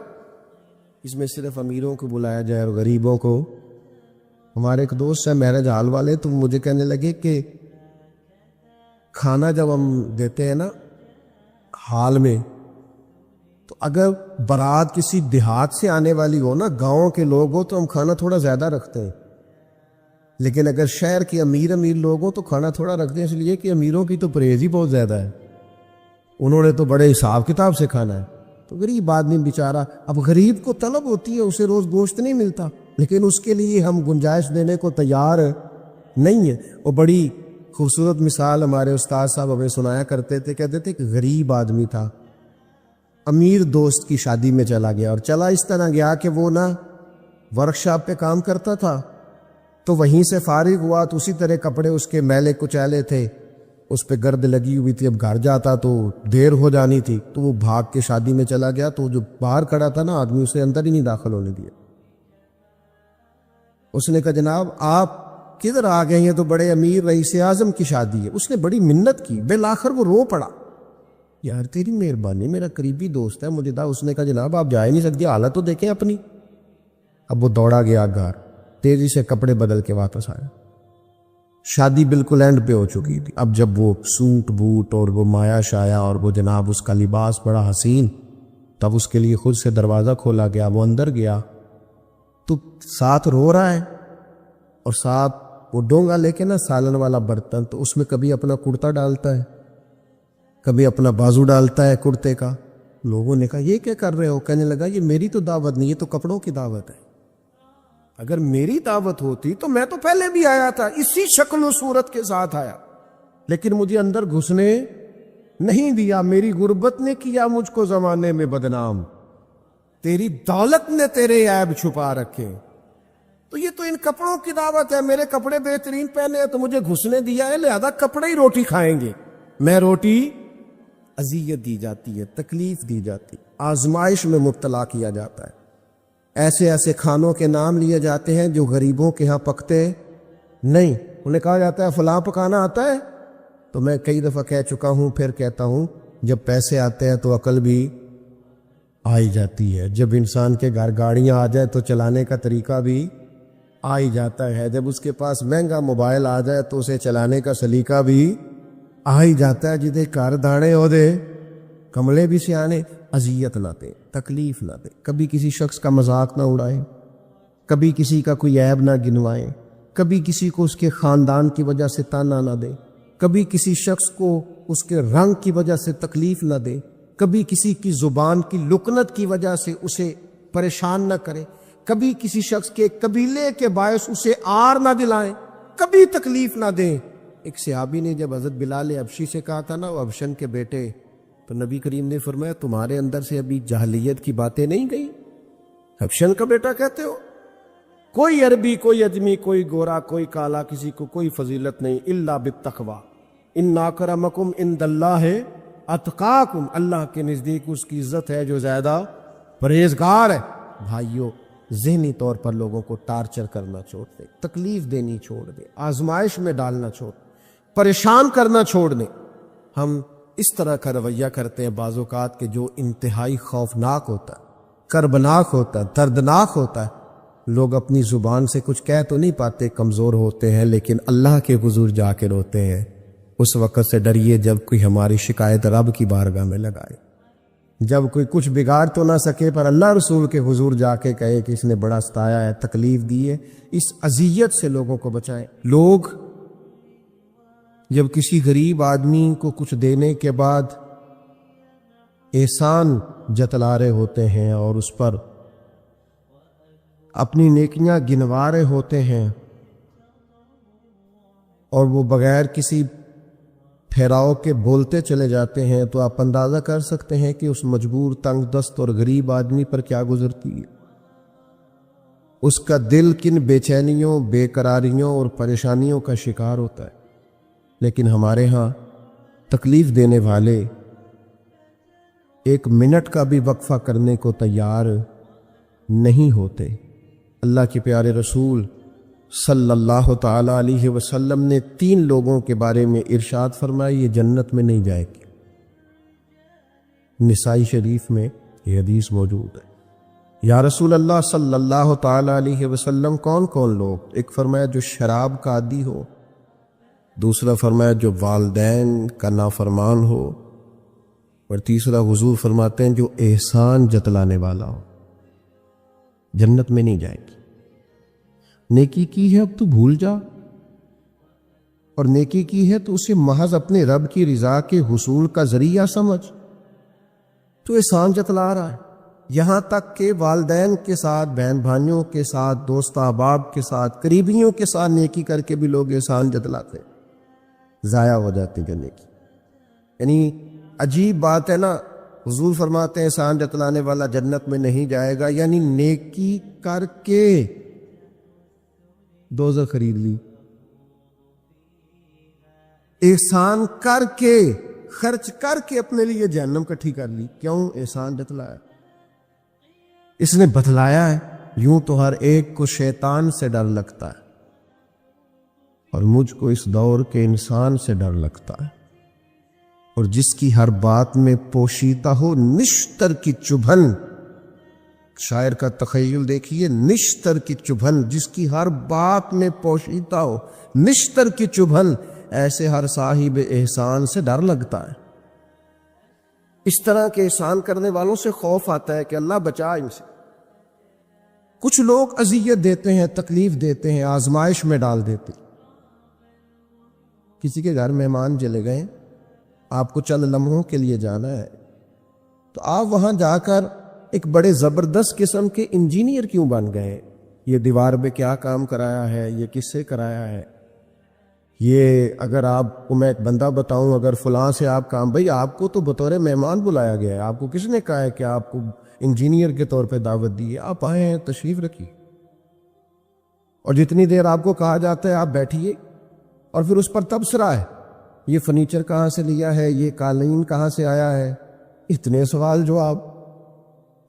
اس میں صرف امیروں کو بلایا جائے اور غریبوں کو. ہمارے ایک دوست ہیں میرج ہال والے, تو مجھے کہنے لگے کہ کھانا جب ہم دیتے ہیں نا ہال میں, تو اگر بارات کسی دیہات سے آنے والی ہو نا, گاؤں کے لوگ ہو, تو ہم کھانا تھوڑا زیادہ رکھتے ہیں. لیکن اگر شہر کے امیر لوگ ہو تو کھانا تھوڑا رکھتے ہیں, اس لیے کہ امیروں کی تو پرہیز ہی بہت زیادہ ہے, انہوں نے تو بڑے حساب کتاب سے کھانا ہے. تو غریب آدمی بیچارہ, اب غریب کو طلب ہوتی ہے, اسے روز گوشت نہیں ملتا, لیکن اس کے لیے ہم گنجائش دینے کو تیار نہیں ہیں. وہ بڑی خوبصورت مثال ہمارے استاد صاحب ہمیں سنایا کرتے تھے, کہتے تھے کہ غریب آدمی تھا, امیر دوست کی شادی میں چلا گیا, اور چلا اس طرح گیا کہ وہ نا ورکشاپ پہ کام کرتا تھا, تو وہیں سے فارغ ہوا تو اسی طرح کپڑے اس کے میلے کچیلے تھے, اس پہ گرد لگی ہوئی تھی. اب گھر جاتا تو دیر ہو جانی تھی, تو وہ بھاگ کے شادی میں چلا گیا. تو جو باہر کھڑا تھا نا آدمی, اسے اندر ہی نہیں داخل ہونے دیا. اس نے کہا جناب آپ کدھر آ گئے ہیں, تو بڑے امیر رئیس اعظم کی شادی ہے. اس نے بڑی منت کی, بالآخر وہ رو پڑا, یار تیری مہربانی, میرا قریبی دوست ہے, مجھے دا. اس نے کہا جناب آپ جا ہی نہیں سکتے, حالت تو دیکھیں اپنی. اب وہ دوڑا گیا گھر, تیزی سے کپڑے بدل کے واپس آیا. شادی بالکل اینڈ پہ ہو چکی تھی. اب جب وہ سوٹ بوٹ اور وہ مایا شایا اور وہ جناب اس کا لباس بڑا حسین, تب اس کے لیے خود سے دروازہ کھولا گیا. وہ اندر گیا تو ساتھ رو رہا ہے, اور ساتھ وہ ڈونگا لے کے نا سالن والا برتن, تو اس میں کبھی اپنا کرتا ڈالتا ہے, کبھی اپنا بازو ڈالتا ہے کرتے کا. لوگوں نے کہا یہ کیا کر رہے ہو؟ کہنے لگا یہ میری تو دعوت نہیں, یہ تو کپڑوں کی دعوت ہے. اگر میری دعوت ہوتی تو میں تو پہلے بھی آیا تھا, اسی شکل و صورت کے ساتھ آیا, لیکن مجھے اندر گھسنے نہیں دیا. میری غربت نے کیا مجھ کو زمانے میں بدنام, تیری دولت نے تیرے عیب چھپا رکھے. تو یہ تو ان کپڑوں کی دعوت ہے, میرے کپڑے بہترین پہنے ہیں تو مجھے گھسنے دیا ہے, لہذا کپڑے ہی روٹی کھائیں گے. میں روٹی, اذیت دی جاتی ہے, تکلیف دی جاتی, آزمائش میں مبتلا کیا جاتا ہے. ایسے ایسے کھانوں کے نام لیے جاتے ہیں جو غریبوں کے ہاں پکتے نہیں. انہیں کہا جاتا ہے فلاں پکانا آتا ہے. تو میں کئی دفعہ کہہ چکا ہوں, پھر کہتا ہوں, جب پیسے آتے ہیں تو عقل بھی آئی جاتی ہے. جب انسان کے گھر گاڑیاں آ جائے تو چلانے کا طریقہ بھی آ ہی جاتا ہے. جب اس کے پاس مہنگا موبائل آ جائے تو اسے چلانے کا سلیقہ بھی آ ہی جاتا ہے. جدے کار دانے ہو دے کملے بھی سیانے, اذیت نہ دے, تکلیف نہ دے, کبھی کسی شخص کا مذاق نہ اڑائے, کبھی کسی کا کوئی عیب نہ گنوائے, کبھی کسی کو اس کے خاندان کی وجہ سے تانا نہ دے, کبھی کسی شخص کو اس کے رنگ کی وجہ سے تکلیف نہ دے, کبھی کسی کی زبان کی لکنت کی وجہ سے اسے پریشان نہ کرے, کبھی کسی شخص کے قبیلے کے باعث اسے آر نہ دلائیں, کبھی تکلیف نہ دیں. ایک صحابی نے جب حضرت بلال حبشی سے کہا تھا نا, وہ حبشن کے بیٹے, تو نبی کریم نے فرمایا تمہارے اندر سے ابھی جاہلیت کی باتیں نہیں گئی؟ حبشن کا بیٹا کہتے ہو؟ کوئی عربی, کوئی اجمی, کوئی گورا, کوئی کالا, کسی کو کوئی فضیلت نہیں, الا بالتقوی ان اکرمکم عند اللہ اتقاکم, اللہ کے نزدیک اس کی عزت ہے جو زیادہ پرہیزگار ہے. بھائیو, ذہنی طور پر لوگوں کو ٹارچر کرنا چھوڑ دے, تکلیف دینی چھوڑ دے, آزمائش میں ڈالنا چھوڑ دے, پریشان کرنا چھوڑ دے. ہم اس طرح کا رویہ کرتے ہیں بعض اوقات کہ جو انتہائی خوفناک ہوتا ہے, کربناک ہوتا ہے, دردناک ہوتا ہے. لوگ اپنی زبان سے کچھ کہہ تو نہیں پاتے, کمزور ہوتے ہیں, لیکن اللہ کے حضور جا کے روتے ہیں. اس وقت سے ڈریے جب کوئی ہماری شکایت رب کی بارگاہ میں لگائے, جب کوئی کچھ بگاڑ تو نہ سکے پر اللہ رسول کے حضور جا کے کہے کہ اس نے بڑا ستایا ہے, تکلیف دی ہے. اس اذیت سے لوگوں کو بچائیں. لوگ جب کسی غریب آدمی کو کچھ دینے کے بعد احسان جتلا رہے ہوتے ہیں اور اس پر اپنی نیکیاں گنوا رہے ہوتے ہیں, اور وہ بغیر کسی پھیراؤ کے بولتے چلے جاتے ہیں, تو آپ اندازہ کر سکتے ہیں کہ اس مجبور, تنگ دست اور غریب آدمی پر کیا گزرتی ہے. اس کا دل کن بے چینیوں, بے قراریوں اور پریشانیوں کا شکار ہوتا ہے. لیکن ہمارے ہاں تکلیف دینے والے ایک منٹ کا بھی وقفہ کرنے کو تیار نہیں ہوتے. اللہ کے پیارے رسول صلی اللہ تعالی علیہ وسلم نے 3 لوگوں کے بارے میں ارشاد فرمایا یہ جنت میں نہیں جائے گی. نسائی شریف میں یہ حدیث موجود ہے. یا رسول اللہ صلی اللہ تعالی علیہ وسلم کون کون لوگ؟ ایک فرمایا جو شراب کا عادی ہو, دوسرا فرمایا جو والدین کا نافرمان ہو, اور تیسرا حضور فرماتے ہیں جو احسان جتلانے والا ہو. جنت میں نہیں جائے گی. نیکی کی ہے اب تو بھول جا, اور نیکی کی ہے تو اسے محض اپنے رب کی رضا کے حصول کا ذریعہ سمجھ. تو احسان جتلا رہا ہے, یہاں تک کہ والدین کے ساتھ, بہن بھائیوں کے ساتھ, دوست احباب کے ساتھ, قریبیوں کے ساتھ نیکی کر کے بھی لوگ احسان جتلاتے, ضائع ہو جاتی جو نیکی. یعنی عجیب بات ہے نا, حضور فرماتے ہیں احسان جتلانے والا جنت میں نہیں جائے گا, یعنی نیکی کر کے دوزخ خرید لی, احسان کر کے, خرچ کر کے اپنے لیے جہنم کٹھی کر لی. کیوں؟ احسان جتلایا, اس نے بتلایا ہے. یوں تو ہر ایک کو شیطان سے ڈر لگتا ہے, اور مجھ کو اس دور کے انسان سے ڈر لگتا ہے, اور جس کی ہر بات میں پوشیدہ ہو نشتر کی چبھن. شاعر کا تخیل دیکھیے, نشتر کی چبھن, جس کی ہر بات میں پوشیدہ ہو نشتر کی چبھن, ایسے ہر صاحب احسان سے ڈر لگتا ہے. اس طرح کے احسان کرنے والوں سے خوف آتا ہے کہ اللہ بچا ان سے. کچھ لوگ اذیت دیتے ہیں, تکلیف دیتے ہیں, آزمائش میں ڈال دیتے. کسی کے گھر مہمان چلے گئے, آپ کو چند لمحوں کے لیے جانا ہے, تو آپ وہاں جا کر ایک بڑے زبردست قسم کے انجینئر کیوں بن گئے؟ یہ دیوار پہ کیا کام کرایا ہے, یہ کس سے کرایا ہے, یہ اگر آپ کو میں ایک بندہ بتاؤں, اگر فلاں سے آپ کام, بھئی آپ کو تو بطور مہمان بلایا گیا ہے, آپ کو کس نے کہا ہے کہ آپ کو انجینئر کے طور پہ دعوت دی ہے؟ آپ آئے ہیں, تشریف رکھیے, اور جتنی دیر آپ کو کہا جاتا ہے آپ بیٹھیے, اور پھر اس پر تبصرہ ہے, یہ فرنیچر کہاں سے لیا ہے, یہ قالین کہاں سے آیا ہے, اتنے سوال جواب.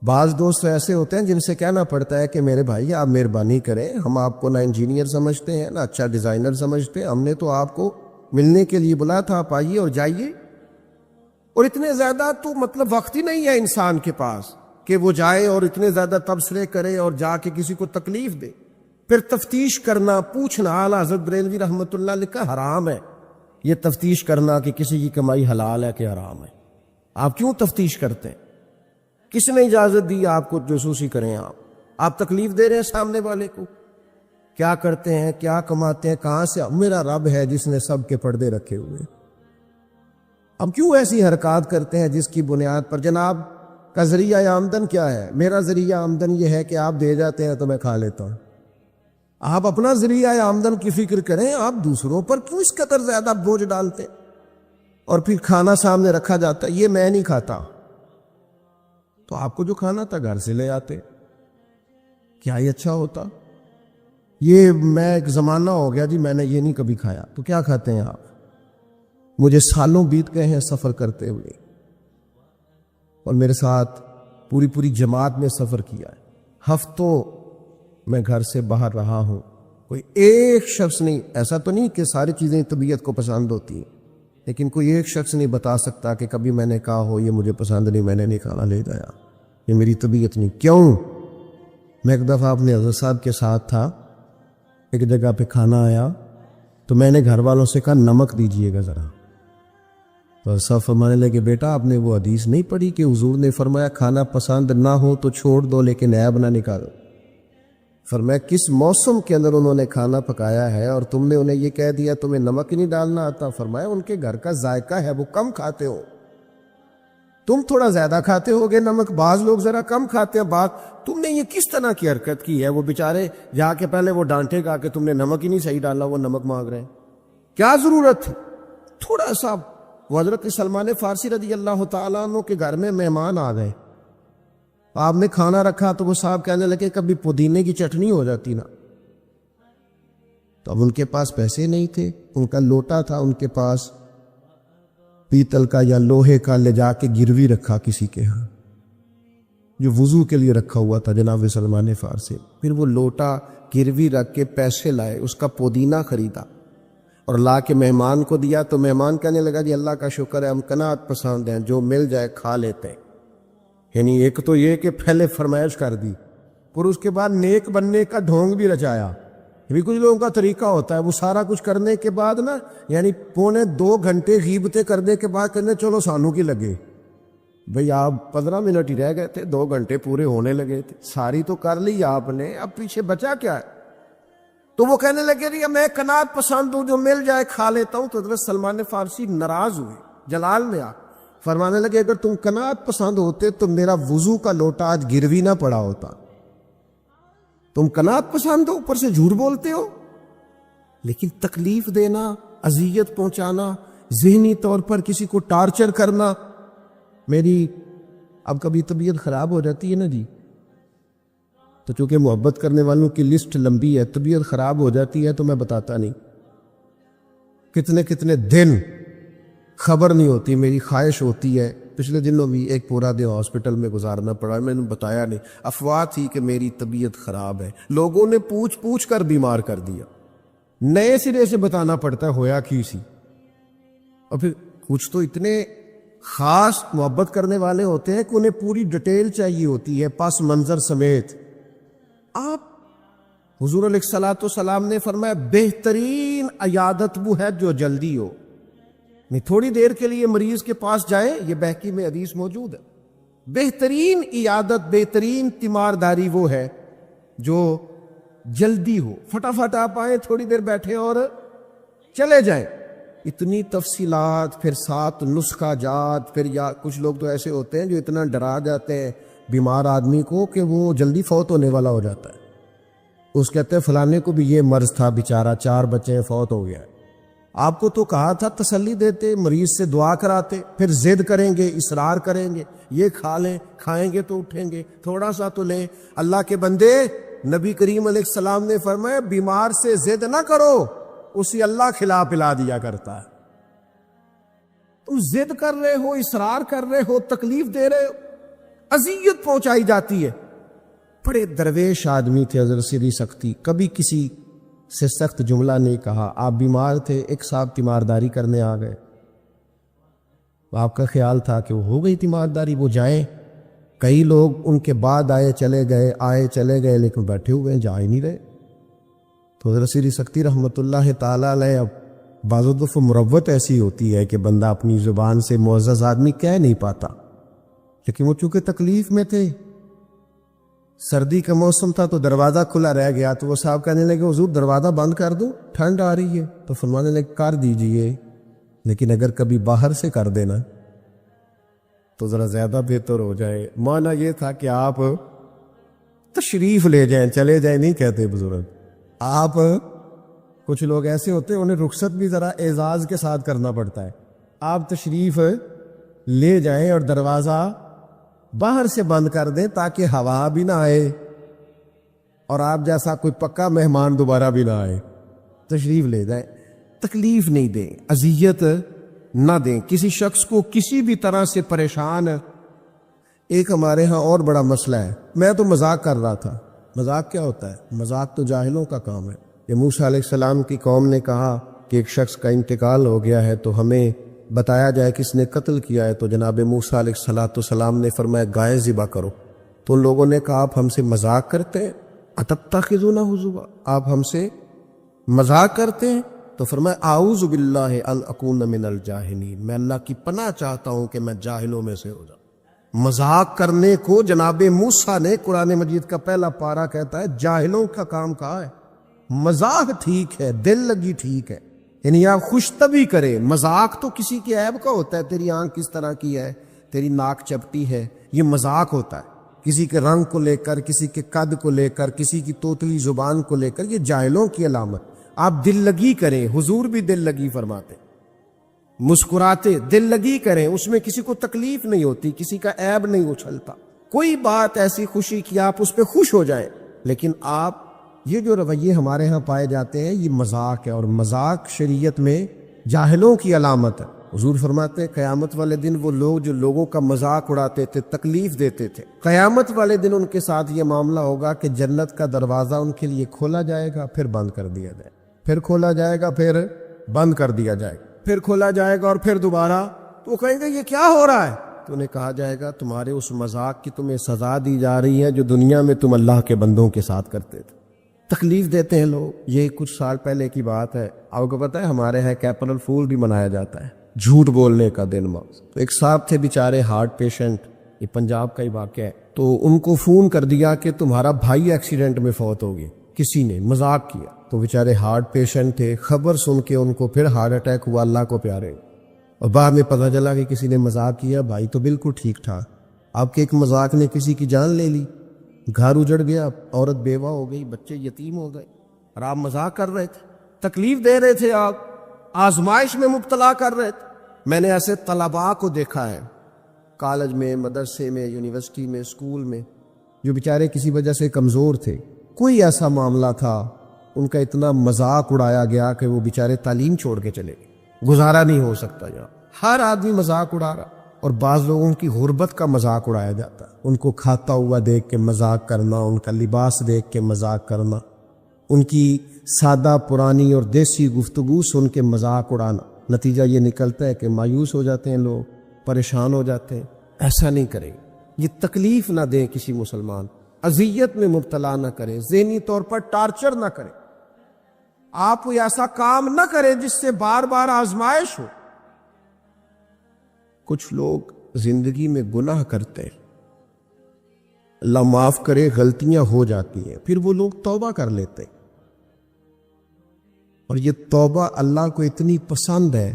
بعض دوست ایسے ہوتے ہیں جن سے کہنا پڑتا ہے کہ میرے بھائی آپ مہربانی کریں, ہم آپ کو نہ انجینئر سمجھتے ہیں نہ اچھا ڈیزائنر سمجھتے ہیں, ہم نے تو آپ کو ملنے کے لیے بلایا تھا, آپ آئیے اور جائیے. اور اتنے زیادہ تو مطلب وقت ہی نہیں ہے انسان کے پاس کہ وہ جائے اور اتنے زیادہ تبصرے کرے اور جا کے کسی کو تکلیف دے. پھر تفتیش کرنا، پوچھنا، اعلیٰ حضرت بریلوی رحمۃ اللہ علیہ کا حرام ہے یہ تفتیش کرنا کہ کسی کی کمائی حلال ہے کہ حرام ہے۔ آپ کیوں تفتیش کرتے ہیں؟ کس نے اجازت دی آپ کو جاسوسی کریں؟ آپ تکلیف دے رہے ہیں سامنے والے کو۔ کیا کرتے ہیں، کیا کماتے ہیں، کہاں سے؟ میرا رب ہے جس نے سب کے پردے رکھے ہوئے۔ اب کیوں ایسی حرکات کرتے ہیں جس کی بنیاد پر جناب کا ذریعہ آمدن کیا ہے؟ میرا ذریعہ آمدن یہ ہے کہ آپ دے جاتے ہیں تو میں کھا لیتا ہوں۔ آپ اپنا ذریعہ آمدن کی فکر کریں، آپ دوسروں پر کیوں اس قدر زیادہ بوجھ ڈالتے ہیں؟ اور پھر کھانا سامنے رکھا جاتا ہے، یہ میں نہیں کھاتا، تو آپ کو جو کھانا تھا گھر سے لے آتے، کیا یہ اچھا ہوتا؟ یہ میں ایک زمانہ ہو گیا جی میں نے یہ نہیں کبھی کھایا، تو کیا کھاتے ہیں آپ؟ مجھے سالوں بیت گئے ہیں سفر کرتے ہوئے، اور میرے ساتھ پوری جماعت نے سفر کیا ہے، ہفتوں میں گھر سے باہر رہا ہوں، کوئی ایک شخص نہیں، ایسا تو نہیں کہ ساری چیزیں طبیعت کو پسند ہوتی ہیں، لیکن کوئی ایک شخص نہیں بتا سکتا کہ کبھی میں نے کہا ہو یہ مجھے پسند نہیں، میں نے نہیں کھانا لے جایا، یہ میری طبیعت نہیں۔ کیوں؟ میں ایک دفعہ اپنے حضرت صاحب کے ساتھ تھا، ایک جگہ پہ کھانا آیا تو میں نے گھر والوں سے کہا نمک دیجئے گا ذرا، تو سب فرمانے لگے بیٹا آپ نے وہ حدیث نہیں پڑھی کہ حضور نے فرمایا کھانا پسند نہ ہو تو چھوڑ دو لیکن عیب نہ نکالو؟ فرمایا کس موسم کے اندر انہوں نے کھانا پکایا ہے اور تم نے انہیں یہ کہہ دیا تمہیں نمک نہیں ڈالنا آتا؟ فرمایا ان کے گھر کا ذائقہ ہے، وہ کم کھاتے ہو، تم تھوڑا زیادہ کھاتے ہوگے نمک، بعض لوگ ذرا کم کھاتے ہیں، تم نے یہ کس طرح کی حرکت کی ہے؟ وہ بیچارے جا کے پہلے وہ ڈانٹے گا کہ تم نے نمک ہی نہیں صحیح ڈالا، وہ نمک مانگ رہے ہیں، کیا ضرورت تھی؟ تھوڑا سا۔ وہ حضرت سلمان فارسی رضی اللہ تعالیٰ عنہ کے گھر میں مہمان آ گئے، آپ نے کھانا رکھا تو وہ صاحب کہنے لگے کبھی پودینے کی چٹنی ہو جاتی نا، تو اب ان کے پاس پیسے نہیں تھے، ان کا لوٹا تھا ان کے پاس پیتل کا یا لوہے کا، لے جا کے گروی رکھا کسی کے ہاں جو وضو کے لیے رکھا ہوا تھا جناب سلمان فارسی، پھر وہ لوٹا گروی رکھ کے پیسے لائے، اس کا پودینہ خریدا اور لا کے مہمان کو دیا، تو مہمان کہنے لگا جی اللہ کا شکر ہے ہم قناعت پسند ہیں، جو مل جائے کھا لیتے ہیں۔ یعنی ایک تو یہ کہ پہلے فرمائش کر دی، پھر اس کے بعد نیک بننے کا ڈھونگ بھی رچایا۔ بھی کچھ لوگوں کا طریقہ ہوتا ہے، وہ سارا کچھ کرنے کے بعد نا یعنی 2.25 گھنٹے غیبتیں کرنے کے بعد کہنے چلو سانو کی لگے، بھئی آپ 15 منٹ ہی رہ گئے تھے، 2 گھنٹے پورے ہونے لگے تھے، ساری تو کر لی آپ نے، اب پیچھے بچا کیا ہے؟ تو وہ کہنے لگے جی میں قناعت پسند ہوں، جو مل جائے کھا لیتا ہوں۔ تو حضرت سلمان فارسی ناراض ہوئے، جلال میں آ فرمانے لگے اگر تم قناعت پسند ہوتے تو میرا وضو کا لوٹا آج گروی نہ پڑا ہوتا، تم قناعت پسند ہو، اوپر سے جھوٹ بولتے ہو۔ لیکن تکلیف دینا، اذیت پہنچانا، ذہنی طور پر کسی کو ٹارچر کرنا، میری اب کبھی طبیعت خراب ہو جاتی ہے نا جی، تو چونکہ محبت کرنے والوں کی لسٹ لمبی ہے، طبیعت خراب ہو جاتی ہے تو میں بتاتا نہیں، کتنے دن خبر نہیں ہوتی، میری خواہش ہوتی ہے۔ پچھلے دنوں بھی ایک پورا دن ہاسپٹل میں گزارنا پڑا، میں نے بتایا نہیں، افواہ تھی کہ میری طبیعت خراب ہے، لوگوں نے پوچھ کر بیمار کر دیا، نئے سرے سے بتانا پڑتا ہے ہویا کی سی۔ اور پھر کچھ تو اتنے خاص محبت کرنے والے ہوتے ہیں کہ انہیں پوری ڈیٹیل چاہیے ہوتی ہے پس منظر سمیت۔ آپ حضور علیہ الصلوۃ والسلام نے فرمایا بہترین عیادت وہ ہے جو جلدی ہو، نہیں تھوڑی دیر کے لیے مریض کے پاس جائیں، یہ بہقی میں حدیث موجود ہے، بہترین عیادت، بہترین تیمارداری وہ ہے جو جلدی ہو، فٹافٹ آپ آئیں، تھوڑی دیر بیٹھیں اور چلے جائیں۔ اتنی تفصیلات، پھر 7 نسخہ جات، پھر یا کچھ لوگ تو ایسے ہوتے ہیں جو اتنا ڈرا جاتے ہیں بیمار آدمی کو کہ وہ جلدی فوت ہونے والا ہو جاتا ہے، اس کہتے ہیں فلانے کو بھی یہ مرض تھا بیچارہ، 4 بچے فوت ہو گیا ہے۔ آپ کو تو کہا تھا تسلی دیتے، مریض سے دعا کراتے، پھر ضد کریں گے، اصرار کریں گے، یہ کھا لیں، کھائیں گے تو اٹھیں گے، تھوڑا سا تو لیں۔ اللہ کے بندے، نبی کریم علیہ السلام نے فرمایا بیمار سے ضد نہ کرو، اسی اللہ کھلا پلا دیا کرتا ہے۔ تم ضد کر رہے ہو، اصرار کر رہے ہو، تکلیف دے رہے ہو، اذیت پہنچائی جاتی ہے۔ بڑے درویش آدمی تھے حضرت سری سختی، کبھی کسی سے سخت جملہ نہیں کہا۔ آپ بیمار تھے، ایک صاحب تیمارداری کرنے آ گئے، آپ کا خیال تھا کہ وہ ہو گئی تیمارداری، وہ جائیں، کئی لوگ ان کے بعد آئے چلے گئے، لیکن بیٹھے ہوئے ہیں، جا ہی نہیں رہے۔ تو حضرت سری سکتی رحمۃ اللہ تعالیٰ علیہ اب بعض دفعہ مروت ایسی ہوتی ہے کہ بندہ اپنی زبان سے معزز آدمی کہہ نہیں پاتا، لیکن وہ چونکہ تکلیف میں تھے، سردی کا موسم تھا تو دروازہ کھلا رہ گیا، تو وہ صاحب کہنے لگے حضور دروازہ بند کر دو، ٹھنڈ آ رہی ہے، تو فرمانے لگے کر دیجئے، لیکن اگر کبھی باہر سے کر دینا تو ذرا زیادہ بہتر ہو جائے۔ معنی یہ تھا کہ آپ تشریف لے جائیں، چلے جائیں نہیں کہتے بزرگ، آپ کچھ لوگ ایسے ہوتے ہیں انہیں رخصت بھی ذرا اعزاز کے ساتھ کرنا پڑتا ہے، آپ تشریف لے جائیں اور دروازہ باہر سے بند کر دیں تاکہ ہوا بھی نہ آئے اور آپ جیسا کوئی پکا مہمان دوبارہ بھی نہ آئے، تشریف لے جائیں، تکلیف نہیں دیں، اذیت نہ دیں کسی شخص کو کسی بھی طرح سے پریشان۔ ایک ہمارے ہاں اور بڑا مسئلہ ہے، میں تو مذاق کر رہا تھا، مذاق کیا ہوتا ہے؟ مذاق تو جاہلوں کا کام ہے۔ کہ موسیٰ علیہ السلام کی قوم نے کہا کہ ایک شخص کا انتقال ہو گیا ہے تو ہمیں بتایا جائے کس نے قتل کیا ہے، تو جناب موسیٰ علیہ السلام نے فرمایا گائے ذبح کرو، تو ان لوگوں نے کہا آپ ہم سے مذاق کرتے ہیں، اتتخذون ہزوا، آپ ہم سے مذاق کرتے ہیں؟ تو فرمایا اعوذ باللہ ان اکون من الجاہلین، میں اللہ کی پناہ چاہتا ہوں کہ میں جاہلوں میں سے ہو جاؤں۔ مذاق کرنے کو جناب موسیٰ نے، قرآن مجید کا پہلا پارہ کہتا ہے جاہلوں کا کام کہا ہے۔ مذاق ٹھیک ہے، دل لگی ٹھیک ہے، یعنی آپ خوش طبی کرے، مذاق تو کسی کے عیب کا ہوتا ہے، تیری آنکھ کس طرح کی ہے، تیری ناک چپٹی ہے، یہ مذاق ہوتا ہے، کسی کے رنگ کو لے کر، کسی کے قد کو لے کر، کسی کی توتلی زبان کو لے کر، یہ جاہلوں کی علامت۔ آپ دل لگی کریں، حضور بھی دل لگی فرماتے، مسکراتے دل لگی کریں، اس میں کسی کو تکلیف نہیں ہوتی، کسی کا عیب نہیں اچھلتا، کوئی بات ایسی خوشی کی آپ اس پہ خوش ہو جائیں۔ لیکن آپ یہ جو رویے ہمارے ہاں پائے جاتے ہیں یہ مذاق ہے، اور مذاق شریعت میں جاہلوں کی علامت ہے۔ حضور فرماتے ہیں قیامت والے دن وہ لوگ جو لوگوں کا مذاق اڑاتے تھے، تکلیف دیتے تھے، قیامت والے دن ان کے ساتھ یہ معاملہ ہوگا کہ جنت کا دروازہ ان کے لیے کھولا جائے گا، پھر بند کر دیا جائے گا، پھر کھولا جائے گا، پھر بند کر دیا جائے گا، پھر کھولا جائے گا اور پھر دوبارہ۔ تو وہ کہیں گے یہ کیا ہو رہا ہے؟ تو انہیں کہا جائے گا تمہارے اس مذاق کی تمہیں سزا دی جا رہی ہے جو دنیا میں تم اللہ کے بندوں کے ساتھ کرتے تھے۔ تکلیف دیتے ہیں لوگ۔ یہ کچھ سال پہلے کی بات ہے، آپ کو پتہ ہے ہمارے ہاں کیپرل فول بھی منایا جاتا ہے، جھوٹ بولنے کا دن۔ تو ایک صاحب تھے بیچارے ہارٹ پیشنٹ، یہ پنجاب کا ہی واقعہ ہے، تو ان کو فون کر دیا کہ تمہارا بھائی ایکسیڈنٹ میں فوت ہو گیا، کسی نے مذاق کیا، تو بیچارے ہارٹ پیشنٹ تھے، خبر سن کے ان کو پھر ہارٹ اٹیک ہوا، اللہ کو پیارے، اور بعد میں پتہ چلا کہ کسی نے مذاق کیا، بھائی تو بالکل ٹھیک ٹھاک، آپ کے ایک مذاق نے کسی کی جان لے لی، گھر اجڑ گیا، عورت بیوہ ہو گئی، بچے یتیم ہو گئے، اور آپ مذاق کر رہے تھے، تکلیف دے رہے تھے، آپ آزمائش میں مبتلا کر رہے تھے۔ میں نے ایسے طلباء کو دیکھا ہے کالج میں، مدرسے میں، یونیورسٹی میں، اسکول میں، جو بیچارے کسی وجہ سے کمزور تھے، کوئی ایسا معاملہ تھا ان کا اتنا مذاق اڑایا گیا کہ وہ بیچارے تعلیم چھوڑ کے چلے گئے، گزارا نہیں ہو سکتا یہاں، ہر آدمی مذاق اڑا رہا۔ اور بعض لوگوں کی غربت کا مذاق اڑایا جاتا ہے، ان کو کھاتا ہوا دیکھ کے مذاق کرنا، ان کا لباس دیکھ کے مذاق کرنا، ان کی سادہ پرانی اور دیسی گفتگو سن کے مذاق اڑانا، نتیجہ یہ نکلتا ہے کہ مایوس ہو جاتے ہیں لوگ، پریشان ہو جاتے ہیں۔ ایسا نہیں کریں، یہ تکلیف نہ دیں کسی مسلمان، اذیت میں مبتلا نہ کریں، ذہنی طور پر ٹارچر نہ کریں، آپ کوئی ایسا کام نہ کریں جس سے بار بار آزمائش ہو۔ کچھ لوگ زندگی میں گناہ کرتے ہیں، اللہ معاف کرے غلطیاں ہو جاتی ہیں، پھر وہ لوگ توبہ کر لیتے ہیں، اور یہ توبہ اللہ کو اتنی پسند ہے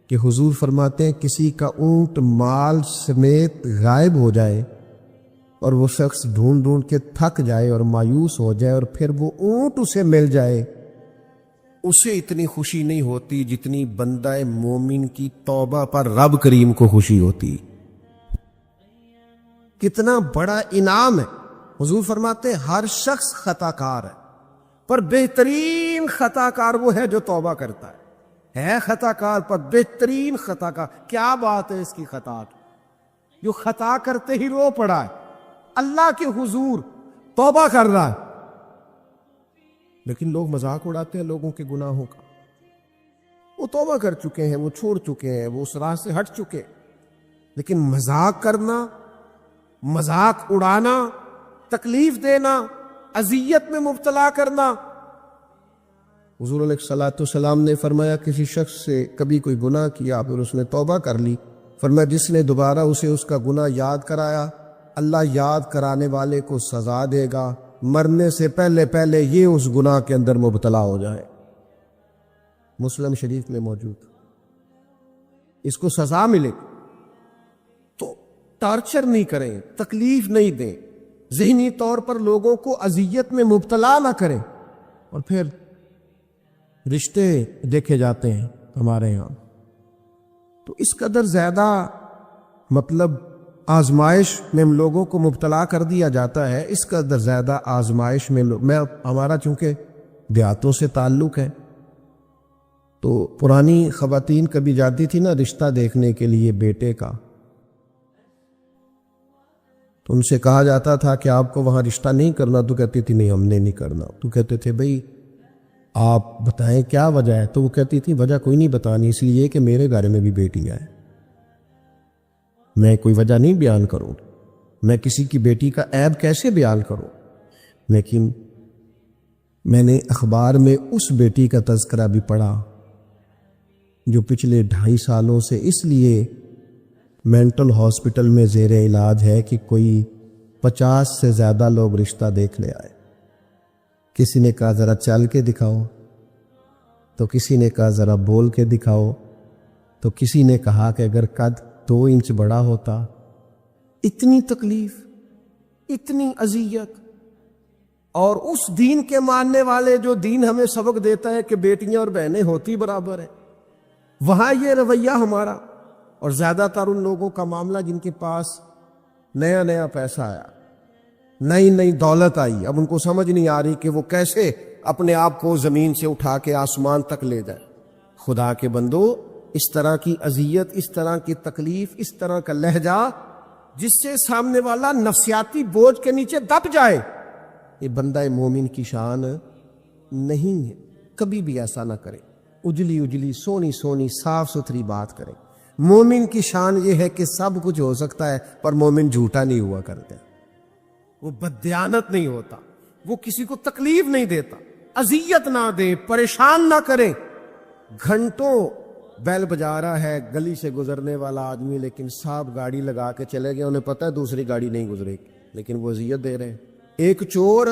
کہ حضور فرماتے ہیں کسی کا اونٹ مال سمیت غائب ہو جائے اور وہ شخص ڈھونڈ ڈھونڈ کے تھک جائے اور مایوس ہو جائے اور پھر وہ اونٹ اسے مل جائے، اسے اتنی خوشی نہیں ہوتی جتنی بندہ مومن کی توبہ پر رب کریم کو خوشی ہوتی۔ کتنا بڑا انعام ہے۔ حضور فرماتے ہیں ہر شخص خطا کار ہے، پر بہترین خطا کار وہ ہے جو توبہ کرتا ہے خطا کار پر بہترین خطا کار۔ کیا بات ہے اس کی خطا کی، جو خطا کرتے ہی رو پڑا ہے، اللہ کے حضور توبہ کر رہا ہے، لیکن لوگ مذاق اڑاتے ہیں لوگوں کے گناہوں کا۔ وہ توبہ کر چکے ہیں، وہ چھوڑ چکے ہیں، وہ اس راہ سے ہٹ چکے، لیکن مذاق کرنا، مذاق اڑانا، تکلیف دینا، اذیت میں مبتلا کرنا، حضور علیہ الصلوۃ والسلام نے فرمایا کسی شخص سے کبھی کوئی گناہ کیا پھر اس نے توبہ کر لی، فرمایا جس نے دوبارہ اسے اس کا گناہ یاد کرایا اللہ یاد کرانے والے کو سزا دے گا، مرنے سے پہلے پہلے یہ اس گناہ کے اندر مبتلا ہو جائے۔ مسلم شریف میں موجود، اس کو سزا ملے تو ٹارچر نہیں کریں، تکلیف نہیں دیں، ذہنی طور پر لوگوں کو اذیت میں مبتلا نہ کریں۔ اور پھر رشتے دیکھے جاتے ہیں ہمارے یہاں، تو اس قدر زیادہ مطلب آزمائش میں لوگوں کو مبتلا کر دیا جاتا ہے، اس قدر زیادہ آزمائش میں ہمارا چونکہ دیہاتوں سے تعلق ہے، تو پرانی خواتین کبھی جاتی تھی نا رشتہ دیکھنے کے لیے بیٹے کا، تو ان سے کہا جاتا تھا کہ آپ کو وہاں رشتہ نہیں کرنا، تو کہتی تھی نہیں ہم نے نہیں کرنا، تو کہتے تھے بھئی آپ بتائیں کیا وجہ ہے، تو وہ کہتی تھی وجہ کوئی نہیں بتانی، اس لیے کہ میرے گھر میں بھی بیٹی ہے، میں کوئی وجہ نہیں بیان کروں، میں کسی کی بیٹی کا عیب کیسے بیان کروں، لیکن میں نے اخبار میں اس بیٹی کا تذکرہ بھی پڑھا جو پچھلے 2.5 سالوں سے اس لیے مینٹل ہاسپٹل میں زیر علاج ہے کہ کوئی 50 سے زیادہ لوگ رشتہ دیکھ لے آئے، کسی نے کہا ذرا چل کے دکھاؤ، تو کسی نے کہا ذرا بول کے دکھاؤ، تو کسی نے کہا کہ اگر قد 2 انچ بڑا ہوتا۔ اتنی تکلیف، اتنی اذیت، اور اس دین کے ماننے والے جو دین ہمیں سبق دیتا ہے کہ بیٹیاں اور بہنیں ہوتی برابر ہیں، وہاں یہ رویہ ہمارا، اور زیادہ تر ان لوگوں کا معاملہ جن کے پاس نیا نیا پیسہ آیا، نئی نئی دولت آئی، اب ان کو سمجھ نہیں آ رہی کہ وہ کیسے اپنے آپ کو زمین سے اٹھا کے آسمان تک لے جائے۔ خدا کے بندو، اس طرح کی اذیت، اس طرح کی تکلیف، اس طرح کا لہجہ جس سے سامنے والا نفسیاتی بوجھ کے نیچے دب جائے، یہ بندہ مومن کی شان نہیں ہے۔ کبھی بھی ایسا نہ کرے، اجلی اجلی سونی سونی صاف ستھری بات کرے۔ مومن کی شان یہ ہے کہ سب کچھ ہو سکتا ہے پر مومن جھوٹا نہیں ہوا کرتا، وہ بددیانت نہیں ہوتا، وہ کسی کو تکلیف نہیں دیتا، اذیت نہ دے، پریشان نہ کرے۔ گھنٹوں بیل بجا رہا ہے گلی سے گزرنے والا آدمی، لیکن صاحب گاڑی لگا کے چلے گئے، انہیں پتہ ہے دوسری گاڑی نہیں گزرے گی، لیکن وہ اذیت دے رہے ہیں۔ ایک چور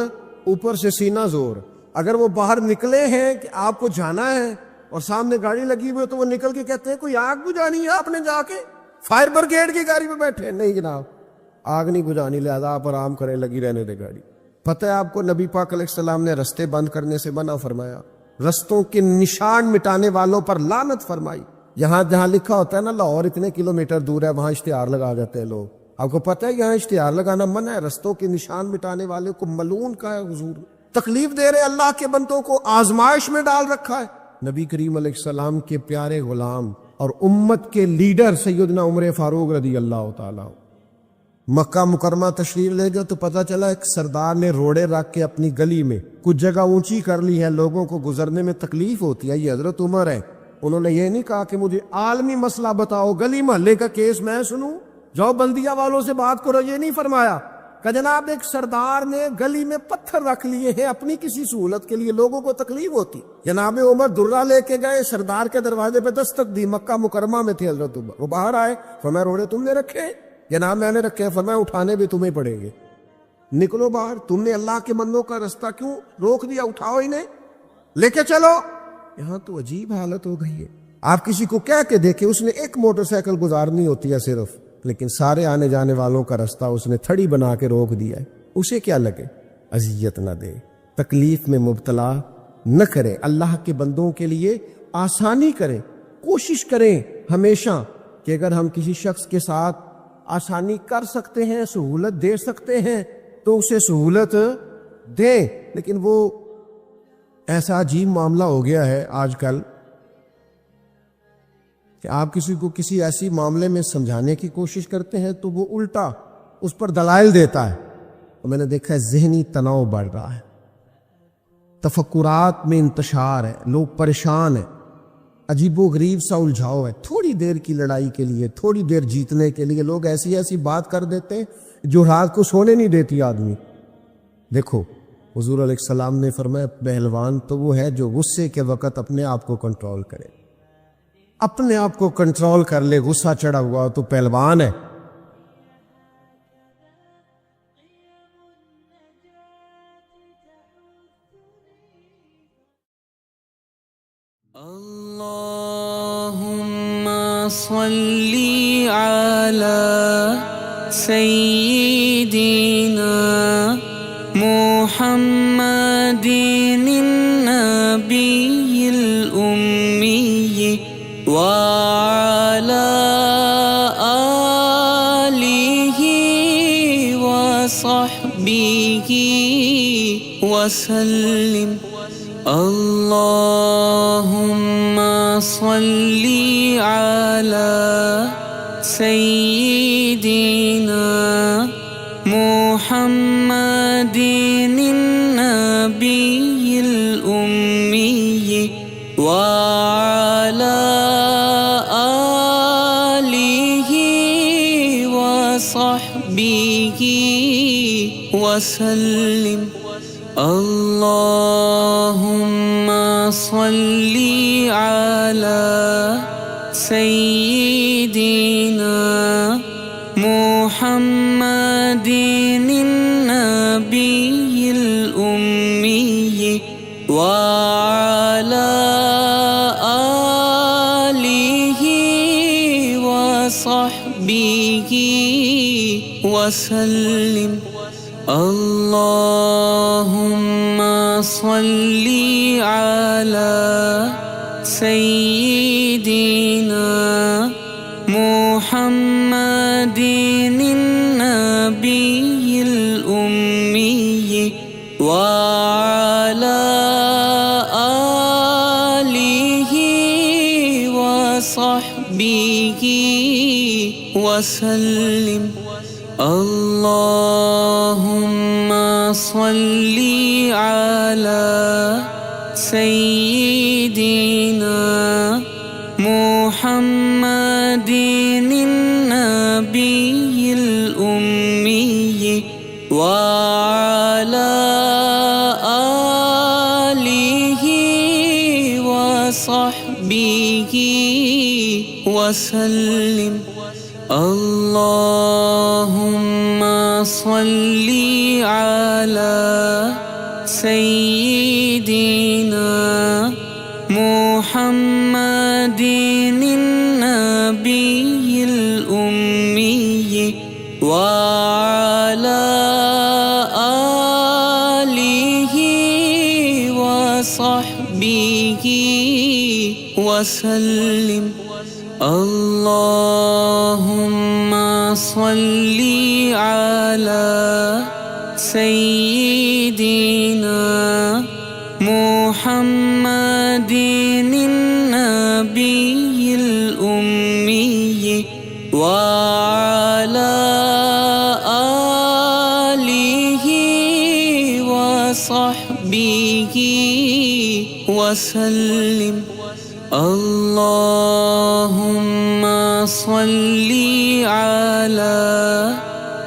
اوپر سے سینہ زور، اگر وہ باہر نکلے ہیں کہ آپ کو جانا ہے اور سامنے گاڑی لگی ہوئی تو وہ نکل کے کہتے ہیں کوئی آگ بجھانی ہے، آپ نے جا کے فائر بریگیڈ کی گاڑی پہ بیٹھے، نہیں جناب آگ نہیں بجھانی، لہذا آپ آرام کریں، لگی رہنے دے گاڑی۔ پتہ ہے آپ کو نبی پاک علیہ السلام نے رستے بند کرنے سے منع فرمایا، رستوں کے نشان مٹانے والوں پر لعنت فرمائی۔ یہاں جہاں لکھا ہوتا ہے نا لاہور اتنے کلومیٹر دور ہے، وہاں اشتہار لگا جاتے ہیں لوگ۔ آپ کو پتہ ہے یہاں اشتہار لگانا منع ہے، رستوں کے نشان مٹانے والے کو ملعون کا ہے حضور، تکلیف دے رہے اللہ کے بندوں کو، آزمائش میں ڈال رکھا ہے۔ نبی کریم علیہ السلام کے پیارے غلام اور امت کے لیڈر سیدنا عمر فاروق رضی اللہ تعالیٰ مکہ مکرمہ تشریف لے گئے، تو پتہ چلا ایک سردار نے روڑے رکھ کے اپنی گلی میں کچھ جگہ اونچی کر لی ہے، لوگوں کو گزرنے میں تکلیف ہوتی ہے، یہ حضرت عمر ہے۔ انہوں نے یہ نہیں کہا کہ مجھے عالمی مسئلہ بتاؤ، گلی محلے کا کیس میں سنوں، جاؤ بلدیہ والوں سے بات کرو، یہ نہیں فرمایا کہ جناب ایک سردار نے گلی میں پتھر رکھ لیے ہیں اپنی کسی سہولت کے لیے، لوگوں کو تکلیف ہوتی۔ جناب عمر درہ لے کے گئے، سردار کے دروازے پہ دستک دی، مکہ مکرمہ میں تھے حضرت عمر، وہ باہر آئے، فرمایا روڑے تم نے رکھے؟ جناب میں نے رکھے۔ فرمایا اٹھانے بھی تمہیں پڑیں گے، نکلو باہر، تم نے اللہ کے بندوں کا رستہ کیوں روک دیا، اٹھاؤ انہیں لے کے چلو۔ یہاں تو عجیب حالت ہو گئی ہے، آپ کسی کو کہہ کے دیکھیں، اس نے ایک موٹر سائیکل گزارنی ہوتی ہے صرف، لیکن سارے آنے جانے والوں کا رستہ اس نے تھڑی بنا کے روک دیا ہے، اسے کیا لگے؟ اذیت نہ دے، تکلیف میں مبتلا نہ کرے، اللہ کے بندوں کے لیے آسانی کریں، کوشش کریں ہمیشہ کہ اگر ہم کسی شخص کے ساتھ آسانی کر سکتے ہیں، سہولت دے سکتے ہیں تو اسے سہولت دیں۔ لیکن وہ ایسا عجیب معاملہ ہو گیا ہے آج کل کہ آپ کسی کو کسی ایسی معاملے میں سمجھانے کی کوشش کرتے ہیں تو وہ الٹا اس پر دلائل دیتا ہے، اور میں نے دیکھا ہے ذہنی تناؤ بڑھ رہا ہے، تفکرات میں انتشار ہے، لوگ پریشان ہیں، عجیب و غریب سا الجھاؤ ہے، تھوڑی دیر کی لڑائی کے لیے، تھوڑی دیر جیتنے کے لیے لوگ ایسی ایسی بات کر دیتے ہیں جو رات کو سونے نہیں دیتی آدمی۔ دیکھو حضور علیہ السلام نے فرمایا پہلوان تو وہ ہے جو غصے کے وقت اپنے آپ کو کنٹرول کرے، اپنے آپ کو کنٹرول کر لے، غصہ چڑھا ہوا تو پہلوان ہے۔ اللهم صل على سيدنا محمد النبي الأمي وعلى آله وصحبه وسلم۔ اللهم صل على سيدنا محمد النبي الأمي وعلى آله وصحبه وسلم۔ اللهم صل على سيدنا محمد النبي الأمي وعلى آله وصحبه وسلم۔ اللهم صل على سيدنا محمد النبي الأمي وعلى آله وصحبه وسلم۔ اللهم صل على سيدنا محمد النبي الأمي وعلى آله وصحبه وسلم۔ اللهم صل على سيدنا محمد النبي الأمي وعلى آله وصحبه وسلم۔ اللهم صل على سيدنا محمد النبي الأمي وعلى آله وصحبه وسلم۔ اللهم صل على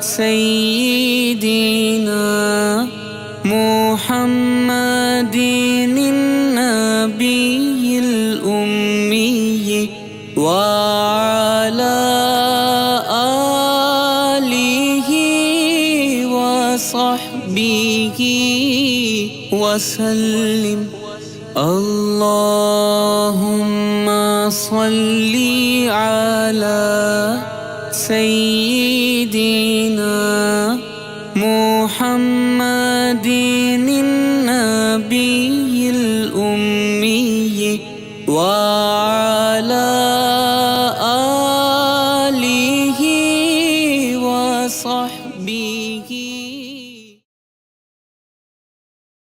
سيدنا محمد النبي الأمي وعلى آله وصحبه وسلم۔ اللهم صل على سيدنا محمد النبي الأمي وعلى آله وصحبه